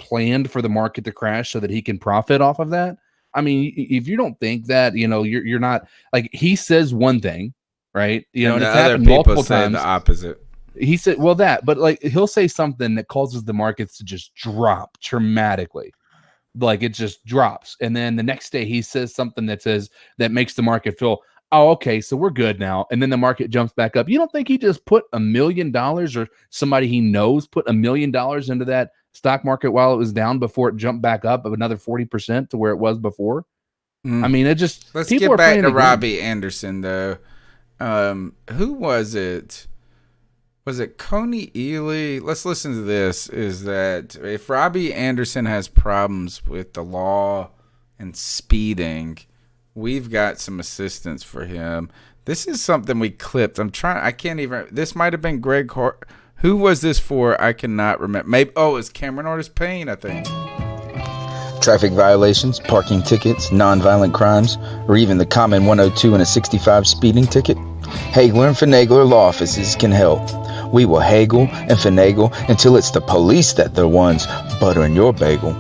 planned for the market to crash so that he can profit off of that? I mean, if you don't think that, you're not like, he says one thing, right? And it's other people multiple say times. the opposite. He said, well, but like he'll say something that causes the markets to just drop dramatically. Like it just drops. And then the next day he says something that makes the market feel, oh, okay, so we're good now. And then the market jumps back up. You don't think he just put $1 million or somebody he knows put $1 million into that stock market while it was down before it jumped back up of another 40% to where it was before? I mean, it just, let's get back to Robbie Anderson though. Who was it? Was it Coney Ely? Let's listen to this. Is that if Robbie Anderson has problems with the law and speeding, we've got some assistance for him. This is something we clipped. This might have been Greg Hart. Who was this for? I cannot remember. Maybe. Oh, it's Cameron Artis Payne, I think. Traffic violations, parking tickets, nonviolent crimes, or even the common 102 and a 65 speeding ticket? Hagler and Finagler Law Offices can help. We will haggle and finagle until it's the police that they're ones buttering your bagel.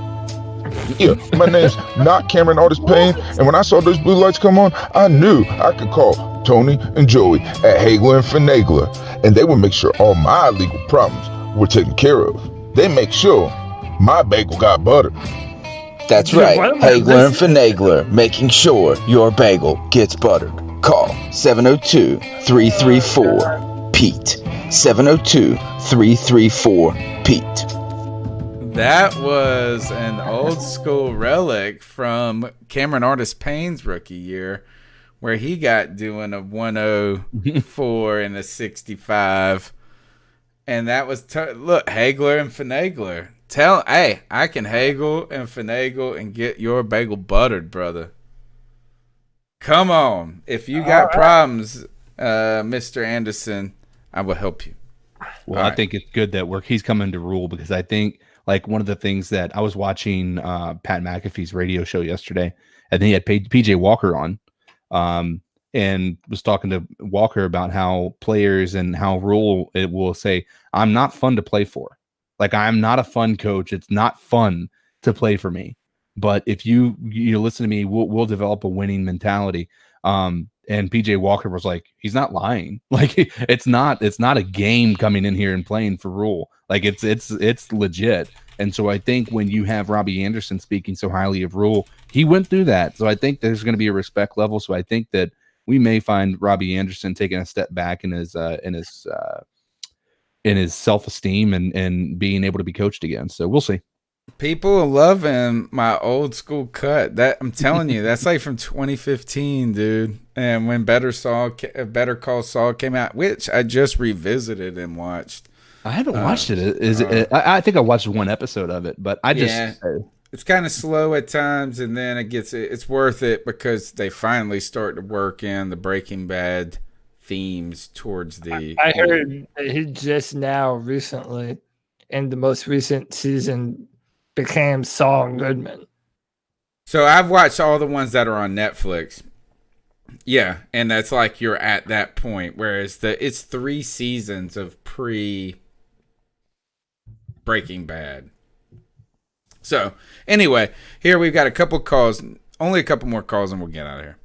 Yeah, my name's not Cameron Artis Payne, and when I saw those blue lights come on, I knew I could call Tony and Joey at Hagler and Finagler, and they would make sure all my legal problems were taken care of. They make sure my bagel got buttered. That's right, Hagler and Finagler, making sure your bagel gets buttered. Call 702-334-PETE. 702-334-PETE. That was an old school relic from Cameron Artis Payne's rookie year, where he got doing a 104 and a 65. And that was, look, Hagler and Finagler. Hey, I can haggle and finagle and get your bagel buttered, brother. Come on. If you got problems, Mr. Anderson, I will help you. Well, I think it's good that he's coming to rule, because I think like one of the things that I was watching Pat McAfee's radio show yesterday, and he had PJ Walker on, and was talking to Walker about how players and how rule it will say, I'm not fun to play for. Like, I'm not a fun coach. It's not fun to play for me. But if you listen to me, we'll develop a winning mentality. And PJ Walker was like, he's not lying. Like it's not a game coming in here and playing for Rule. Like it's legit. And so I think when you have Robbie Anderson speaking so highly of Rule, he went through that. So I think there's going to be a respect level. So I think that we may find Robbie Anderson taking a step back in his self-esteem and being able to be coached again. So we'll see. People are loving my old school cut. That I'm telling you, that's like from 2015, dude. And when Better Call Saul came out, which I just revisited and watched. I haven't watched it. I think I watched one episode of it, but it's kind of slow at times, and then it's worth it because they finally start to work in the Breaking Bad themes towards the. I heard that he just now recently, in the most recent season, became Saul Goodman. So I've watched all the ones that are on Netflix. Yeah, and that's like you're at that point, whereas it's 3 seasons of pre Breaking Bad. So anyway, here we've got a couple calls, only a couple more calls, and we'll get out of here.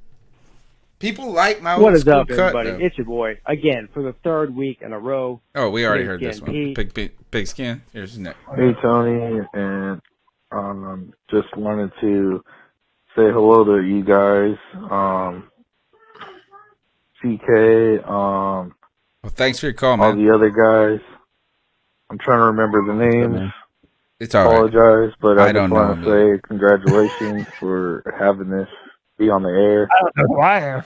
People like my What old is school up, cut, everybody? though. It's your boy again for the 3rd week in a row. Oh, we already heard Pigskin this one. Pete. Big Skin. Here's his neck. Hey, Tony, and just wanted to say hello to you guys. CK, well, thanks for your call, man. all the other guys. I'm trying to remember the names. It's all right. Apologize, but I don't just want know, to say congratulations for having this be on the air. I don't know who I am.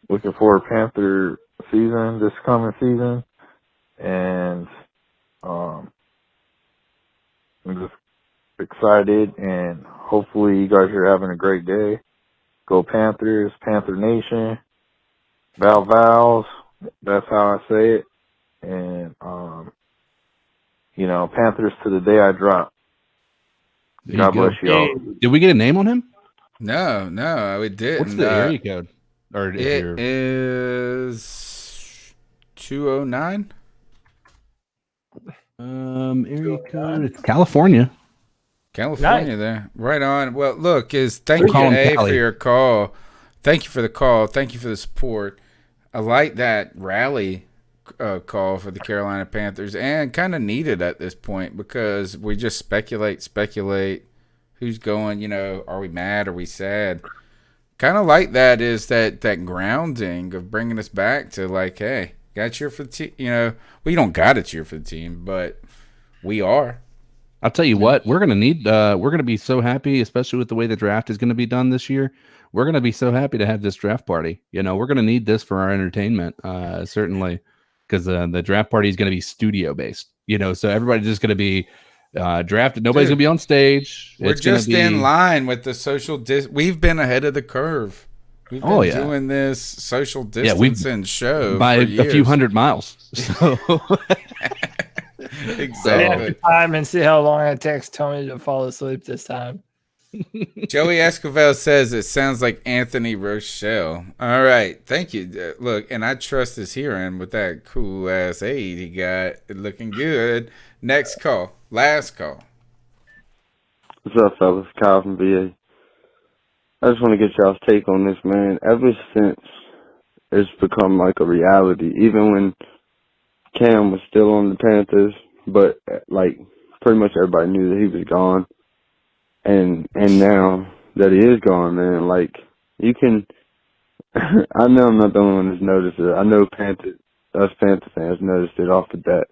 Looking forward to Panther season, this coming season, and I'm just excited, and hopefully you guys are having a great day. Go Panthers, Panther Nation, Vals, that's how I say it, and Panthers to the day I drop. God bless you all. Did we get a name on him? No, we didn't. What's the area code? Or it is 209. Area code. It's California. California, there, right on. Well, look, thank you, A, for your call. Thank you for the call. Thank you for the support. I like that rally call for the Carolina Panthers, and kind of needed at this point because we just speculate who's going. Are we mad? Are we sad? Kind of like that is that grounding of bringing us back to like, hey, got to cheer for the team. We don't got to cheer for the team, but we are. I'll tell you what, we're gonna need. We're gonna be so happy, especially with the way the draft is gonna be done this year. We're gonna be so happy to have this draft party. We're gonna need this for our entertainment, certainly, because the draft party is gonna be studio based. So everybody's just gonna be drafted. Nobody's gonna be on stage. We're just in line with the social. We've been ahead of the curve. We've been doing this social distancing show by for a years. few hundred miles. So. Exactly. Time and see how long it takes Tony to fall asleep this time. Joey Escovel says it sounds like Anthony Rochelle. All right, thank you. Look, and I trust his hearing with that cool ass aid he got. Looking good. Next call, last call. What's up, fellas? Kyle from VA. I just want to get y'all's take on this, man. Ever since it's become like a reality, even when Cam was still on the Panthers, but like pretty much everybody knew that he was gone. And now that he is gone, man, like you can I know I'm not the only one that's noticed it. I know us Panther fans noticed it off the bat.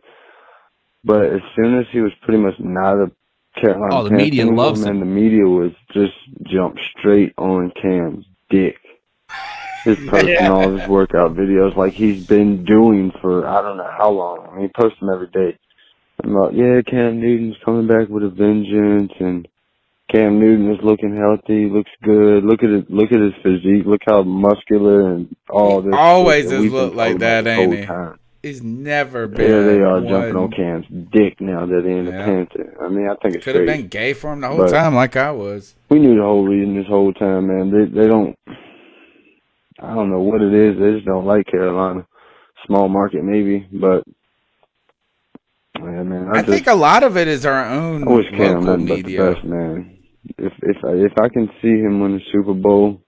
But as soon as he was pretty much not a Carolina the Panther media anymore, loves man, him. the media was just jumped straight on Cam's dick. His posting all his workout videos like he's been doing for I don't know how long. I mean, he posts them every day. I'm like, yeah, Cam Newton's coming back with a vengeance, and Cam Newton is looking healthy, looks good. Look at his physique. Look how muscular and all this. Always shit has we've been looked like talking that, about this ain't whole he? time. He's never been. There they are one. jumping on Cam's dick now that they're in the Panther. I mean, I think it's Could have crazy. been gay for him the whole But time, like I was. we knew the whole reason this whole time, man. They don't. I don't know what it is. They just don't like Carolina. Small market, maybe, but yeah, man. I think a lot of it is our own I wish Cam local nothing but the media. best, man. if I can see him win a Super Bowl,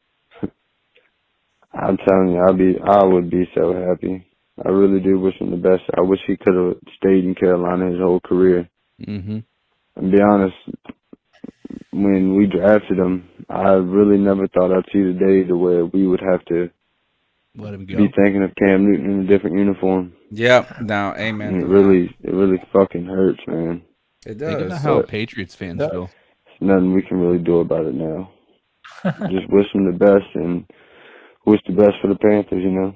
I'm telling you, I would be so happy. I really do wish him the best. I wish he could have stayed in Carolina his whole career. Mm-hmm. And be honest, when we drafted him, I really never thought I'd see the day to where we would have to let him go. Be thinking of Cam Newton in a different uniform. Yep. No, amen. It really fucking hurts, man. It does. Think about how Patriots fans feel. There's nothing we can really do about it now. Just wish them the best and wish the best for the Panthers. You know,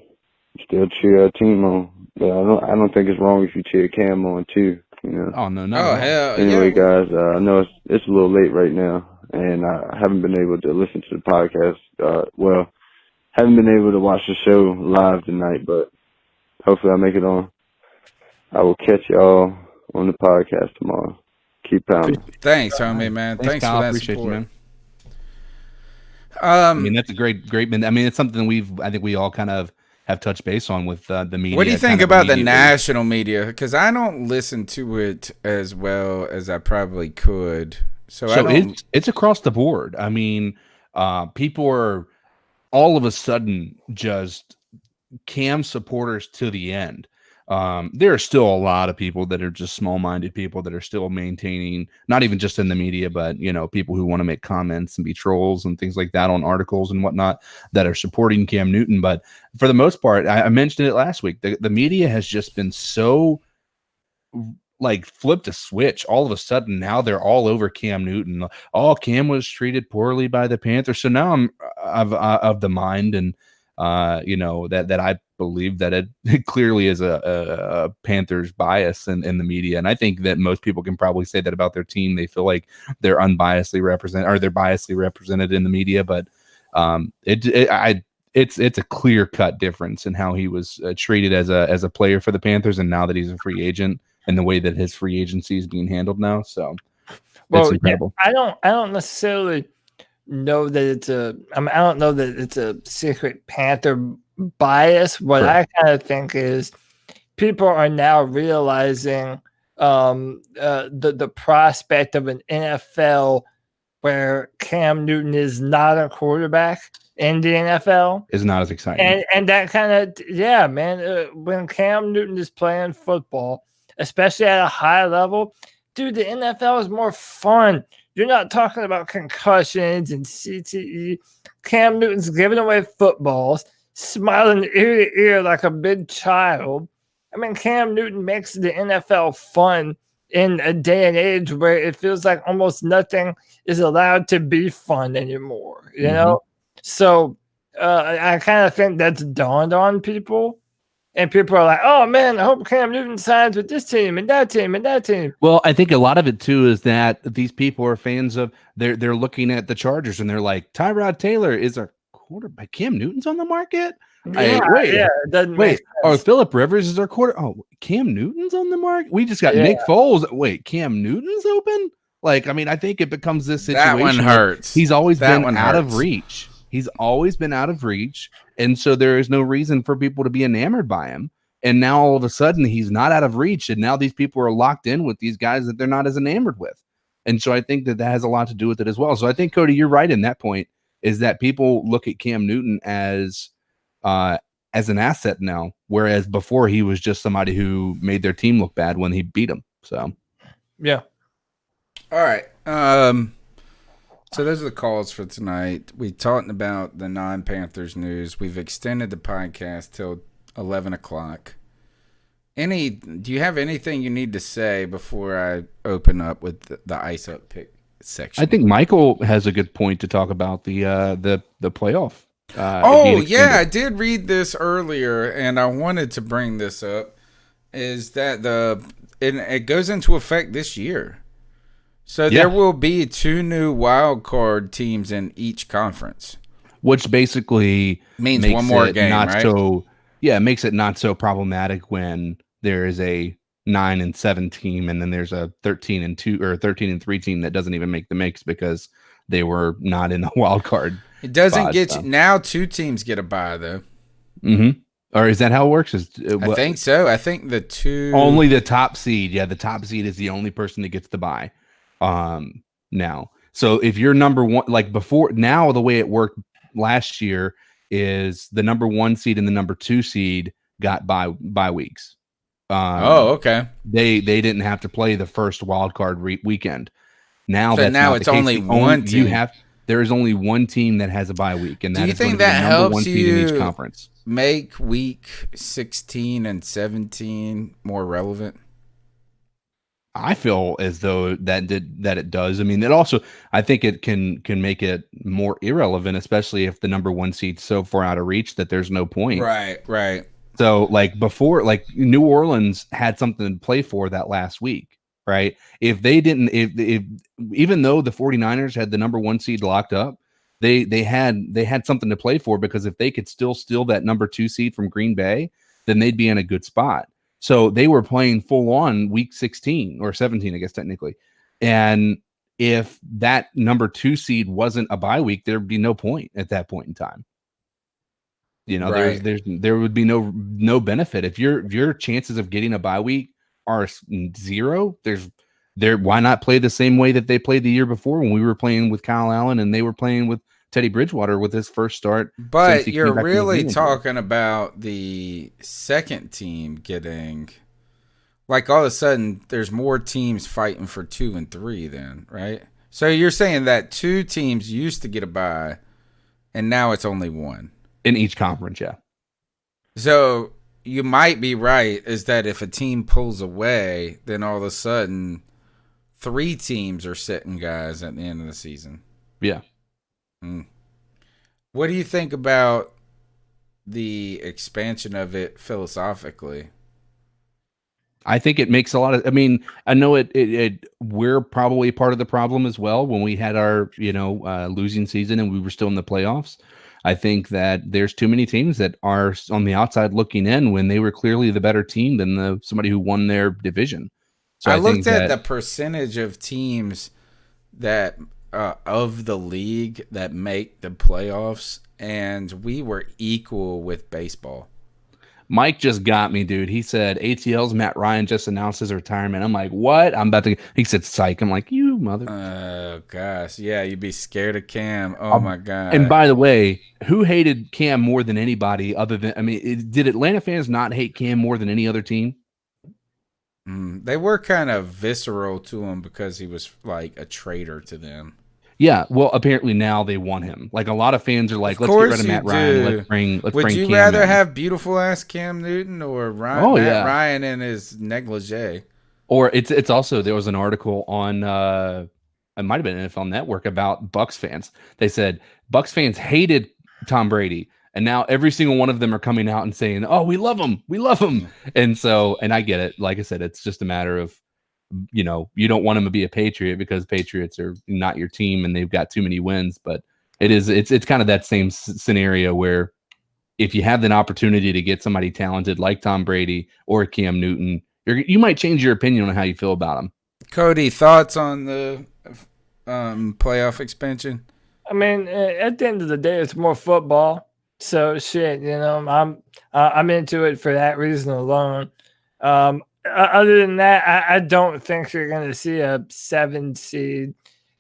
still cheer our team on, but I don't think it's wrong if you cheer Cam on too. You know. Oh no, Oh hell. Anyway, yeah. guys, I know it's a little late right now, and I haven't been able to listen to the podcast. Haven't been able to watch the show live tonight, but hopefully I'll make it on. I will catch y'all on the podcast tomorrow. Keep pounding. Thanks, homie, man. Thanks Kyle. for that Appreciate support. you, man. I mean, that's a great. I mean, it's something I think we all kind of have touched base on with the media. What do you think about the national media? Because I don't listen to it as well as I probably could. So it's across the board. I mean, people are all of a sudden just Cam supporters to the end. There are still a lot of people that are just small-minded people that are still maintaining, not even just in the media, but people who want to make comments and be trolls and things like that on articles and whatnot that are supporting Cam Newton. But for the most part, I mentioned it last week, the media has just been so like flipped a switch. All of a sudden now they're all over Cam Newton. Oh, Cam was treated poorly by the Panthers. So now I'm of the mind and that I believe that it clearly is a Panthers bias in the media. And I think that most people can probably say that about their team. They feel like they're unbiasedly represented, or they're biasedly represented in the media. But it's a clear cut difference in how he was treated as a player for the Panthers, and now that he's a free agent, and the way that his free agency is being handled now. So it's incredible. Yeah, I don't necessarily know that I don't know that it's a secret Panther bias. What I kind of think is people are now realizing the prospect of an NFL where Cam Newton is not a quarterback in the NFL is not as exciting. And that kind of, man, when Cam Newton is playing football, especially at a high level, dude, the NFL is more fun. You're not talking about concussions and CTE. Cam Newton's giving away footballs, smiling ear to ear like a big child. I mean, Cam Newton makes the NFL fun in a day and age where it feels like almost nothing is allowed to be fun anymore, you know? So I kind of think that's dawned on people. And people are like, oh, man, I hope Cam Newton signs with this team and that team and that team. Well, I think a lot of it, too, is that these people are fans of they're looking at the Chargers and they're like, Tyrod Taylor is our quarterback. Cam Newton's on the market? Wait. Oh, Phillip Rivers is our quarter. Oh, Cam Newton's on the market? We just got Nick Foles. Wait, Cam Newton's open? Like, I mean, I think it becomes this situation. That one hurts. He's always been out of reach. He's always been out of reach. And so there is no reason for people to be enamored by him. And now all of a sudden he's not out of reach. And now these people are locked in with these guys that they're not as enamored with. And so I think that has a lot to do with it as well. So I think, Cody, you're right in that point, is that people look at Cam Newton as an asset now, whereas before he was just somebody who made their team look bad when he beat them. So, yeah. All right. So those are the calls for tonight. We talked about the non-Panthers news. We've extended the podcast till 11 o'clock. Do you have anything you need to say before I open up with the ice up pick section? I think Michael has a good point to talk about the playoff. I did read this earlier, and I wanted to bring this up. Is that it goes into effect this year? So there will be 2 new wild card teams in each conference, which basically means one more game, right? It makes it not so problematic when there is a 9-7 team and then there's a 13-2 or 13-3 team that doesn't even make the mix because they were not in the wild card. It doesn't get you now. 2 teams get a bye though. Mm-hmm. Or is that how it works? I think so. I think the 2 only the top seed. Yeah, the top seed is the only person that gets the bye. Now So if you're number one, like before now, the way it worked last year is the number 1 seed and the number 2 seed got bye weeks. Okay. They didn't have to play the first wild card weekend. Now so that's now not it's the case. only one team. There is only one team that has a bye week, and do that you is going think to be that the number 1 helps seed in each you conference. make week 16 and 17 more relevant? I feel as though that it does. I mean, it also, I think it can make it more irrelevant, especially if the number 1 seed's so far out of reach that there's no point. Right. So like before, like New Orleans had something to play for that last week, right? If they didn't, if even though the 49ers had the number 1 seed locked up, they had something to play for, because if they could still steal that number 2 seed from Green Bay, then they'd be in a good spot. So they were playing full on week 16 or 17, I guess, technically. And if that number 2 seed wasn't a bye week, there'd be no point at that point in time. You know, Right. there would be no benefit. If your chances of getting a bye week are 0, why not play the same way that they played the year before when we were playing with Kyle Allen and they were playing with Teddy Bridgewater with his first start? But you're really talking about the second team getting, like, all of a sudden there's more teams fighting for 2 and 3 then, right? So you're saying that 2 teams used to get a bye and now it's only 1 in each conference, yeah. So you might be right, is that if a team pulls away, then all of a sudden 3 teams are sitting guys at the end of the season. Yeah. What do you think about the expansion of it philosophically? I think it makes a lot of, I mean, I know we're probably part of the problem as well when we had our, losing season and we were still in the playoffs. I think that there's too many teams that are on the outside looking in when they were clearly the better team than somebody who won their division. So I looked at the percentage of teams that of the league that make the playoffs, and we were equal with baseball. Mike just got me, dude. He said ATL's Matt Ryan just announced his retirement. I'm like, what? He said, psych. I'm like, you mother. Oh, gosh. Yeah, you'd be scared of Cam. Oh, my God. And by the way, who hated Cam more than anybody other than, did Atlanta fans not hate Cam more than any other team? They were kind of visceral to him because he was like a traitor to them. Yeah, well, apparently now they want him. Like, a lot of fans are like, let's get rid of Matt Ryan. Let's bring Would you Cam rather in. have beautiful ass Cam Newton or Matt Ryan in his negligee? Or it's also, there was an article on it might have been NFL Network about Bucs fans. They said Bucs fans hated Tom Brady, and now every single one of them are coming out and saying, "Oh, we love him, we love him." And I get it. Like I said, it's just a matter of, you don't want him to be a Patriot because Patriots are not your team and they've got too many wins. But it's kind of that same scenario where if you have an opportunity to get somebody talented like Tom Brady or Cam Newton, you might change your opinion on how you feel about them. Cody, thoughts on the playoff expansion? I mean, at the end of the day, it's more football. So shit, I'm into it for that reason alone. Other than that, I don't think you're going to see a 7 seed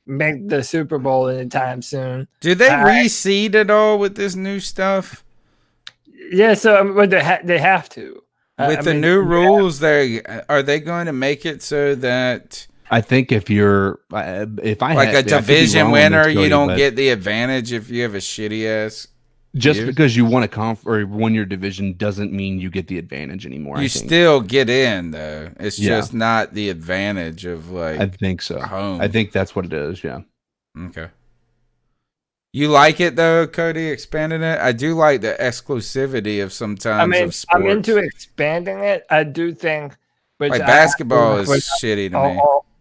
make the Super Bowl anytime soon. Do they reseed at all with this new stuff? Yeah, so they have to. With the new rules, are they going to make it so that I think if you're like a division winner, you don't get the advantage if you have a shitty ass. Just because you won or won your division doesn't mean you get the advantage anymore. You still get in though. It's just not the advantage of like. I think so. Home. I think that's what it is. Yeah. Okay. You like it though, Cody, expanding it? I do like the exclusivity of sometimes of sports. I'm into expanding it. I do think, like basketball is shitty to me.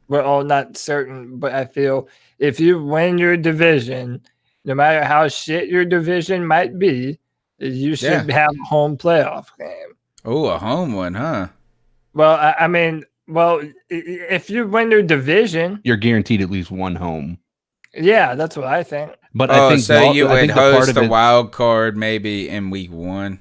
We're all not certain, but I feel if you win your division, no matter how shit your division might be, you should have a home playoff game. Oh, a home one, huh? Well, if you win your division, you're guaranteed at least one home. Yeah, that's what I think. But I think so. You would host the wild card maybe in week 1.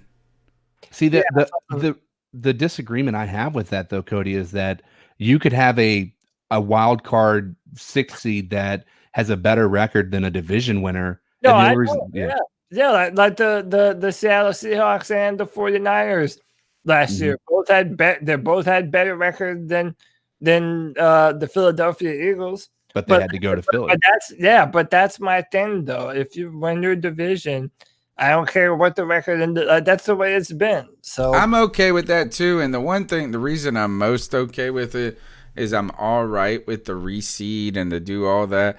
See, the disagreement I have with that though, Cody, is that you could have a wild card 6 seed that has a better record than a division winner. No, and the I only reason, know, yeah, like the Seattle Seahawks and the 49ers last year. They both had better record than the Philadelphia Eagles. But they had to go to Philly. But that's my thing though. If you win your division, I don't care what the record, and that's the way it's been. So I'm okay with that too. And the reason I'm most okay with it is I'm all right with the reseed and to do all that.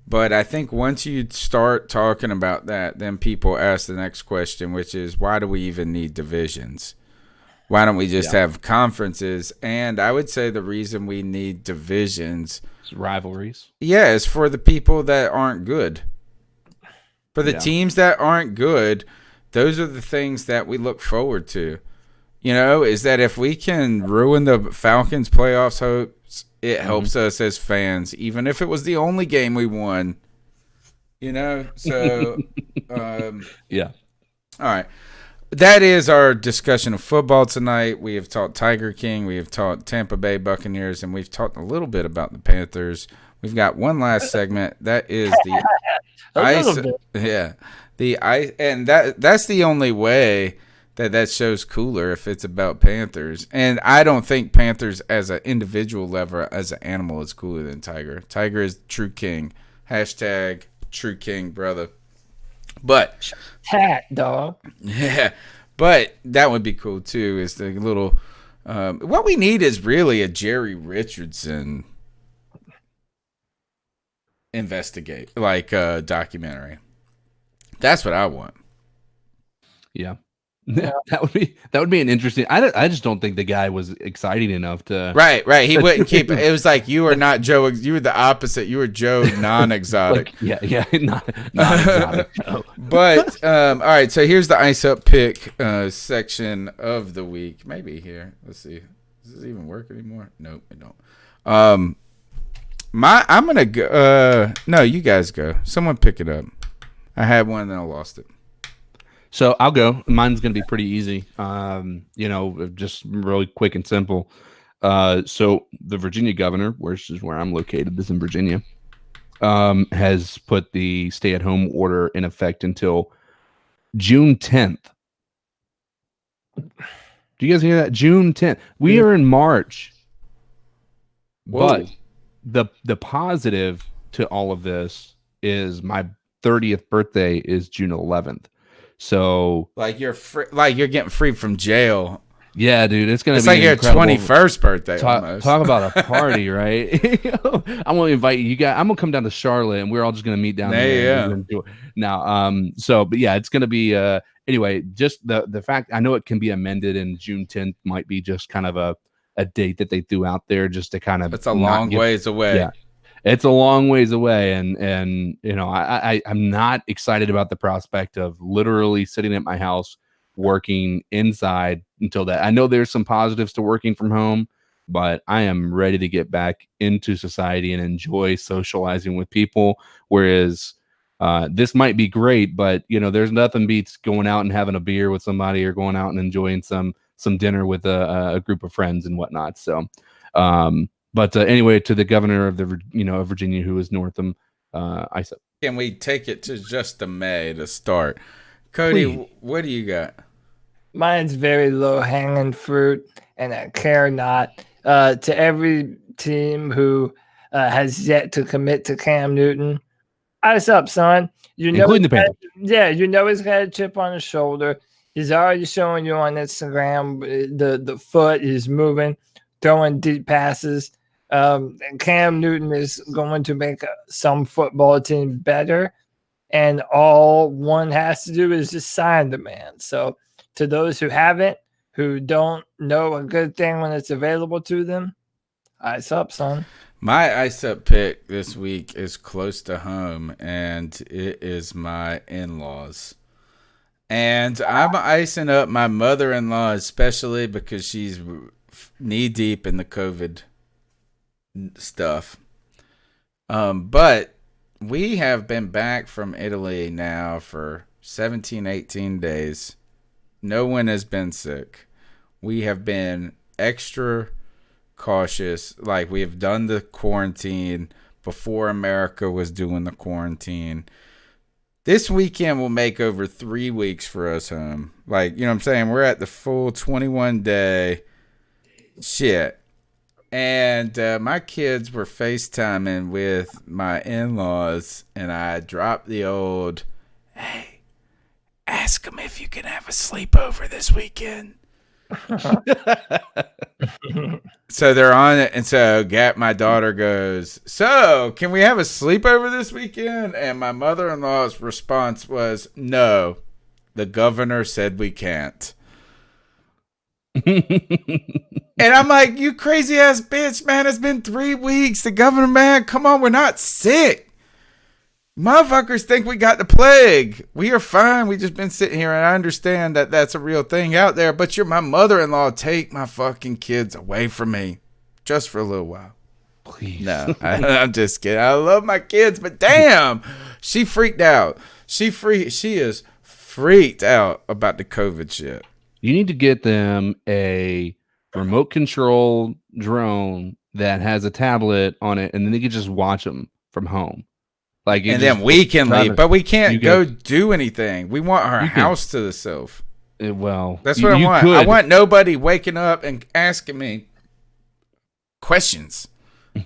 But I think once you start talking about that, then people ask the next question, which is, why do we even need divisions? Why don't we just have conferences? And I would say the reason we need divisions, it's rivalries. Yeah, is for the people that aren't good. For the teams that aren't good, those are the things that we look forward to. You know, is that if we can ruin the Falcons' playoffs hopes, it helps us as fans, even if it was the only game we won. You know, so yeah. All right. That is our discussion of football tonight. We have talked Tiger King, we have talked Tampa Bay Buccaneers, and we've talked a little bit about the Panthers. We've got one last segment. That is the ice. Yeah. The ice, and that's the only way that show's cooler if it's about Panthers. And I don't think Panthers as an individual level, as an animal, is cooler than Tiger. Tiger is true king. Hashtag true king, brother. But hat dog. Yeah, but that would be cool too. Is the little what we need is really a Jerry Richardson investigate documentary. That's what I want. Yeah. That would be an interesting. I just don't think the guy was exciting enough to. Right. He wouldn't keep it. It was like you were not Joe. You were the opposite. You were Joe non-exotic. Not exotic. No. But all right. So here's the ice up pick section of the week. Maybe here. Let's see. Does this even work anymore? Nope, it don't. I'm gonna go. No, you guys go. Someone pick it up. I had one and I lost it. So I'll go. Mine's going to be pretty easy. Just really quick and simple. So the Virginia governor, which is where I'm located, is in Virginia, has put the stay-at-home order in effect until June 10th. Do you guys hear that? June 10th. We are in March. Whoa. But the positive to all of this is my 30th birthday is June 11th. So you're getting free from jail. Yeah, dude, it's gonna be like your incredible. 21st birthday. Talk about a party, right? I'm gonna invite you guys. I'm gonna come down to Charlotte, and we're all just gonna meet down there. Yeah. Now, but yeah, it's gonna be anyway. Just the fact I know it can be amended, and June 10th might be just kind of a date that they threw out there just to kind of. It's a long ways away. Yeah. It's a long ways away, and I'm not excited about the prospect of literally sitting at my house working inside until that. I know there's some positives to working from home, but I am ready to get back into society and enjoy socializing with people. Whereas this might be great, but there's nothing beats going out and having a beer with somebody or going out and enjoying some dinner with a group of friends and whatnot. So. But anyway, to the governor of of Virginia, who is Northam, I said, can we take it to just the May to start? Cody, Please. What do you got? Mine's very low hanging fruit, and I care not. To every team who has yet to commit to Cam Newton, ice up, son. Including the Panthers. He's got a chip on his shoulder. He's already showing you on Instagram the foot is moving, throwing deep passes. Cam Newton is going to make some football team better, and all one has to do is just sign the man. So to those who haven't, who don't know a good thing when it's available to them, ice up, son. My ice up pick this week is close to home, and it is my in-laws. And I'm icing up my mother-in-law especially because she's knee-deep in the COVID stuff. But we have been back from Italy now for 17, 18 days. No one has been sick. We have been extra cautious. Like, we have done the quarantine, before America was doing the quarantine. This weekend will make over 3 weeks for us home. Like, you know what I'm saying? We're at the full 21 day shit. And my kids were FaceTiming with my in-laws, and I dropped the old, hey, ask them if you can have a sleepover this weekend. So they're on it, and so my daughter goes, so can we have a sleepover this weekend? And my mother-in-law's response was, no, the governor said we can't. And I'm like, you crazy ass bitch, man, it's been 3 weeks. The governor, man, come on, we're not sick. Motherfuckers think we got the plague. We are fine. We just been sitting here, and I understand that that's a real thing out there, but you're my mother-in-law. Take my fucking kids away from me just for a little while. Please. No, I'm just kidding. I love my kids, but damn, she freaked out. She is freaked out about the COVID shit. You need to get them a remote control drone that has a tablet on it, and then they can just watch them from home. Like, and then we can leave, but we can't go do anything. We want our house to the self. Well, that's what I want. I want nobody waking up and asking me questions.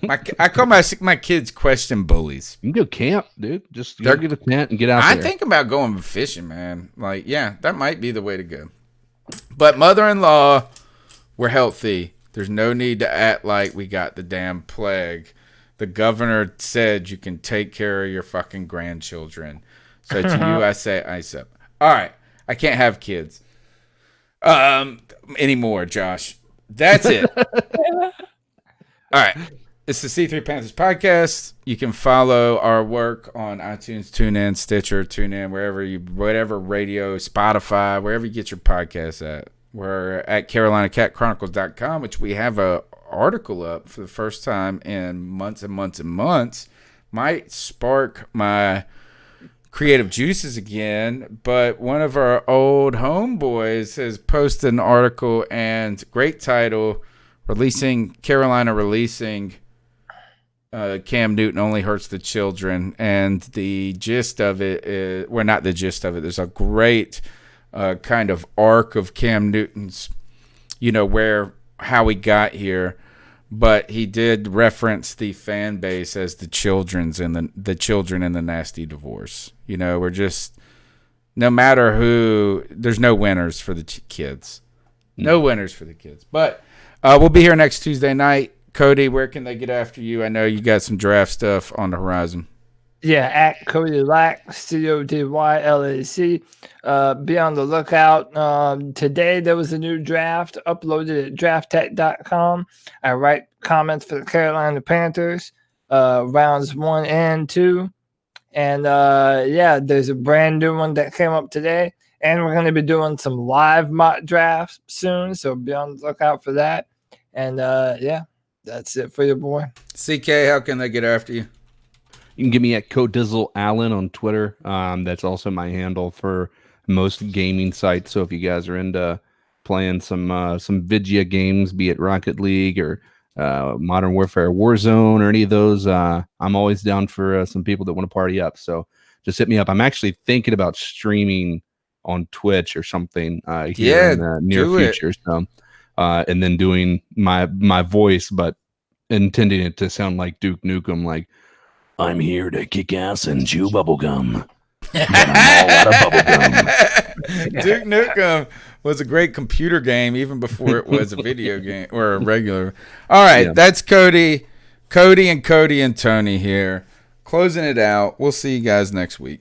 I call my kids question bullies. You can go camp, dude. Just go get a tent and get out there. I think about going fishing, man. Like, yeah, that might be the way to go. But mother-in-law, we're healthy. There's no need to act like we got the damn plague. The governor said you can take care of your fucking grandchildren. So to you, I say ice up. All right. I can't have kids anymore, Josh. That's it. All right. It's the C3 Panthers podcast. You can follow our work on iTunes, TuneIn, Stitcher, TuneIn, whatever radio, Spotify, wherever you get your podcasts at. We're at CarolinaCatChronicles.com, which we have a article up for the first time in months and months and months. Might spark my creative juices again, but one of our old homeboys has posted an article, and great title, Carolina releasing Cam Newton only hurts the children. And the gist of it is, well, not the gist of it, there's a great kind of arc of Cam Newton's, how he got here, but he did reference the fan base as the children in the nasty divorce. We're just, no matter who, there's no winners for the kids. No winners for the kids. But we'll be here next Tuesday night. Cody, where can they get after you? I know you got some draft stuff on the horizon. Yeah, at Cody Lack, CODYLAC. Be on the lookout. Today there was a new draft uploaded at drafttech.com. I write comments for the Carolina Panthers, rounds 1 and 2. And there's a brand new one that came up today. And we're going to be doing some live mock drafts soon, so be on the lookout for that. And that's it for your boy. CK, how can they get after you? You can get me at CodeDizzleAllen on Twitter. That's also my handle for most gaming sites. So if you guys are into playing some Vigia games, be it Rocket League or Modern Warfare Warzone or any of those, I'm always down for some people that want to party up. So just hit me up. I'm actually thinking about streaming on Twitch or something here in the near future. So, and then doing my voice, but intending it to sound like Duke Nukem, like, I'm here to kick ass and chew bubblegum. But I'm all out of bubblegum. Duke Nukem was a great computer game even before it was a video game or a regular. All right, that's Cody and Tony here. Closing it out. We'll see you guys next week.